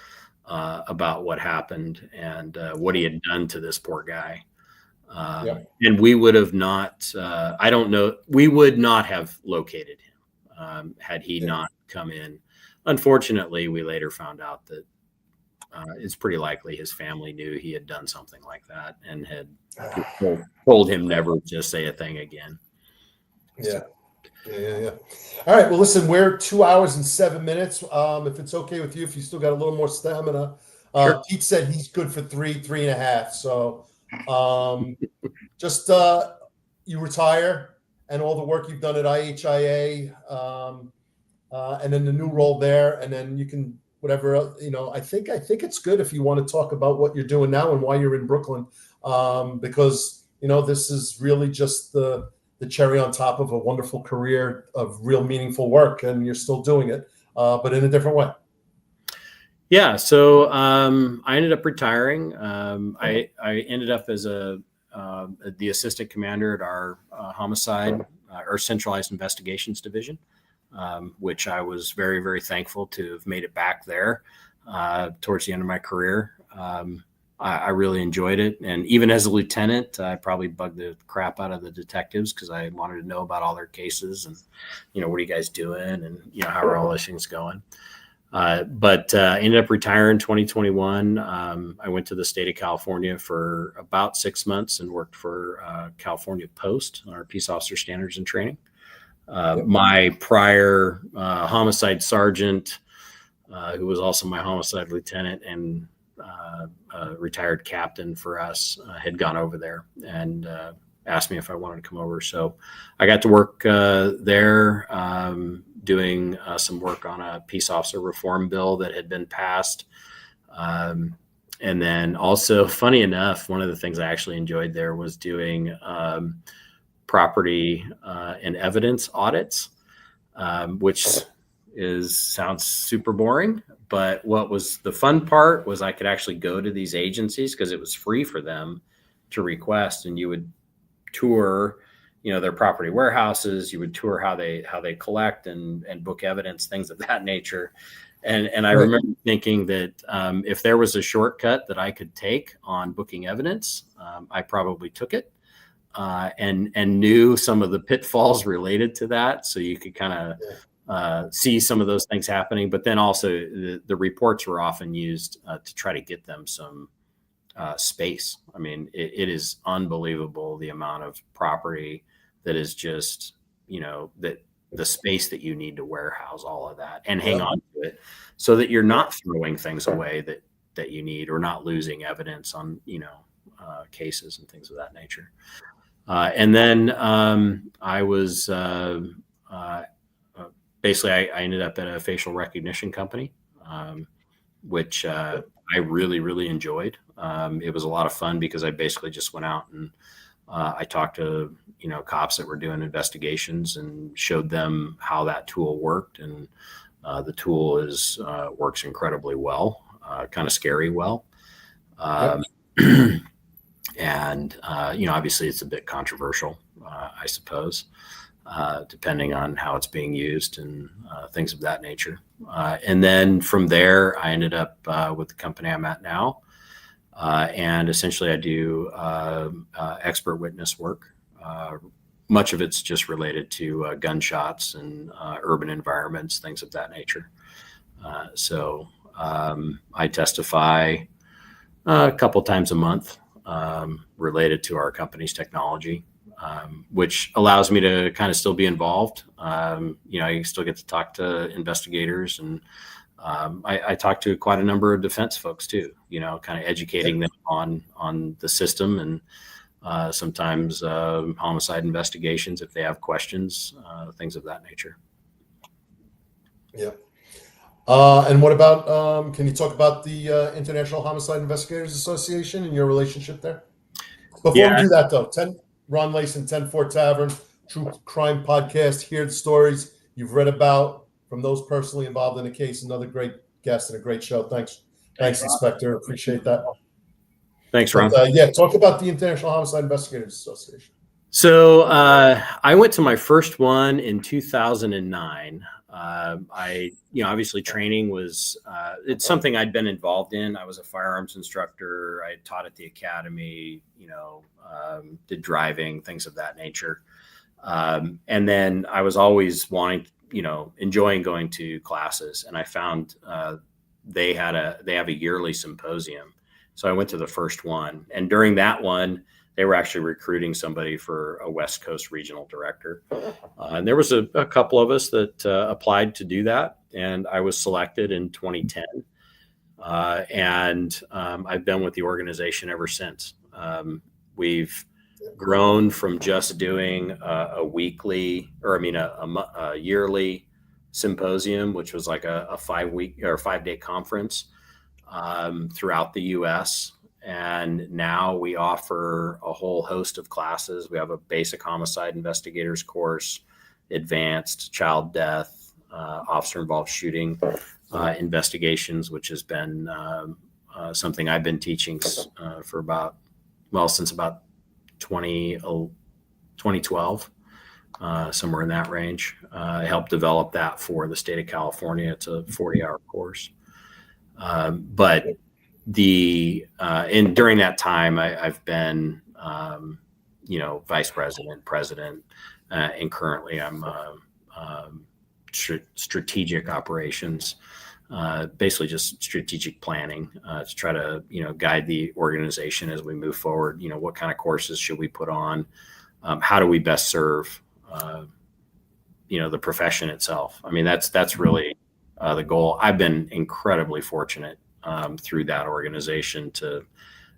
about what happened and what he had done to this poor guy. And we would have not, I don't know, we would not have located him had he not come in. Unfortunately, we later found out that it's pretty likely his family knew he had done something like that and had told him never to say a thing again. Yeah. All right. Well, listen, we're 2 hours and 7 minutes. If it's okay with you, if you still got a little more stamina, Sure. Pete said he's good for 3.5. So just you retire and all the work you've done at IHIA, and then the new role there, and then you can whatever, you know, I think it's good if you want to talk about what you're doing now and why you're in Brooklyn, because, you know, this is really just the cherry on top of a wonderful career of real meaningful work, and you're still doing it, but in a different way. Yeah. So I ended up retiring. I ended up as the assistant commander at our homicide or centralized investigations division. Which I was very, very thankful to have made it back there towards the end of my career. I really enjoyed it. And even as a lieutenant, I probably bugged the crap out of the detectives because I wanted to know about all their cases and, you know, what are you guys doing? And, you know, how are all those things going? But ended up retiring in 2021. I went to the state of California for about 6 months and worked for California Post, our peace officer standards and training. My prior homicide sergeant, who was also my homicide lieutenant and retired captain for us, had gone over there and asked me if I wanted to come over. So I got to work there doing some work on a peace officer reform bill that had been passed. And then also, funny enough, one of the things I actually enjoyed there was doing property and evidence audits. which sounds super boring. But what was the fun part was I could actually go to these agencies because it was free for them to request, and you would tour, their property warehouses. You would tour how they collect and book evidence, things of that nature. And I remember thinking that if there was a shortcut that I could take on booking evidence, I probably took it, and knew some of the pitfalls related to that. So you could kind of see some of those things happening, but then also the reports were often used to try to get them some space. I mean, it is unbelievable the amount of property that is just, that the space that you need to warehouse all of that and hang on to it so that you're not throwing things away that you need, or not losing evidence on, cases and things of that nature. And then I was basically, I ended up at a facial recognition company, which I really, really enjoyed. It was a lot of fun because I basically just went out and I talked to, cops that were doing investigations and showed them how that tool worked. And the tool works incredibly well, kind of scary well. And, obviously it's a bit controversial, I suppose, depending on how it's being used and things of that nature. And then from there, I ended up with the company I'm at now. And essentially I do expert witness work. Much of it's just related to gunshots and urban environments, things of that nature. So I testify a couple times a month related to our company's technology, which allows me to kind of still be involved. You still get to talk to investigators, and I talk to quite a number of defense folks too, kind of educating them on the system, and sometimes homicide investigations if they have questions, things of that nature. Yeah. And what about, can you talk about the International Homicide Investigators Association and your relationship there? Before we do that, though, Ron Layson, 10-4 Tavern, true crime podcast. Hear the stories you've read about from those personally involved in the case. Another great guest and a great show. Thanks, Inspector. Appreciate that. Thanks, Ron. But, talk about the International Homicide Investigators Association. So I went to my first one in 2009. Obviously training was, it's something I'd been involved in. I was a firearms instructor. I taught at the academy, did driving, things of that nature. And then I was always enjoying going to classes, and I found they have a yearly symposium. So I went to the first one, and during that one, they were actually recruiting somebody for a West Coast regional director. And there was a couple of us that applied to do that. And I was selected in 2010. And I've been with the organization ever since. We've grown from just doing a yearly symposium, which was like a 5-week or 5-day conference throughout the U.S., and now we offer a whole host of classes. We have a basic homicide investigators course, advanced child death, officer involved shooting investigations, which has been something I've been teaching for since about 2012, somewhere in that range. I helped develop that for the state of California. It's a 40-hour course. But during that time, I've been, vice president, president, and currently I'm strategic operations, basically just strategic planning to try to, guide the organization as we move forward. What kind of courses should we put on? How do we best serve, the profession itself? I mean, that's really the goal. I've been incredibly fortunate through that organization to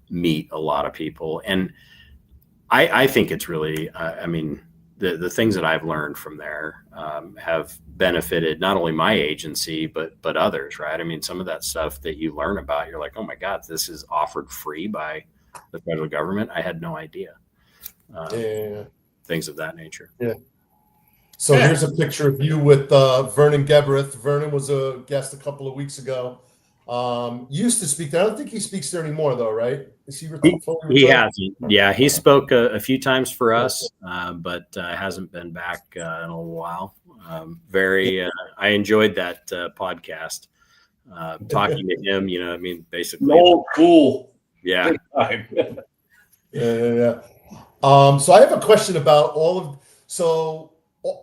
meet a lot of people. And I think it's really, the things that I've learned from there have benefited not only my agency, but others, right? I mean, some of that stuff that you learn about, you're like, oh my God, this is offered free by the federal government. I had no idea. Things of that nature. Yeah. So here's a picture of you with Vernon Gebereth. Vernon was a guest a couple of weeks ago. Used to speak there. I don't think he speaks there anymore, though, right? Is he fully retired? He hasn't. Yeah, he spoke a few times for us, but hasn't been back in a little while. I enjoyed that podcast. Talking to him, I mean, basically. Oh, cool. Yeah. Yeah. So I have a question about so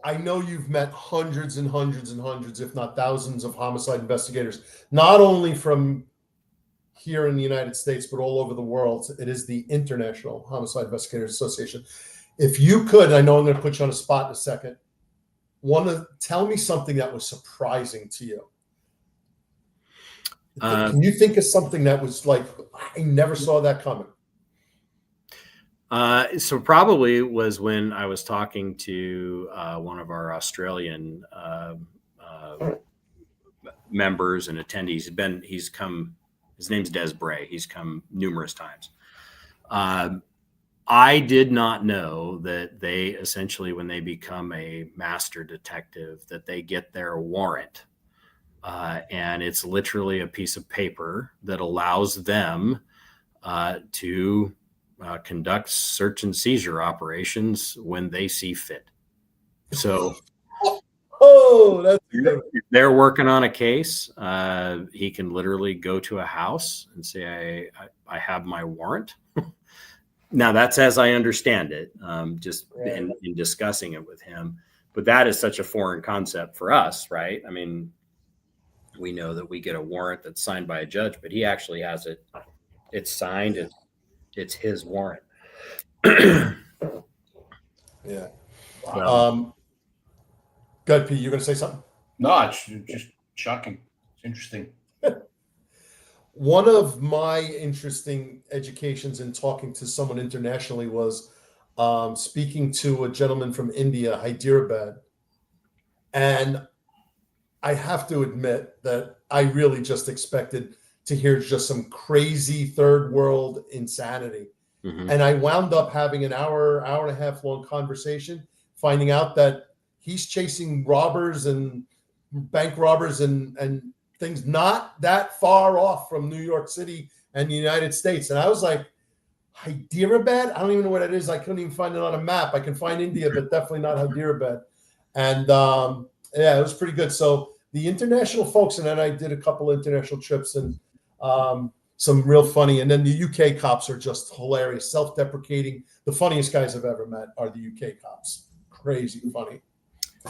I know you've met hundreds and hundreds and hundreds, if not thousands, of homicide investigators, not only from here in the United States, but all over the world. It is the International Homicide Investigators Association. If you could, I know I'm going to put you on a spot in a second, tell me something that was surprising to you. Can you think of something that was like, I never saw that coming? So probably was when I was talking to one of our Australian members and attendees. He's come. His name's Des Bray. He's come numerous times. I did not know that they essentially, when they become a master detective, that they get their warrant. And it's literally a piece of paper that allows them to conduct search and seizure operations when they see fit. So that's good. If they're working on a case, he can literally go to a house and say, I have my warrant. Now, that's as I understand it, in discussing it with him. But that is such a foreign concept for us, right? I mean, we know that we get a warrant that's signed by a judge, but he actually has it. It's signed. It's his warrant. Yeah. Go ahead, Pete. You're going to say something? No, it's just shocking. It's interesting. One of my interesting educations in talking to someone internationally was speaking to a gentleman from India, Hyderabad. And I have to admit that I really just expected to hear just some crazy third world insanity. Mm-hmm. And I wound up having an hour and a half long conversation, finding out that he's chasing robbers and bank robbers and things not that far off from New York City and the United States. And I was like, Hyderabad? I don't even know what it is. I couldn't even find it on a map. I can find India, but definitely not Hyderabad. And yeah, it was pretty good. So the international folks, and then I did a couple international trips and some real funny. And then the UK cops are just hilarious, self-deprecating. The funniest guys I've ever met are the UK cops. Crazy funny.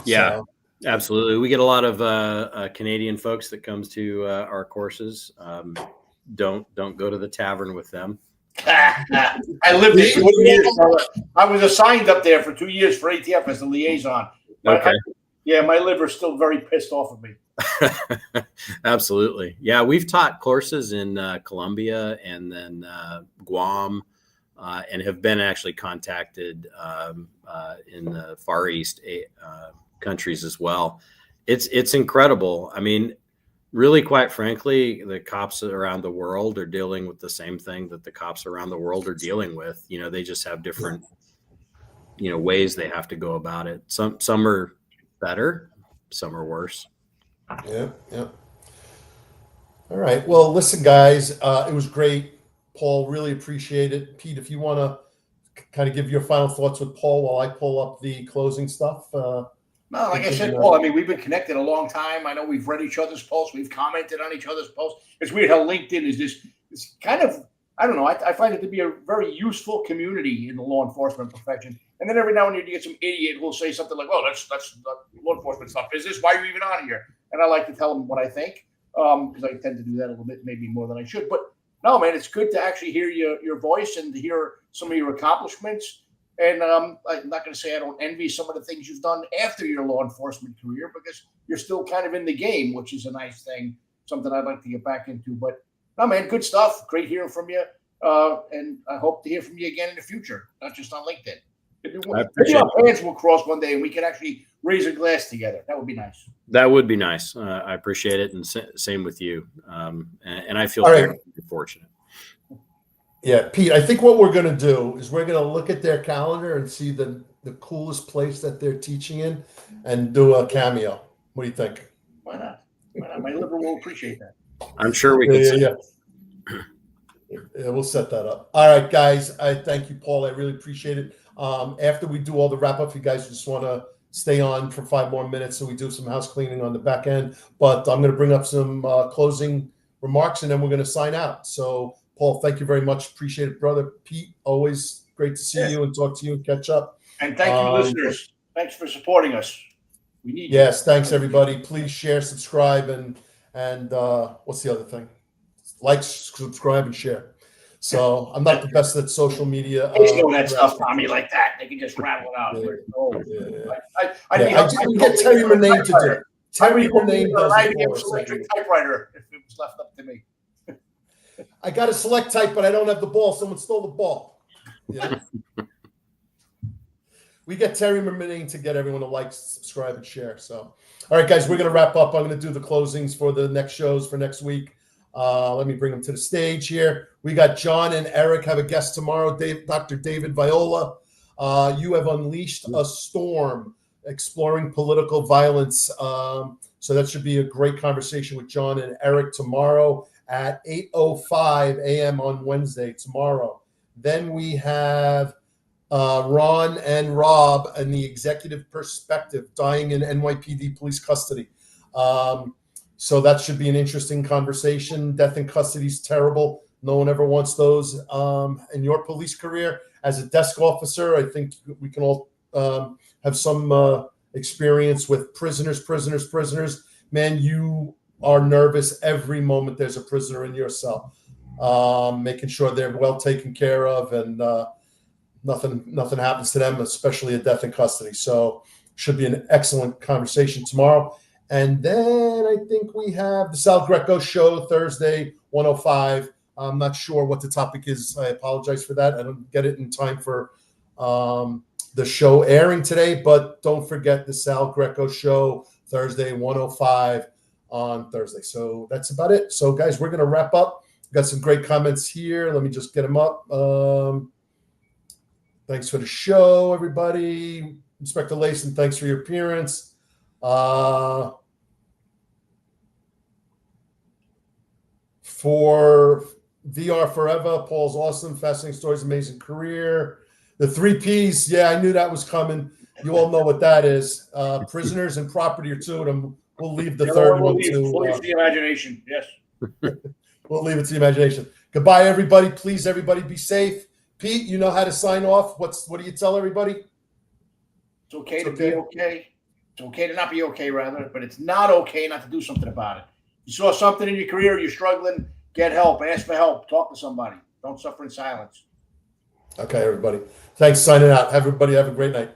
Yeah, so, absolutely. We get a lot of Canadian folks that comes to our courses. Don't go to the Tavern with them. I lived there for 2 years. I was assigned up there for 2 years for ATF as the liaison. Okay. My liver's still very pissed off of me. Absolutely. Yeah, we've taught courses in Colombia and then Guam, and have been actually contacted in the Far East countries as well. It's incredible. I mean, really, quite frankly, the cops around the world are dealing with the same thing that the cops around the world are dealing with. You know, they just have different, ways they have to go about it. Some are better, some are worse. Yeah. All right. Well, listen, guys, it was great. Paul, really appreciate it. Pete, if you want to kind of give your final thoughts with Paul while I pull up the closing stuff. No, like I said, Paul, I mean, we've been connected a long time. I know we've read each other's posts. We've commented on each other's posts. It's weird how LinkedIn is this kind of, I don't know, I find it to be a very useful community in the law enforcement profession. And then every now and then you get some idiot who will say something like, well, that's law enforcement stuff. Is this why are you even on here? And I like to tell them what I think, because I tend to do that a little bit, maybe more than I should. But no, man, it's good to actually hear your voice and to hear some of your accomplishments. And I'm not going to say I don't envy some of the things you've done after your law enforcement career, because you're still kind of in the game, which is a nice thing, something I'd like to get back into. But no, man, good stuff. Great hearing from you. And I hope to hear from you again in the future, not just on LinkedIn. Maybe our paths will cross one day and we can actually raise a glass together. That would be nice. That would be nice. I appreciate it. And same with you. And I feel very fortunate. Yeah, Pete, I think what we're going to do is we're going to look at their calendar and see the the coolest place that they're teaching in and do a cameo. What do you think? Why not? Why not? My liver will appreciate that. I'm sure we can. Yeah, we'll set that up. All right, guys. I thank you, Paul. I really appreciate it. After we do all the wrap up, you guys just want to stay on for 5 more minutes so we do some house cleaning on the back end. But I'm going to bring up some closing remarks and then we're going to sign out. So, Paul, thank you very much. Appreciate it, brother. Pete, always great to see you and talk to you and catch up. And thank you, listeners. Thanks for supporting us. We need yes, you. Thanks, everybody. Please share, subscribe, and what's the other thing? Like, subscribe, and share. So I'm not the best at social media. They know that stuff on me like that. They can just rattle it out. We get Terry Murnane to do it. Terry Murnane does an it IBM electric typewriter if it was left up to me. I got a select type, but I don't have the ball. Someone stole the ball. Yeah. We get Terry Murnane to get everyone to like, subscribe, and share. So, all right, guys, we're going to wrap up. I'm going to do the closings for the next shows for next week. Let me bring them to the stage here. We got John and Eric have a guest tomorrow. Dr. David Viola. You have unleashed a storm exploring political violence. So that should be a great conversation with John and Eric tomorrow at 8:05 a.m. on Wednesday tomorrow. Then we have Ron and Rob and the executive perspective, dying in NYPD police custody. So that should be an interesting conversation. Death in custody is terrible. No one ever wants those. In your police career as a desk officer, I think we can all have some experience with prisoners. Man, you are nervous every moment there's a prisoner in your cell, making sure they're well taken care of and nothing happens to them, especially a death in custody. So should be an excellent conversation tomorrow. And then I think we have the Sal Greco show Thursday, 1:05. I'm not sure what the topic is. I apologize for that. I don't get it in time for the show airing today, but don't forget the Sal Greco show Thursday, 1:05 on Thursday. So that's about it. So guys, we're going to wrap up. We've got some great comments here. Let me just get them up. Thanks for the show, everybody. Inspector Layson, thanks for your appearance. For VR Forever, Paul's awesome, fascinating stories, amazing career. The 3 Ps, yeah, I knew that was coming. You all know what that is. Prisoners and property are 2 of them. We'll leave the third one to the imagination. Yes. We'll leave it to the imagination. Goodbye, everybody. Please, everybody, be safe. Pete, you know how to sign off. What do you tell everybody? It's okay to be okay. It's okay to not be okay, rather, but it's not okay not to do something about it. You saw something in your career, you're struggling, get help, ask for help, talk to somebody. Don't suffer in silence. Okay, everybody. Thanks. Signing out. Everybody have a great night.